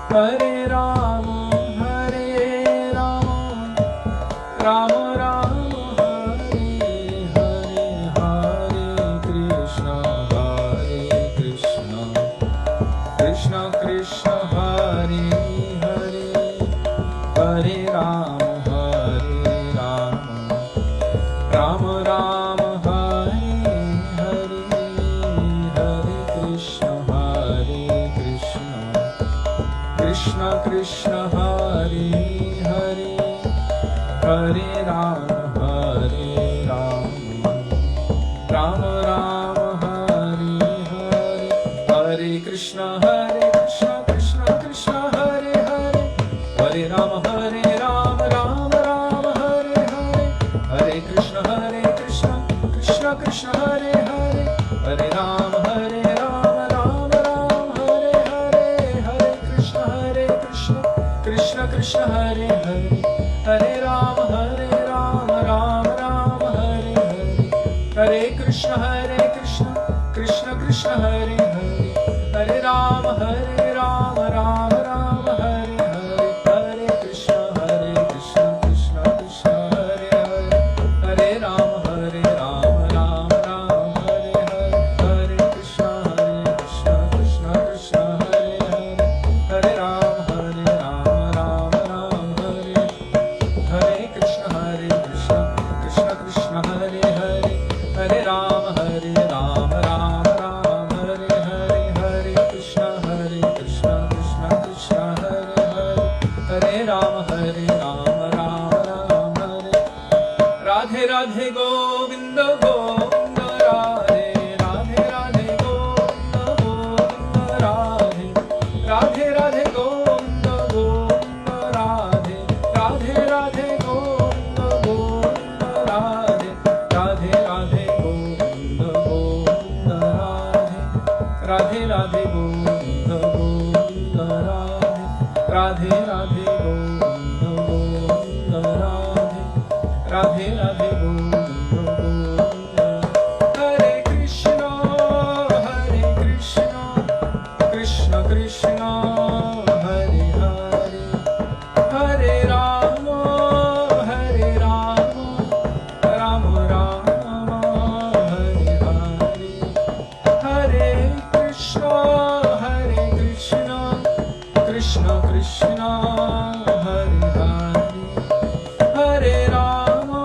Speaker 1: Hare Rama, Hare Rama, Rama Rama, Hare Hare, Hare Krishna, Krishna Krishna, Hare Hare, Hare Rama, Rama Rama, Hare Hare, Hare Krishna, Krishna Krishna, Hare Hare, Hare Rama, Rama Rama, Hare Hare, Hare Krishna, Krishna Krishna, Hare Hare, Hare Rama, Rama Rama, Hare Hare, Hare Krishna, Krishna Krishna, Hare Hare, Hare Rama, Rama Rama, Hare Hare, Hare Krishna, Krishna Krishna, Hare Hare, Hare Rama, Rama Rama, Hare Hare, Hare Krishna, Krishna Krishna, Hare Hare, Hare Rama, Rama Rama, Hare Hare, Hare Krishna, Krishna Krishna, Hare Hare, Hare Rama, Rama Rama, Hare Hare, Hare Krishna, Krishna Krishna, Hare Hare, Hare Rama, Rama Rama, Hare Hare Krishna, Krishna Krishna, Hare Hare, Hare Rama, Rama Rama, Hare Hare, Hare Krishna, Krishna Krishna, Hare Hare, Hare Rama, Rama Rama, Hare Radhe Radhe Govinda Govinda Radhe, Radhe Radhe Govinda Govinda Radhe, Radhe Radhe Govinda Govinda Radhe, Radhe Radhe Govinda Govinda Radhe, Radhe Radhe Govinda Govinda Radhe, Radhe Radhe Govinda Govinda Radhe, Radhe Radhe Govinda Govinda Radhe, Radhe Radhe Govinda Govinda. Hare Krishna, Krishna Krishna, Hare Hare, Hare Rama, Rama Rama, Hare Hare, Hare Krishna, Krishna Krishna, Hare Hare, Hare Rama,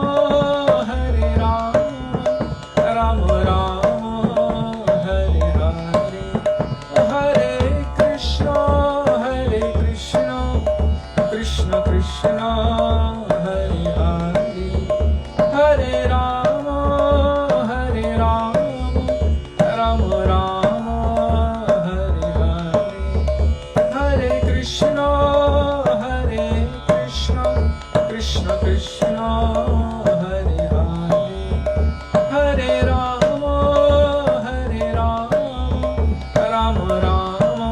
Speaker 1: Rama Rama, Hare Hare, Hare Krishna, Krishna Krishna, Hare Hare, Hare Rama, Rama Rama, Hare Hare, Hare Krishna, Krishna Krishna, Hare Hare, Hare Rama, Rama Rama,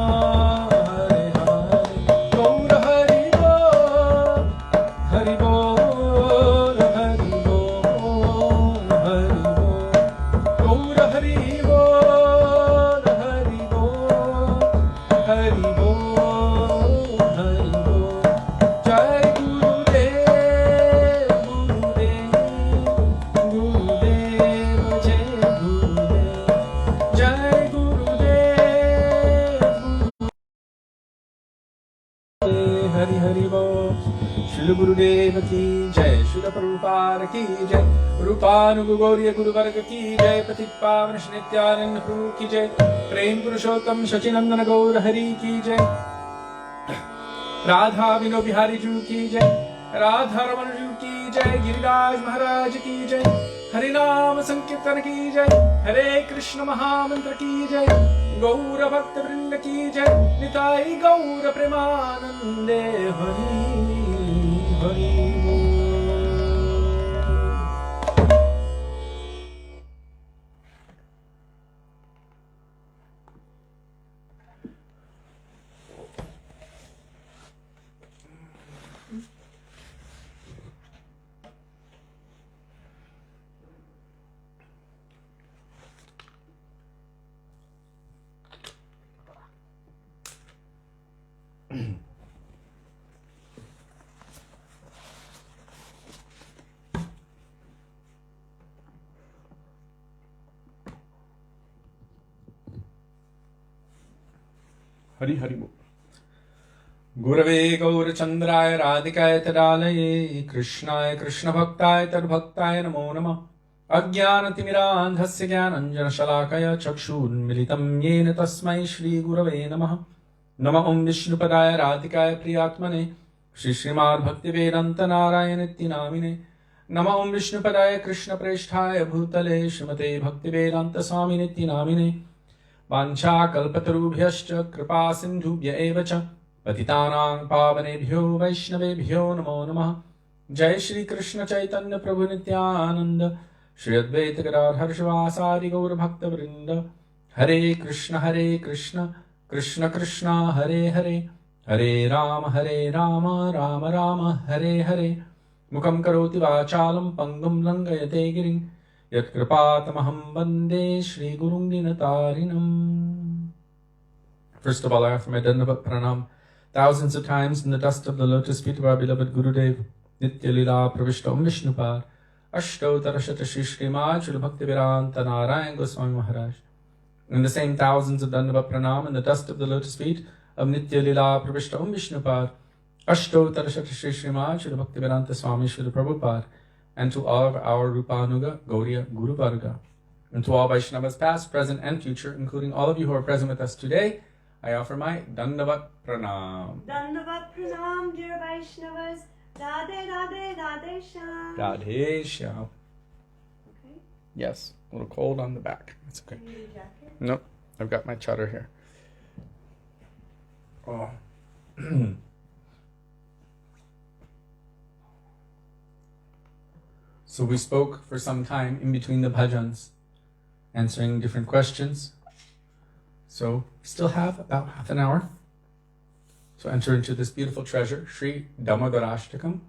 Speaker 1: Hare Hare. Gaur Hari Bol, Hari Bol, Hari Bol, Hari Bol. Gaur Hari Bol, Hari Bol, Hari Bol, Hari Bol. Jai Gurudev, Gurudev, Jai Gurudev, Jai Gurudev, Hari Hari Bol. Śrīla Gurudev ki jai, Śrīla Prabhupada ki jai, Rupanuga Gauriya Guru Varga ki jai, Patit Pavan Shri Nityananda Prabhu ki jai, Prem Purushottam Shachinandana Gaur Hari ki jai, Radha Vino Bihari Ju ki jai, Radha Ramana Ju ki jai, Giriraj Mahārāja ki jai, Harinam Sankirtan ki jai, Hare Krishna Mahamantra ki jai, Gaura Bhakta Vrinda ki jai, Nitai Gaura Premanande Hari Hari Bol. Hari Hari Bol. Gurave Gaurachandraya Radhikaya Tadalaye Krishnaya Krishna Bhaktaya Tadbhaktaya Namo Namah Ajnanatimiraandhasya Jnananjana Shalakaya Chakshun Militam Yena Tasmai Shri Gurave Namah Nama Om Vishnupadaya Radhikaya Priyatmane Śrīmad Bhaktivedānta Nārāyaṇa Namine Nama Om Vishnupadaya Krishna Preshthaya Bhutale Śrīmate Bhaktivedānta Swāmine Namine Vancha Kalpatarubhyascha Kripa Sindhubhya Evacha Patitanang Pavanebhyo Vaishnavebhyo Namo Namah Jai Shri Krishna Chaitanya Prabhu Nityananda Shri Advaita Gadadhar Harshvasari Gaura Bhakta Vrinda Hare Krishna Krishna Krishna Hare Hare Hare Rama Rama Rama Hare Hare Mukam Karoti Vachalam Pangam Langayate Giring Yat Kripatamaham Bande Shri Gurung Dinatarinam. First of all, I offer my Dandavat Pranam thousands of times in the dust of the lotus feet of our beloved Gurudev, Nitya Lila Pravishta Om Vishnupad, Ashto Tarashata Shri Śrīmad Śrīla Bhaktivedānta Nārāyaṇa Gosvāmī Mahārāja. In the same thousands of Dandavat Pranam in the dust of the lotus feet of Nitya Lila Pravishta Om Vishnupad, Ashto Tarashata Shri Śrīmad Śrīla Bhaktivedānta Swāmī Śrīla Prabhupada, and to all of our Rupanuga Gauriya Guru Varga, and to all Vaishnavas past, present, and future, including all of you who are present with us today, I offer my Dandavat Pranam.
Speaker 2: Dandavat Pranam, dear Vaishnavas. Radhe Radhe Radhe Shyam.
Speaker 1: Radhe Shyam.
Speaker 2: Okay.
Speaker 1: Yes, a little cold on the back. It's okay.
Speaker 2: Do you need a jacket?
Speaker 1: Nope, I've got my chatter here. Oh. So we spoke for some time in between the bhajans, answering different questions. So we still have about half an hour. So enter into this beautiful treasure, Śrī Dāmodarāṣṭakam,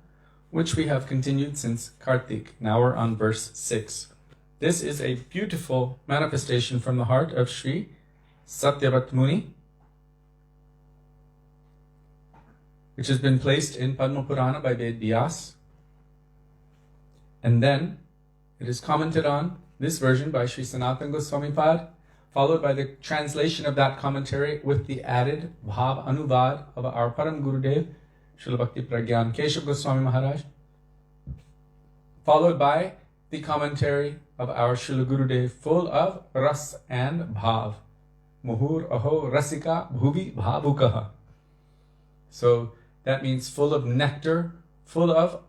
Speaker 1: which we have continued since Kartik. Now we're on verse 6. This is a beautiful manifestation from the heart of Śrī Satyavrata Muni, which has been placed in Padma Purana by Ved Vyas. And then it is commented on, this version by Śrī Sanātana Gosvāmī, followed by the translation of that commentary with the added Bhav Anuvad of our Param Gurudev, Srila Bhakti Pragyan Keshav Goswami Maharaj, followed by the commentary of our Srila Gurudev, full of Ras and Bhav. Muhur Aho Rasika Bhuvi Bhavukaha. So that means full of nectar, full of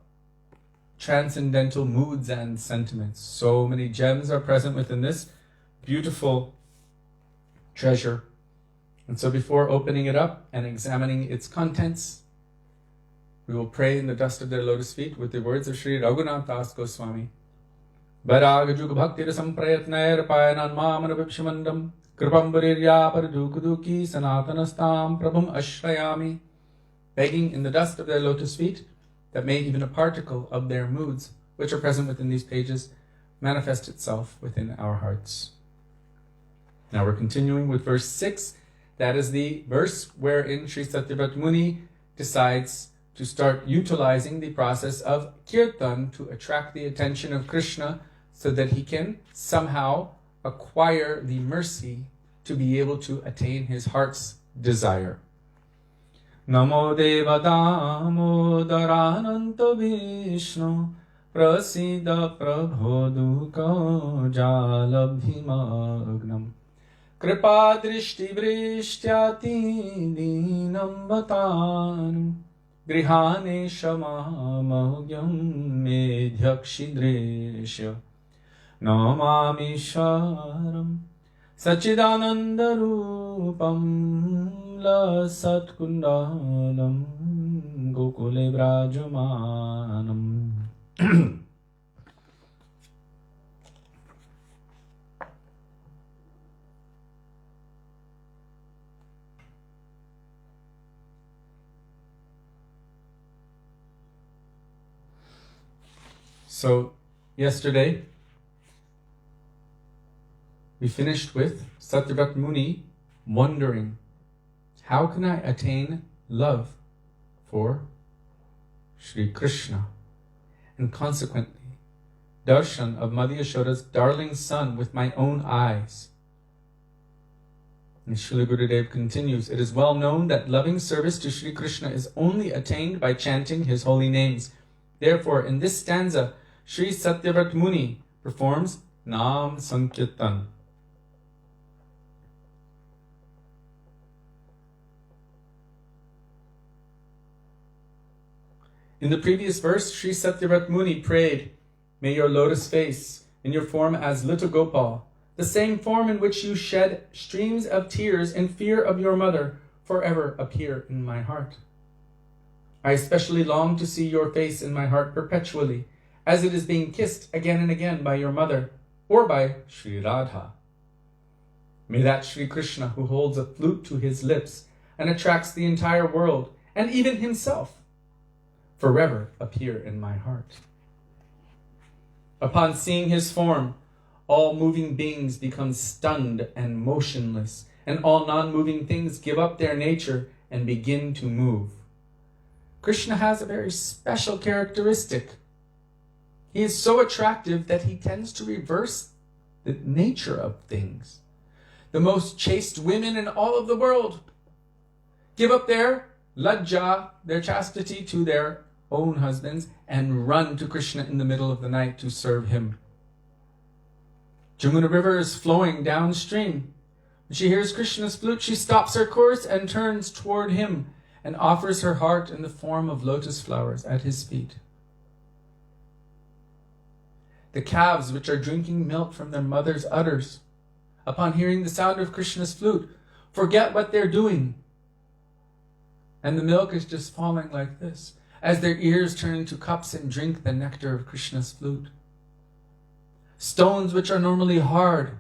Speaker 1: transcendental moods and sentiments. So many gems are present within this beautiful treasure. And so before opening it up and examining its contents, we will pray in the dust of their lotus feet with the words of Sri Raghunath Das Goswami. Vairāga bhakti rasam prayatnair payanan mamana vipshamandam kripam varirya paradukuduki sanatanastam prabhum ashrayami. Begging in the dust of their lotus feet that may even a particle of their moods, which are present within these pages, manifest itself within our hearts. Now we're continuing with verse 6. That is the verse wherein Śrī Satyavrata Muni decides to start utilizing the process of kirtan to attract the attention of Krishna so that he can somehow acquire the mercy to be able to attain his heart's desire. Namo Deva Damodarāṣṭakam Vishnu Prasida Prabhodukam Jalabhimagnam Kripa Drishti Vrishtyati Dinam Vatanu Grihane Shamamagyam Medhyakshidresha Namami Sharam Sachidananda Rupam La Satkundalam Gokule Vrajamanam. So, yesterday, we finished with Satyavrata Muni wondering, how can I attain love for Shri Krishna? And consequently, darshan of Madhya Yashoda's darling son with my own eyes. And Srila Gurudev continues, it is well known that loving service to Sri Krishna is only attained by chanting his holy names. Therefore, in this stanza, Śrī Satyavrata Muni performs Nam Sankirtan. In the previous verse, Śrī Satyavrata Muni prayed, may your lotus face, in your form as little Gopal, the same form in which you shed streams of tears in fear of your mother, forever appear in my heart. I especially long to see your face in my heart perpetually, as it is being kissed again and again by your mother, or by Sri Radha. May that Sri Krishna, who holds a flute to his lips and attracts the entire world, and even himself, forever appear in my heart. Upon seeing his form, all moving beings become stunned and motionless, and all non-moving things give up their nature and begin to move. Krishna has a very special characteristic. He is so attractive that he tends to reverse the nature of things. The most chaste women in all of the world give up their lajja, their chastity, to their own husbands and run to Krishna in the middle of the night to serve him. Jamuna River is flowing downstream. When she hears Krishna's flute, she stops her course and turns toward him and offers her heart in the form of lotus flowers at his feet. The calves which are drinking milk from their mother's udders, upon hearing the sound of Krishna's flute, forget what they're doing. And the milk is just falling like this, as their ears turn into cups and drink the nectar of Krishna's flute. Stones which are normally hard,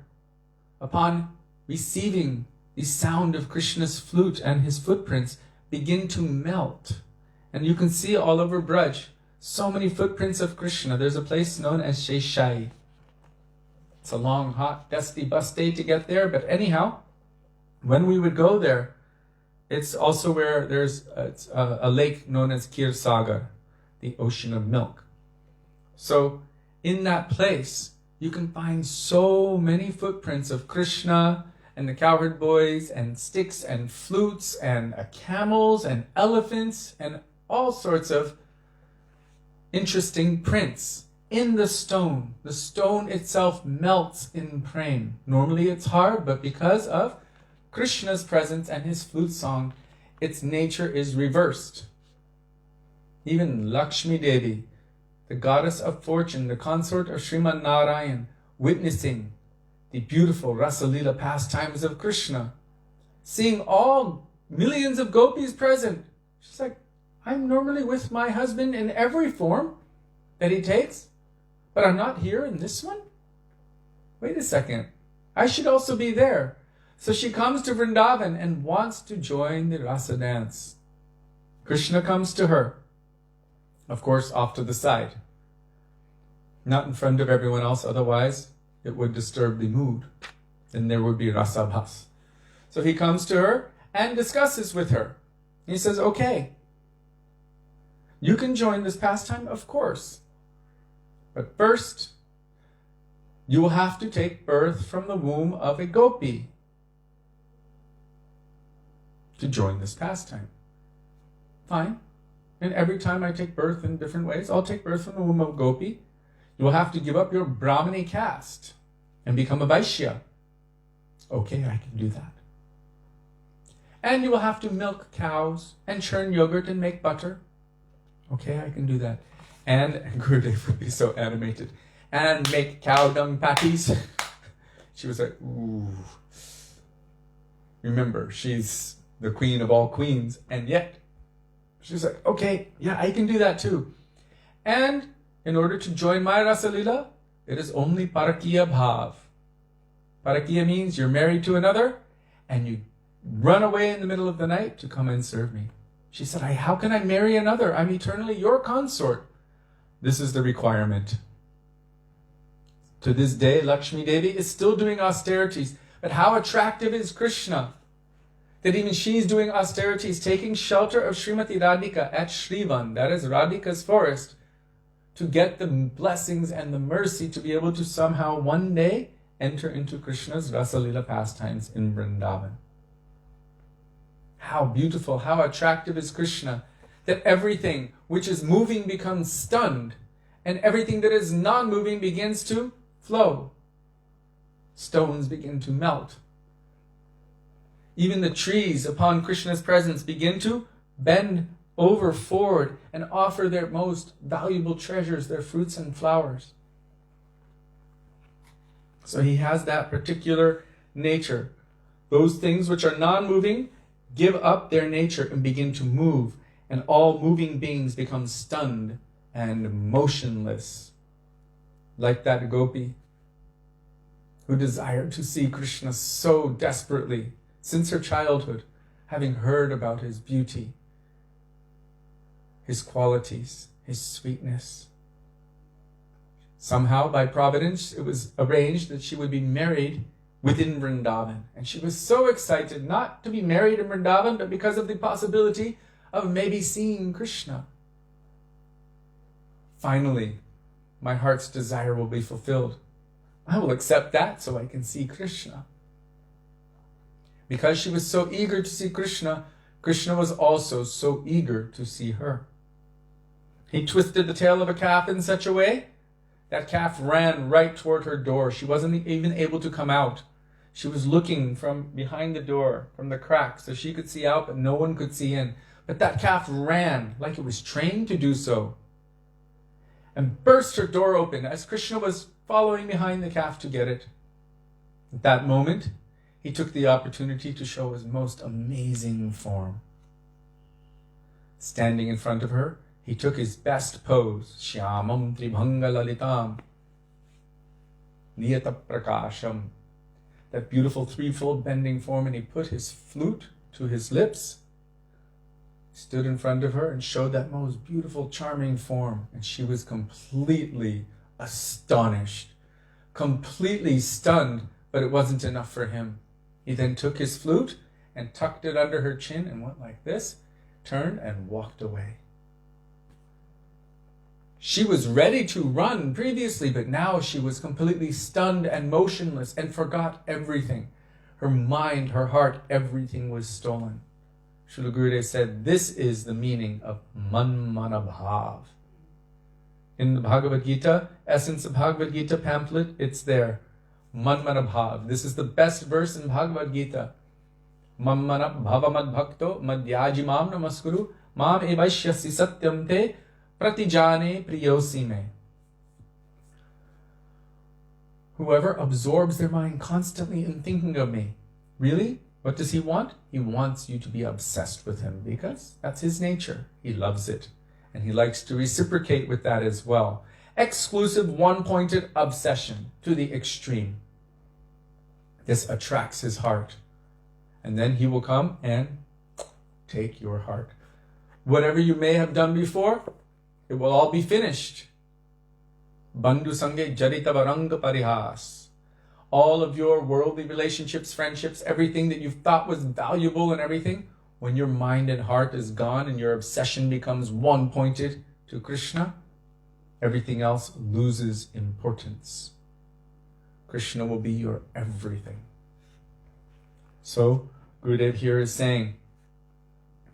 Speaker 1: upon receiving the sound of Krishna's flute and his footprints, begin to melt. And you can see all over Braj so many footprints of Krishna. There's a place known as Sheshai. It's a long, hot, dusty bus day to get there, but anyhow, when we would go there, it's also where there's a lake known as Kir Sagar, the ocean of milk. So in that place, you can find so many footprints of Krishna and the cowherd boys and sticks and flutes and camels and elephants and all sorts of interesting prints in the stone. The stone itself melts in praying. Normally it's hard, but because of Krishna's presence and his flute song, its nature is reversed. Even Lakshmi Devi, the goddess of fortune, the consort of Śrīmad Nārāyaṇa, witnessing the beautiful Rasalila pastimes of Krishna, seeing all millions of gopis present, she's like, I'm normally with my husband in every form that he takes, but I'm not here in this one? Wait a second, I should also be there. So she comes to Vrindavan and wants to join the rasa dance. Krishna comes to her, of course off to the side, not in front of everyone else, otherwise it would disturb the mood, and there would be rasabhas. So he comes to her and discusses with her. He says, okay, you can join this pastime, of course, but first you will have to take birth from the womb of a gopi to join this pastime. Fine. And every time I take birth in different ways, I'll take birth from the womb of gopi. You will have to give up your Brahmani caste and become a Vaishya. Okay, I can do that. And you will have to milk cows and churn yogurt and make butter. Okay, I can do that. And Gurudev would be so animated. And make cow dung patties. She was like, ooh. Remember, she's the queen of all queens, and yet she's like, okay, yeah, I can do that too. And in order to join my Rasalila, it is only Parakiya Bhav. Parakiya means you're married to another, and you run away in the middle of the night to come and serve me. She said, how can I marry another? I'm eternally your consort. This is the requirement. To this day, Lakshmi Devi is still doing austerities, but how attractive is Krishna that even she's doing austerities, taking shelter of Srimati Radhika at Shrivan, that is Radhika's forest, to get the blessings and the mercy to be able to somehow one day enter into Krishna's Rasalila pastimes in Vrindavan. How beautiful, how attractive is Krishna, that everything which is moving becomes stunned, and everything that is non-moving begins to flow. Stones begin to melt. Even the trees upon Krishna's presence begin to bend over forward and offer their most valuable treasures, their fruits and flowers. So he has that particular nature. Those things which are non-moving give up their nature and begin to move, and all moving beings become stunned and motionless, like that gopi who desired to see Krishna so desperately since her childhood, having heard about his beauty, his qualities, his sweetness. Somehow, by providence, it was arranged that she would be married within Vrindavan. And she was so excited not to be married in Vrindavan, but because of the possibility of maybe seeing Krishna. Finally, my heart's desire will be fulfilled. I will accept that so I can see Krishna. Because she was so eager to see Krishna, Krishna was also so eager to see her. He twisted the tail of a calf in such a way that calf ran right toward her door. She wasn't even able to come out. She was looking from behind the door, from the crack, so she could see out, but no one could see in. But that calf ran like it was trained to do so, and burst her door open as Krishna was following behind the calf to get it. At that moment, he took the opportunity to show his most amazing form. Standing in front of her, he took his best pose, Shyamam Tribhanga Lalitam, Niyata Prakasham, that beautiful threefold bending form, and he put his flute to his lips, stood in front of her and showed that most beautiful, charming form, and she was completely astonished, completely stunned, but it wasn't enough for him. He then took his flute and tucked it under her chin and went like this, turned and walked away. She was ready to run previously, but now she was completely stunned and motionless and forgot everything. Her mind, her heart, everything was stolen. Srila Gurudev said, this is the meaning of man-mana-bhav. In the Bhagavad Gita, Essence of Bhagavad Gita pamphlet, it's there. Man-mana-bhav. This is the best verse in Bhagavad Gita. Man-mana-bhava-mad-bhakto madhyajimam namaskuru mam evaishyasi satyam te pratijane priyosime. Whoever absorbs their mind constantly in thinking of me. Really? What does he want? He wants you to be obsessed with him because that's his nature. He loves it. And he likes to reciprocate with that as well. Exclusive, one-pointed obsession to the extreme. This attracts his heart. And then he will come and take your heart. Whatever you may have done before, it will all be finished. Bandhu sange jarita varanga parihas. All of your worldly relationships, friendships, everything that you thought was valuable and everything, when your mind and heart is gone and your obsession becomes one-pointed to Krishna, everything else loses importance. Krishna will be your everything. So, Gurudev here is saying,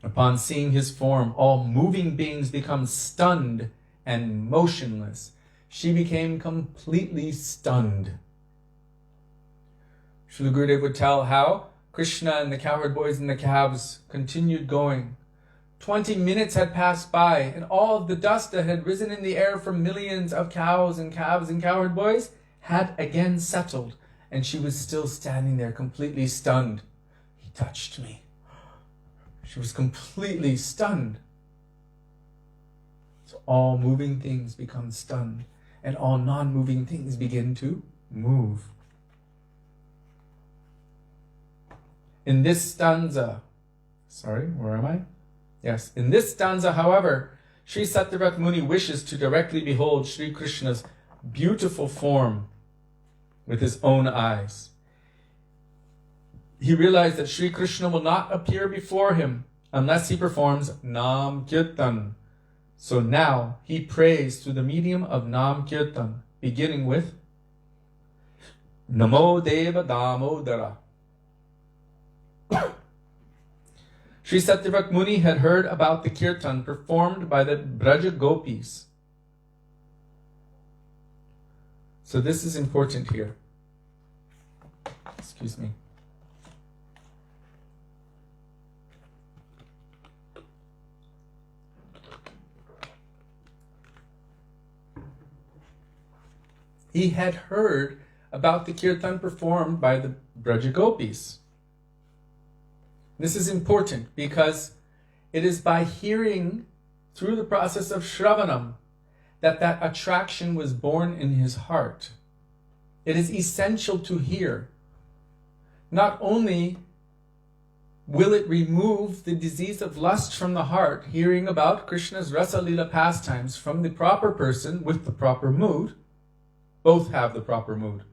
Speaker 1: upon seeing his form, all moving beings become stunned and motionless. She became completely stunned. Srila Gurudev would tell how Krishna and the cowherd boys and the calves continued going. 20 minutes had passed by, and all of the dust that had risen in the air from millions of cows and calves and cowherd boys had again settled, and she was still standing there completely stunned. He touched me. She was completely stunned. So all moving things become stunned, and all non-moving things begin to move. In this stanza, in this stanza, however, Śrī Satyavrata Muni wishes to directly behold Śrī Krishna's beautiful form with his own eyes. He realized that Śrī Krishna will not appear before him unless he performs Nam Kirtan. So now he prays through the medium of Nam Kirtan, beginning with Namo Deva Damodara. Śrī Satyavrata Muni had heard about the kirtan performed by the Braj gopis. So this is important here. Excuse me. He had heard about the kirtan performed by the Braj gopis. This is important because it is by hearing through the process of Shravanam that attraction was born in his heart. It is essential to hear. Not only will it remove the disease of lust from the heart, hearing about Krishna's Rasa Lila pastimes from the proper person with the proper mood. Both have the proper mood.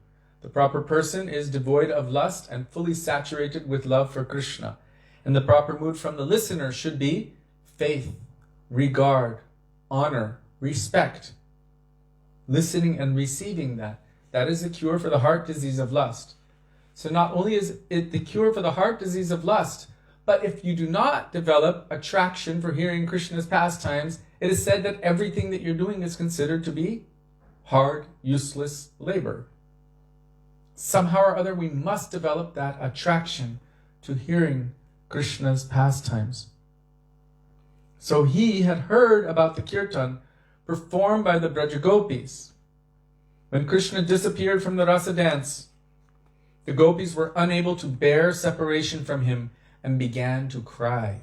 Speaker 1: The proper person is devoid of lust and fully saturated with love for Krishna. And the proper mood from the listener should be faith, regard, honor, respect. Listening and receiving that. That is the cure for the heart disease of lust. So not only is it the cure for the heart disease of lust, but if you do not develop attraction for hearing Krishna's pastimes, it is said that everything that you're doing is considered to be hard, useless labor. Somehow or other, we must develop that attraction to hearing Krishna's pastimes. So he had heard about the kirtan performed by the Braj gopis. When Krishna disappeared from the rasa dance, the gopis were unable to bear separation from him and began to cry.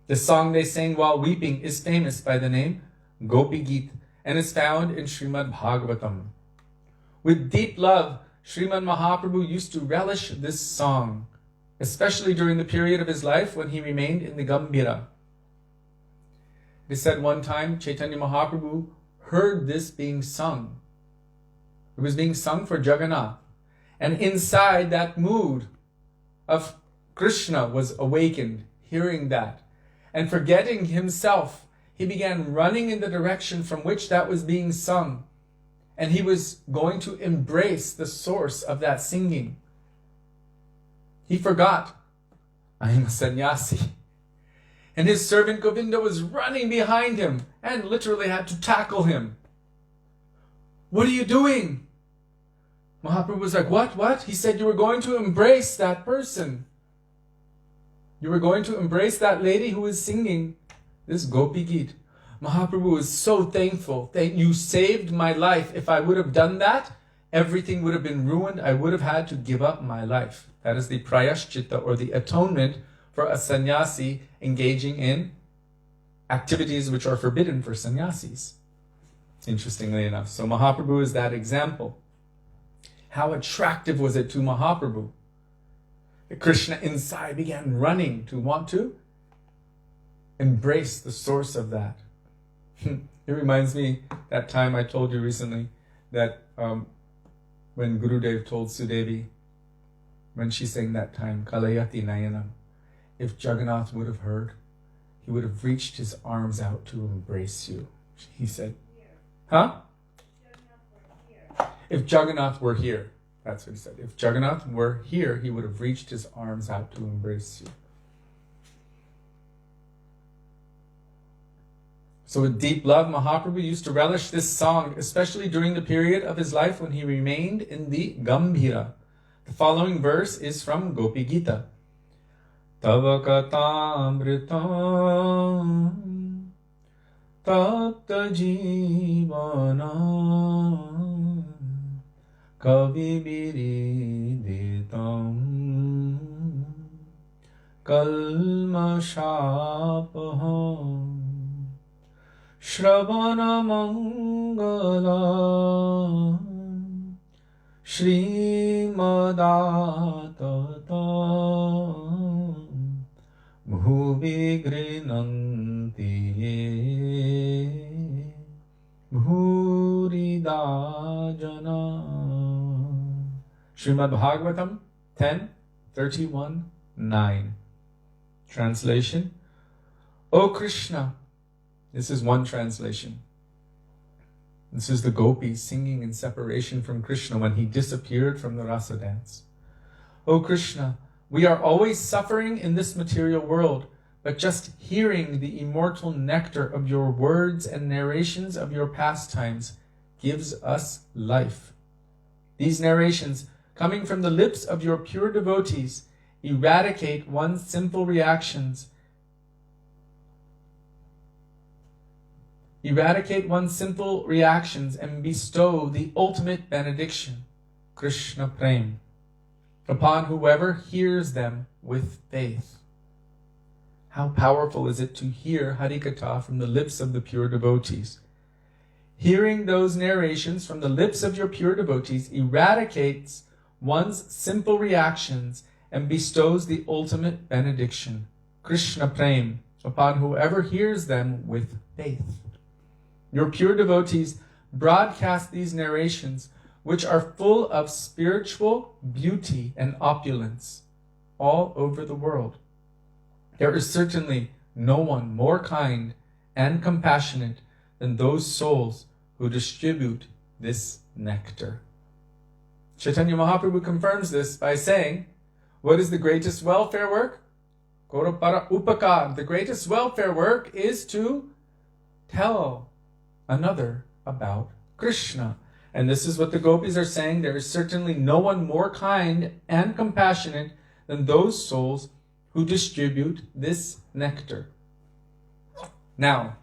Speaker 1: The song they sang while weeping is famous by the name Gopi Geet and is found in Śrīmad Bhagavatam. With deep love, Śrīmad Mahaprabhu used to relish this song, especially during the period of his life when he remained in the Gambhira. It is said one time Chaitanya Mahaprabhu heard this being sung. It was being sung for Jagannath. And inside that mood of Krishna was awakened, hearing that. And forgetting himself, he began running in the direction from which that was being sung. And he was going to embrace the source of that singing. He forgot, I am a sannyasi. And his servant Govinda was running behind him and literally had to tackle him. What are you doing? Mahaprabhu was like, what? He said you were going to embrace that person. You were going to embrace that lady who was singing this Gopi Geet. Mahaprabhu was so thankful. You saved my life. If I would have done that, everything would have been ruined. I would have had to give up my life. That is the prayashchitta, or the atonement for a sannyasi engaging in activities which are forbidden for sannyasis. Interestingly enough. So Mahaprabhu is that example. How attractive was it to Mahaprabhu? Krishna inside began running to want to embrace the source of that. It reminds me that time I told you recently that when Gurudev told Sudevi, when she sang that time, Kalayati Nayanam, if Jagannath would have heard, he would have reached his arms out to embrace you. He said, huh? If Jagannath were here, that's what he said. If Jagannath were here, he would have reached his arms out to embrace you. So with deep love, Mahaprabhu used to relish this song, especially during the period of his life when he remained in the Gambhira. The following verse is from Gopi Gita. Tava katamritam tapta jivana kavi biriditam kalmashapaham Shravana Mangala Śrīmad Bhuvi Grinanti Bhurida Jana. Śrīmad Bhagavatam 10:31-9. Translation. O Krishna, this is one translation. This is the gopis singing in separation from Krishna when he disappeared from the rasa dance. O Krishna, We are always suffering in this material world, but just hearing the immortal nectar of your words and narrations of your pastimes gives us life. These narrations, coming from the lips of your pure devotees, eradicate one's sinful reactions, and bestow the ultimate benediction, Krishna Prem, upon whoever hears them with faith. How powerful is it to hear Harikatha from the lips of the pure devotees? Hearing those narrations from the lips of your pure devotees eradicates one's simple reactions and bestows the ultimate benediction, Krishna Prem, upon whoever hears them with faith. Your pure devotees broadcast these narrations, which are full of spiritual beauty and opulence, all over the world. There is certainly no one more kind and compassionate than those souls who distribute this nectar. Chaitanya Mahaprabhu confirms this by saying, what is the greatest welfare work? Gaurapara Upakar. The greatest welfare work is to tell another about Krishna. And this is what the gopis are saying. There is certainly no one more kind and compassionate than those souls who distribute this nectar. Now,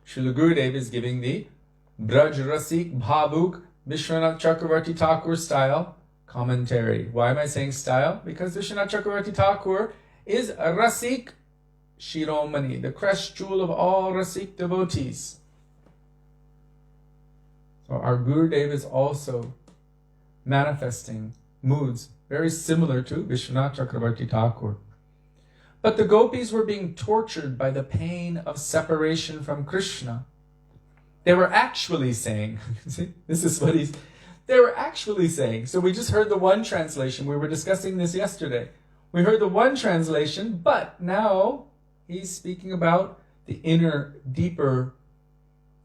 Speaker 1: Srila Gurudev is giving the Braj Rasik Bhavuk Vishwanath Chakravarti Thakur style commentary. Why am I saying style? Because Vishwanath Chakravarti Thakur is a Rasik Shiromani, the crest jewel of all Rasik devotees. So our Gurudev is also manifesting moods very similar to Vishwanath Chakravarti Thakur. But the gopis were being tortured by the pain of separation from Krishna. They were actually saying, see, they were actually saying, so we just heard the one translation, we were discussing this yesterday. We heard the one translation, but now he's speaking about the inner, deeper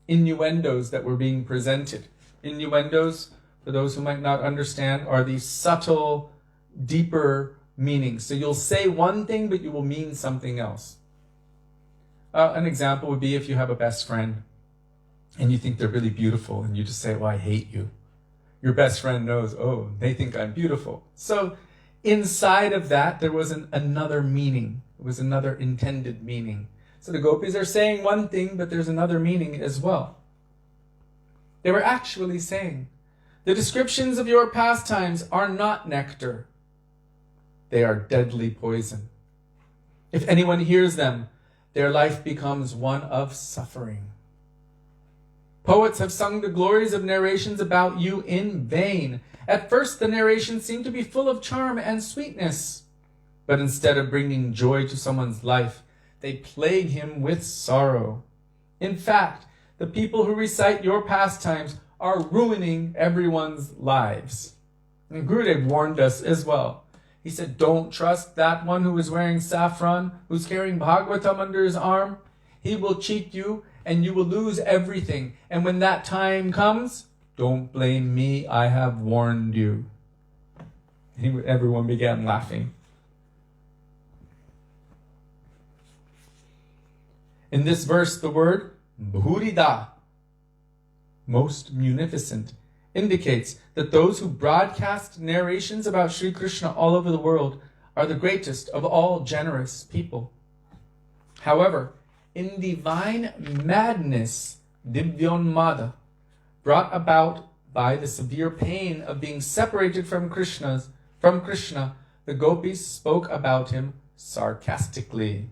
Speaker 1: innuendos that were being presented. Innuendos, for those who might not understand, are these subtle, deeper meanings. So you'll say one thing, but you will mean something else. An example would be if you have a best friend and you think they're really beautiful and you just say, well, I hate you. Your best friend knows, oh, they think I'm beautiful. So inside of that, there was another meaning. It was another intended meaning. So the gopis are saying one thing, but there's another meaning as well. They were actually saying, the descriptions of your pastimes are not nectar. They are deadly poison. If anyone hears them, their life becomes one of suffering. Poets have sung the glories of narrations about you in vain. At first, the narrations seem to be full of charm and sweetness, but instead of bringing joy to someone's life, they plague him with sorrow. In fact, the people who recite your pastimes are ruining everyone's lives. And Gurudev warned us as well. He said, don't trust that one who is wearing saffron, who's carrying Bhagavatam under his arm. He will cheat you and you will lose everything. And when that time comes, don't blame me, I have warned you. Everyone began laughing. In this verse, the word Bhurida, most munificent, indicates that those who broadcast narrations about Sri Krishna all over the world are the greatest of all generous people. However, in divine madness, Divyonmada, brought about by the severe pain of being separated from Krishna, the gopis spoke about him sarcastically.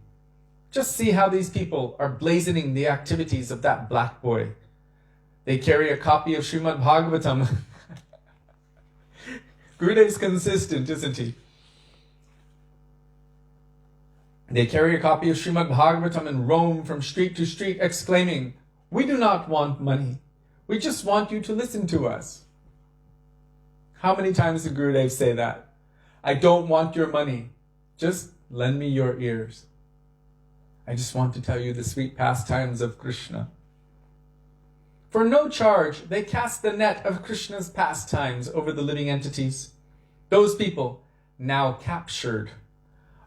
Speaker 1: Just see how these people are blazoning the activities of that black boy. They carry a copy of Śrīmad Bhagavatam. Gurudev's consistent, isn't he? They carry a copy of Śrīmad Bhagavatam and roam from street to street exclaiming, we do not want money. We just want you to listen to us. How many times did Gurudev say that? I don't want your money. Just lend me your ears. I just want to tell you the sweet pastimes of Krishna. For no charge, they cast the net of Krishna's pastimes over the living entities. Those people, now captured,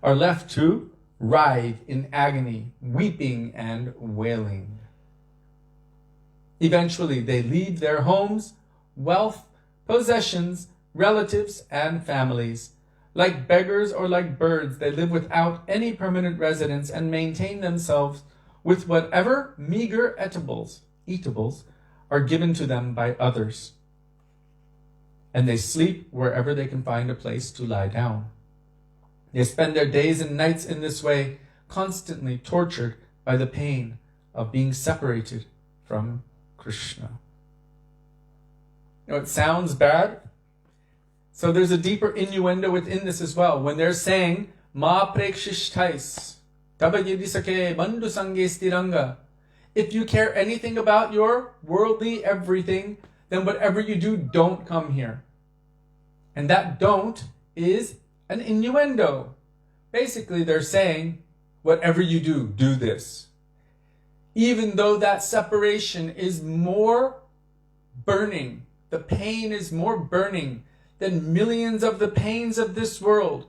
Speaker 1: are left to writhe in agony, weeping and wailing. Eventually, they leave their homes, wealth, possessions, relatives, and families. Like beggars or like birds, they live without any permanent residence and maintain themselves with whatever meager eatables are given to them by others. And they sleep wherever they can find a place to lie down. They spend their days and nights in this way, constantly tortured by the pain of being separated from Krishna. You know, it sounds bad. So there's a deeper innuendo within this as well. When they're saying, Ma prekshishtais, taba yedisake bandhu sange stiranga. If you care anything about your worldly everything, then whatever you do, don't come here. And that don't is an innuendo. Basically, they're saying, whatever you do, do this. Even though that separation is more burning, the pain is more burning than millions of the pains of this world.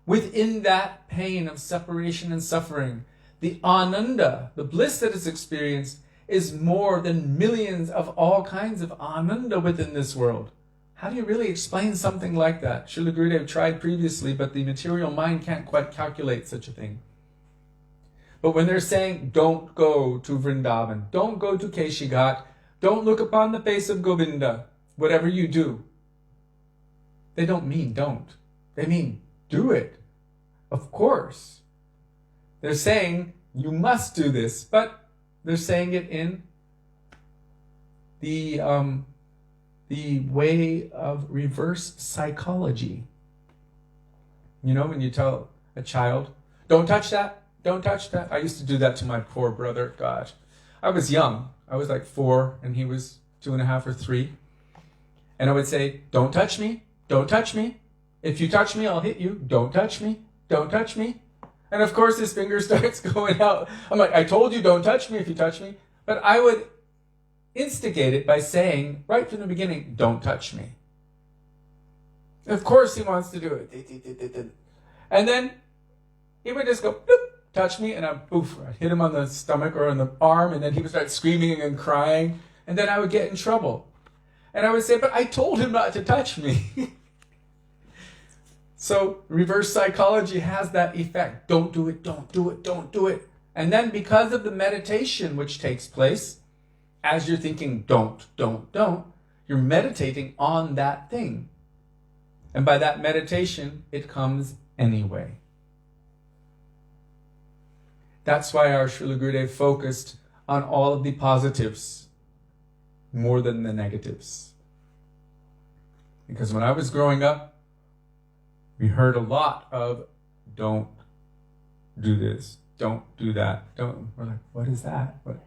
Speaker 1: Within that pain of separation and suffering, the ananda, the bliss that is experienced, is more than millions of all kinds of ananda within this world. How do you really explain something like that? Srila Gurudev tried previously, but the material mind can't quite calculate such a thing. But when they're saying, don't go to Vrindavan, don't go to Keshigat, don't look upon the face of Govinda, whatever you do, they don't mean don't. They mean do it. Of course. They're saying you must do this, but they're saying it in the way of reverse psychology. You know, when you tell a child, don't touch that, don't touch that. I used to do that to my poor brother. Gosh, I was young. I was like 4 and he was 2.5 or 3. And I would say, don't touch me. Don't touch me. If you touch me, I'll hit you. Don't touch me. Don't touch me. And of course, his finger starts going out. I'm like, I told you don't touch me if you touch me. But I would instigate it by saying, right from the beginning, don't touch me. Of course he wants to do it. And then he would just go, bloop, touch me, and I'd hit him on the stomach or on the arm, and then he would start screaming and crying, and then I would get in trouble. And I would say, but I told him not to touch me. So reverse psychology has that effect. Don't do it, don't do it, don't do it. And then because of the meditation which takes place, as you're thinking don't, you're meditating on that thing. And by that meditation, it comes anyway. That's why our Srila Gurudev focused on all of the positives more than the negatives. Because when I was growing up, we heard a lot of don't do this, don't do that, don't. We're like, what is that? What?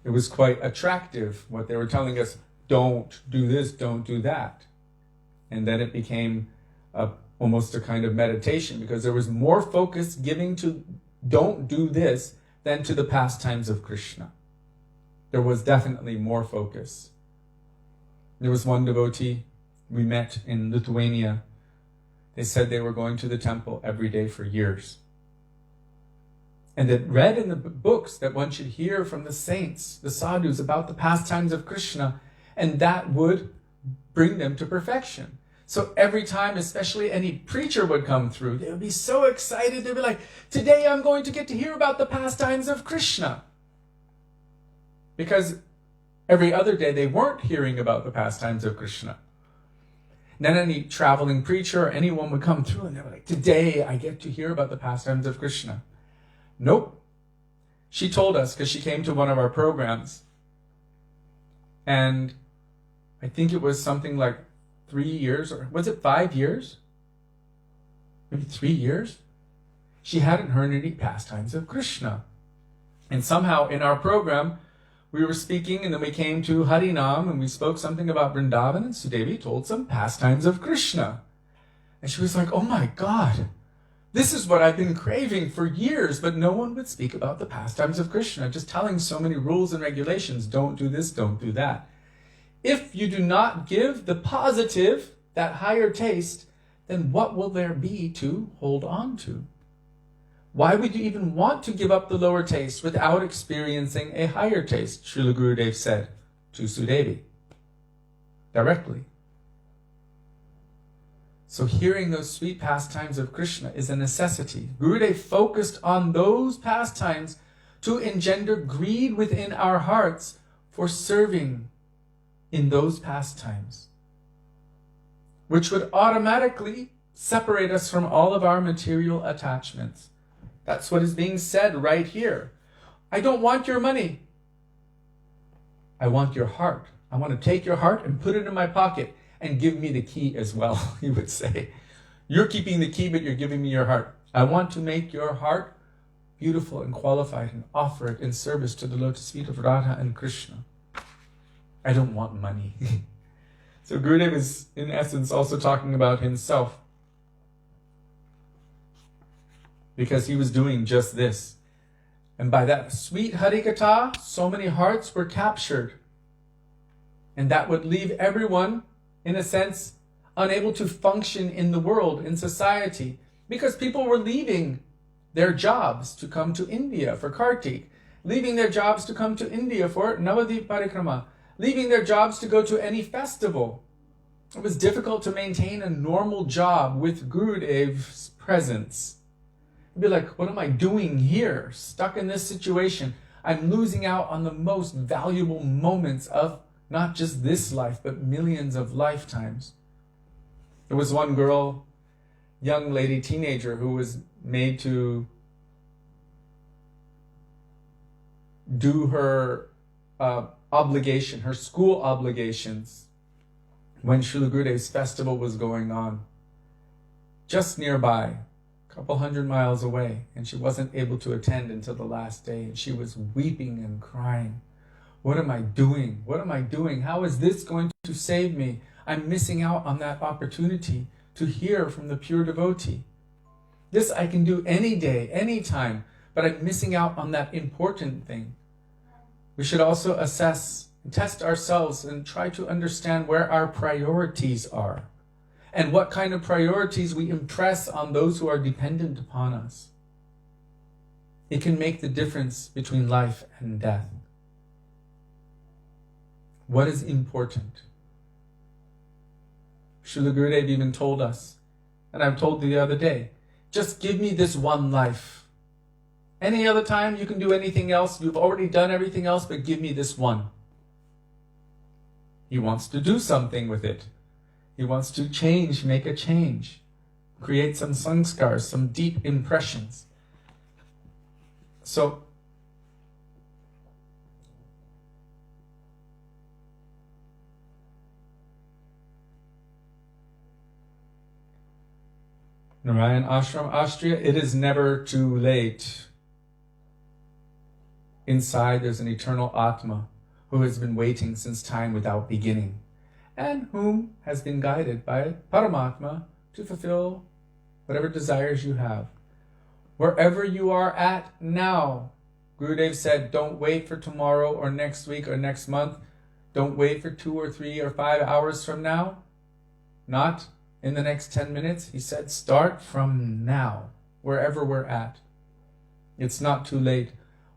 Speaker 1: It was quite attractive what they were telling us, don't do this, don't do that. And then it became almost a kind of meditation because there was more focus giving to don't do this than to the pastimes of Krishna. There was definitely more focus. There was one devotee we met in Lithuania. They said they were going to the temple every day for years. And it read in the books that one should hear from the saints, the sadhus, about the pastimes of Krishna, and that would bring them to perfection. So every time, especially any preacher would come through, they would be so excited. They'd be like, today I'm going to get to hear about the pastimes of Krishna. Because every other day they weren't hearing about the pastimes of Krishna. Then any traveling preacher or anyone would come through and they were like, today I get to hear about the pastimes of Krishna. Nope. She told us, because she came to one of our programs, and I think it was something like 3 years, or was it 5 years? Maybe 3 years? She hadn't heard any pastimes of Krishna. And somehow in our program, we were speaking, and then we came to Harinam, and we spoke something about Vrindavan, and Sudevi told some pastimes of Krishna. And she was like, oh my God, this is what I've been craving for years, but no one would speak about the pastimes of Krishna, just telling so many rules and regulations, don't do this, don't do that. If you do not give the positive, that higher taste, then what will there be to hold on to? Why would you even want to give up the lower taste without experiencing a higher taste? Srila Gurudev said to Sudevi directly. So hearing those sweet pastimes of Krishna is a necessity. Gurudev focused on those pastimes to engender greed within our hearts for serving in those pastimes, which would automatically separate us from all of our material attachments. That's what is being said right here. I don't want your money. I want your heart. I want to take your heart and put it in my pocket and give me the key as well, he would say. You're keeping the key, but you're giving me your heart. I want to make your heart beautiful and qualified and offer it in service to the lotus feet of Radha and Krishna. I don't want money. So Gurudev is, in essence, also talking about himself, because he was doing just this. And by that sweet Harikatha, so many hearts were captured. And that would leave everyone, in a sense, unable to function in the world, in society, because people were leaving their jobs to come to India for Kartik, leaving their jobs to come to India for Navadvip Parikrama, leaving their jobs to go to any festival. It was difficult to maintain a normal job with Gurudev's presence. You'd be like, what am I doing here? Stuck in this situation. I'm losing out on the most valuable moments of not just this life, but millions of lifetimes. There was one girl, young lady, teenager, who was made to do her obligation, her school obligations, when Srila Gurudev's festival was going on, just nearby, a couple 100 miles away, and she wasn't able to attend until the last day, and she was weeping and crying. What am I doing? What am I doing? How is this going to save me? I'm missing out on that opportunity to hear from the pure devotee. This I can do any day, any time, but I'm missing out on that important thing. We should also assess and test ourselves and try to understand where our priorities are and what kind of priorities we impress on those who are dependent upon us. It can make the difference between life and death. What is important? Srila Gurudev even told us, and I've told you the other day, just give me this one life. Any other time you can do anything else. You've already done everything else, but give me this one. He wants to do something with it. He wants to change, make a change, create some sanskars, some deep impressions. So, Nārāyaṇa Ashram, Austria, it is never too late. Inside there's an eternal Atma who has been waiting since time without beginning, and whom has been guided by Paramatma to fulfill whatever desires you have. Wherever you are at now, Gurudev said, don't wait for tomorrow or next week or next month. Don't wait for 2 or 3 or 5 hours from now. Not in the next 10 minutes. He said, start from now, wherever we're at. It's not too late.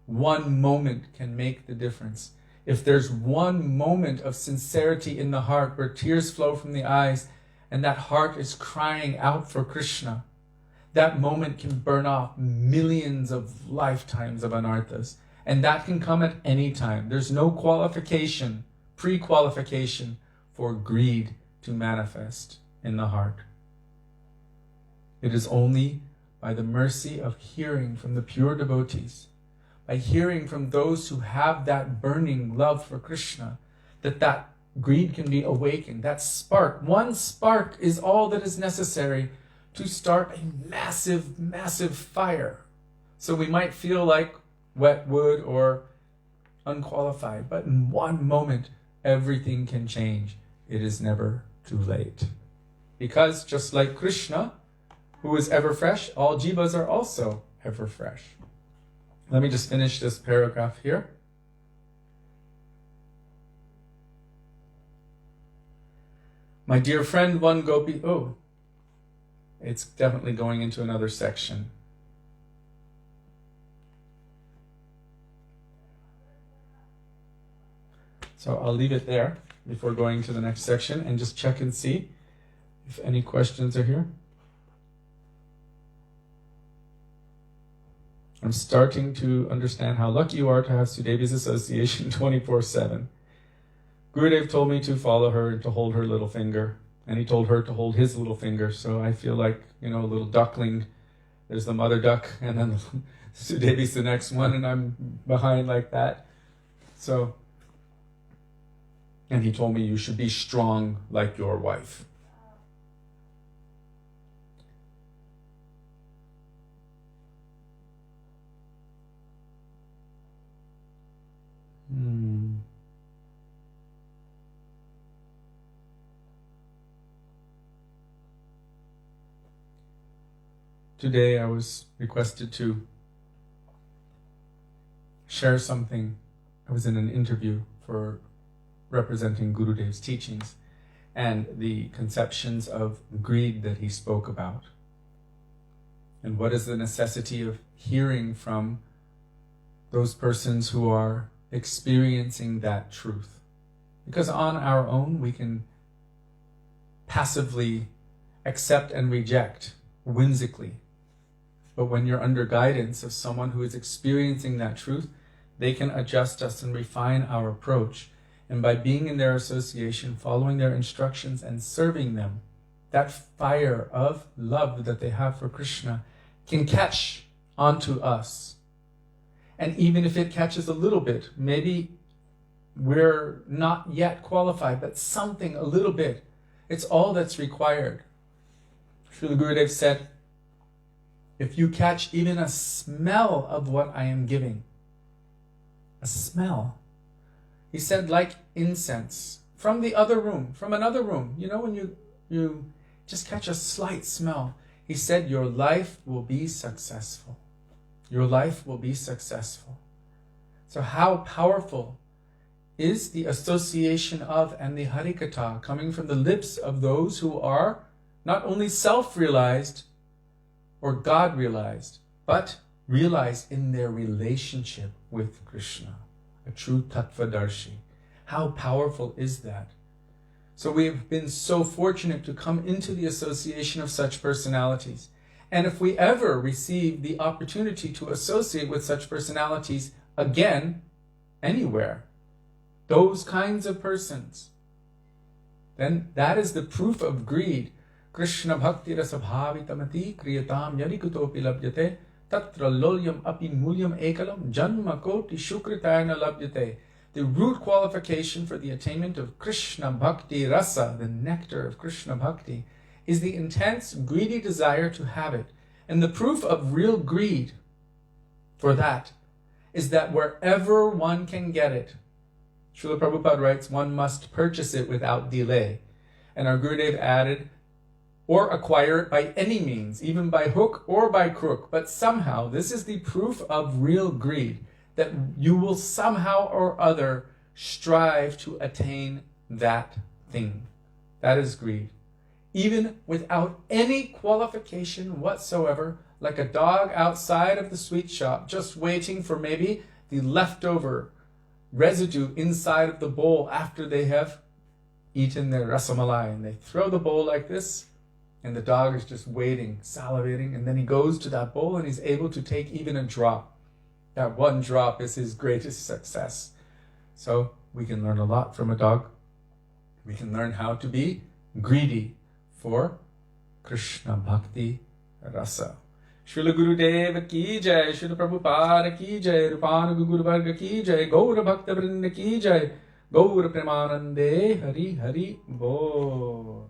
Speaker 1: One moment can make the difference. If there's one moment of sincerity in the heart where tears flow from the eyes and that heart is crying out for Krishna, that moment can burn off millions of lifetimes of anarthas. And that can come at any time. There's no qualification, pre-qualification for greed to manifest in the heart. It is only by the mercy of hearing from the pure devotees, by hearing from those who have that burning love for Krishna, that greed can be awakened. That spark, one spark is all that is necessary to start a massive, massive fire. So we might feel like wet wood or unqualified, but in one moment, everything can change. It is never too late. Because just like Krishna, who is ever fresh, all jivas are also ever fresh. Let me just finish this paragraph here. My dear friend, one gopi... Oh, it's definitely going into another section. So I'll leave it there before going to the next section and just check and see if any questions are here. I'm starting to understand how lucky you are to have Sudevi's association 24/7. Gurudev told me to follow her and to hold her little finger, and he told her to hold his little finger, so I feel like, a little duckling. There's the mother duck, and then Sudevi's the next one, and I'm behind like that. So, and he told me you should be strong like your wife. Today I was requested to share something. I was in an interview for representing Gurudev's teachings and the conceptions of greed that he spoke about. And what is the necessity of hearing from those persons who are experiencing that truth? Because on our own we can passively accept and reject whimsically. But when you're under guidance of someone who is experiencing that truth, they can adjust us and refine our approach. And by being in their association, following their instructions and serving them, that fire of love that they have for Krishna can catch onto us. And even if it catches a little bit, maybe we're not yet qualified, but something, a little bit, it's all that's required. Srila Gurudev said, if you catch even a smell of what I am giving, a smell, he said, like incense from the other room, from another room, when you just catch a slight smell, he said, your life will be successful. Your life will be successful. So how powerful is the association of and the Harikatha coming from the lips of those who are not only self-realized or God-realized, but realized in their relationship with Krishna, a true Tattvadarshi. How powerful is that? So we have been so fortunate to come into the association of such personalities. And if we ever receive the opportunity to associate with such personalities again, anywhere, those kinds of persons, then that is the proof of greed. Krishna bhakti rasa bhavitamati kriyatam yadikutopi labhyate tatra lolyam api mulyam ekalam janma koti shukritayana labhyate. The root qualification for the attainment of Krishna bhakti rasa, the nectar of Krishna bhakti, is the intense greedy desire to have it. And the proof of real greed for that is that wherever one can get it, Srila Prabhupada writes, one must purchase it without delay. And our Gurudev added, or acquire it by any means, even by hook or by crook. But somehow, this is the proof of real greed, that you will somehow or other strive to attain that thing. That is greed. Even without any qualification whatsoever, like a dog outside of the sweet shop, just waiting for maybe the leftover residue inside of the bowl after they have eaten their rasamalai. And they throw the bowl like this, and the dog is just waiting, salivating, and then he goes to that bowl and he's able to take even a drop. That one drop is his greatest success. So we can learn a lot from a dog. We can learn how to be greedy for Krishna Bhakti Rasa. Srila Gurudev ki jai, Srila Prabhupada ki jai, Rupanuga Guru Varga ki jai, Gaura Bhakta Vrinda ki jai, Gaura Premanande Hari Hari Bol.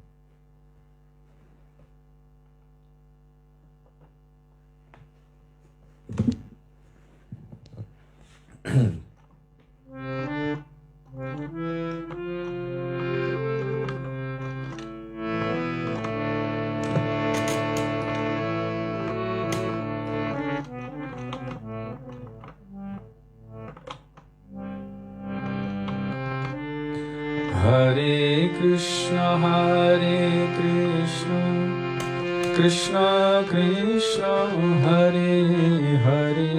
Speaker 1: Hare Krishna, Krishna Krishna Hare Hare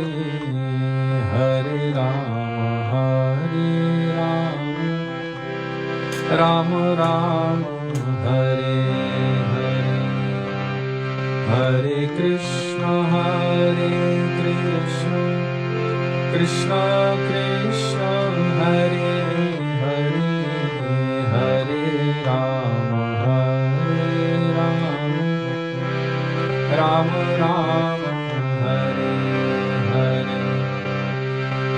Speaker 1: Hare Rama Rama Rama Hare Hare Hare Krishna Krishna Krishna Hare Hare Hare Rama Rama Rama Hare Hare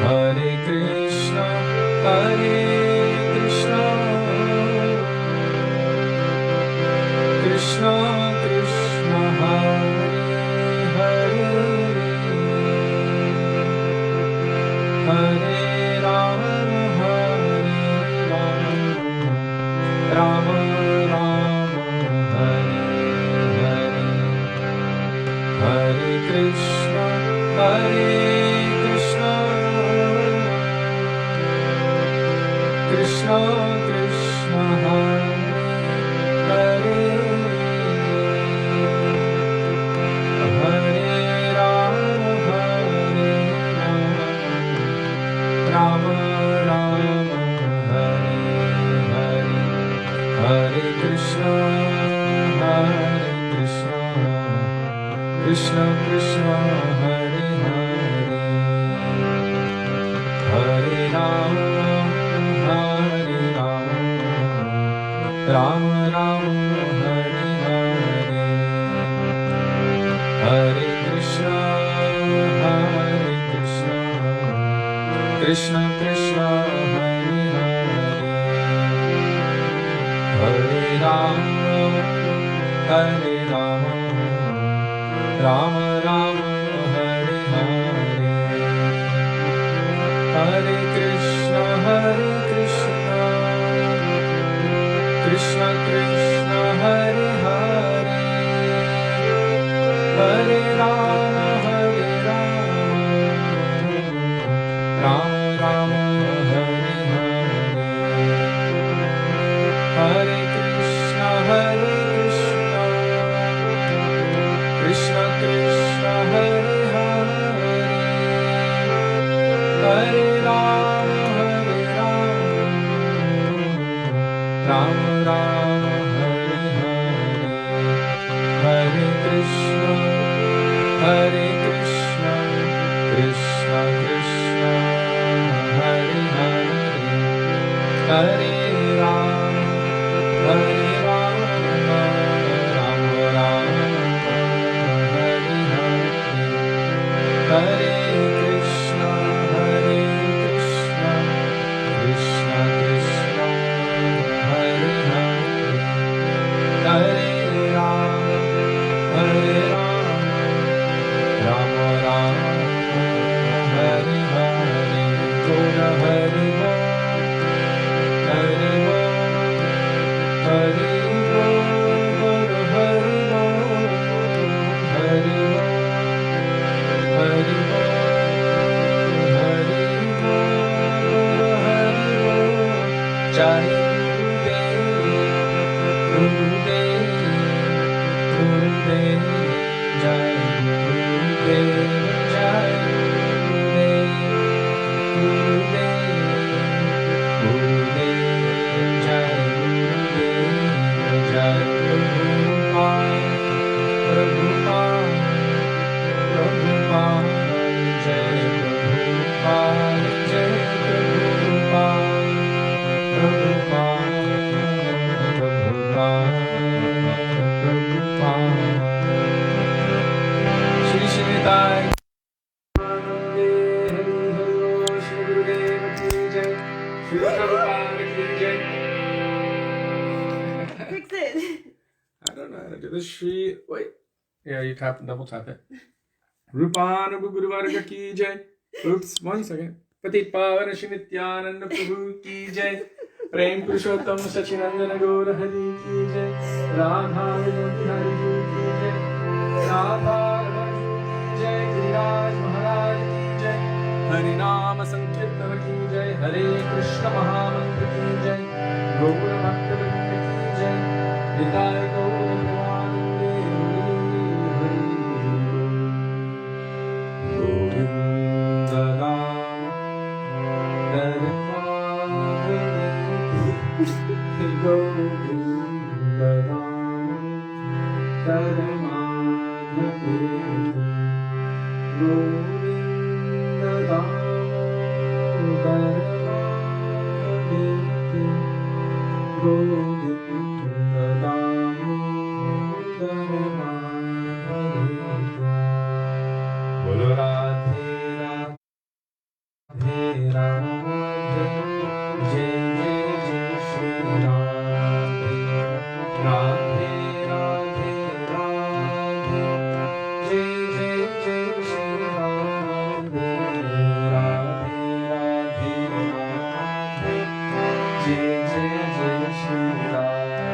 Speaker 1: Hare Krishna Krishna Krishna Hare Hare Hare Rama Rama Rama Hare Hare Hare Krishna Krishna Krishna Hare Hare Hare Rama Rama Rama Hare Hare Hare Krishna Krishna Krishna Hare Hare Hare Rama Rama Rama Hare Hare Hare Krishna Krishna Krishna Hare Hare Hare Rama Rama Rama Hare Hare Hare Krishna Krishna Krishna Hare Hare Hare Rama Rama Rama Hare Hare Hare Krishna Krishna Krishna Hare Hare Hare Rama Rama Rama Hare Hare Hare Krishna Krishna Krishna Hare Hare Hare Rama Rama Rama Hare Hare Hare Krishna Krishna Krishna Hare Hare Hare Rama Rama Rama Hare Hare Gora Hari Bo Hari Bo Hari Bo Gora Hari Bo Hari Bo Hari Bo Hari Bo Hari Bo Jai Gurudev Gurudev Jai Gurudev Jai Gurudev Gurudev Jai Gurudev Jai Prabhupada Prabhupada Jai Prabhupada Jai Prabhupada Shri Shri Dai
Speaker 2: Fix it.
Speaker 1: I don't know how to do this. Shri, wait. Yeah, you double tap it. Rupana Guru Varga ki jai. Oops, 1 second. Patit Pavan Shri Nityananda Prabhu ki jai. Prem Purushottam Sachinandana Gaura Hari ki jai. Radha Hari ki jai. Radha Hari ki jai. Viraj Mahārāja ki jai. Hari Nama Sankirtana ki jai. Hare Krishna Mahamantra ki jai. Gaura Bhaktivedānta ki jai. Nitai Gaura Premanande Radhe, Jai Jai Jai Shri Radhe, Radhe Radhe Radhe, Jai Jai Jai Shri Radhe, Radhe Radhe Radhe, Jai Jai Jai Shri Radhe.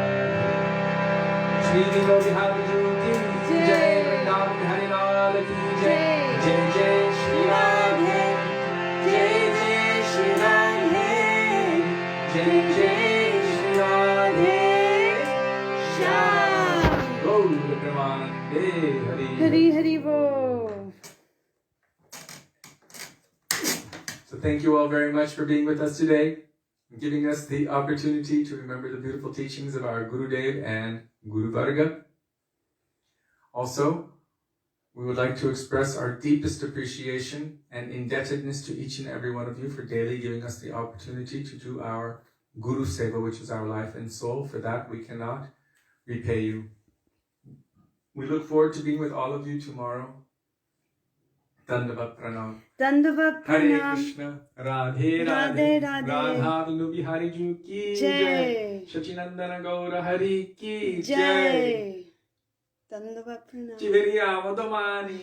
Speaker 1: Śrī Dāmodarāṣṭakam ki Jai, Vrindavan Bihari Lal ki Jai, Jai Jai Shri Radhe, Jai Jai Shri Radhe, Jai Jai Shri Radhe, Shyam. Gaur Premanande Hari
Speaker 3: Hari Hari Bo.
Speaker 1: So thank you all very much for being with us today, and giving us the opportunity to remember the beautiful teachings of our Gurudev and Guru Varga. Also, we would like to express our deepest appreciation and indebtedness to each and every one of you for daily giving us the opportunity to do our Guru Seva, which is our life and soul. For that, we cannot repay you. We look forward to being with all of you tomorrow. Dandavat Pranam.
Speaker 3: Dandavat
Speaker 1: Hare
Speaker 3: Pranam.
Speaker 1: Krishna, Radhe
Speaker 3: Radhe
Speaker 1: Radhe,
Speaker 3: Radhe.
Speaker 1: Radha Vinu Bihari Ju ki
Speaker 3: Jai.
Speaker 1: Jai, Shachinandana Gaura Hari ki Jai,
Speaker 3: Jai. Dandavat Pranam.
Speaker 1: Chiveriya Madhamani.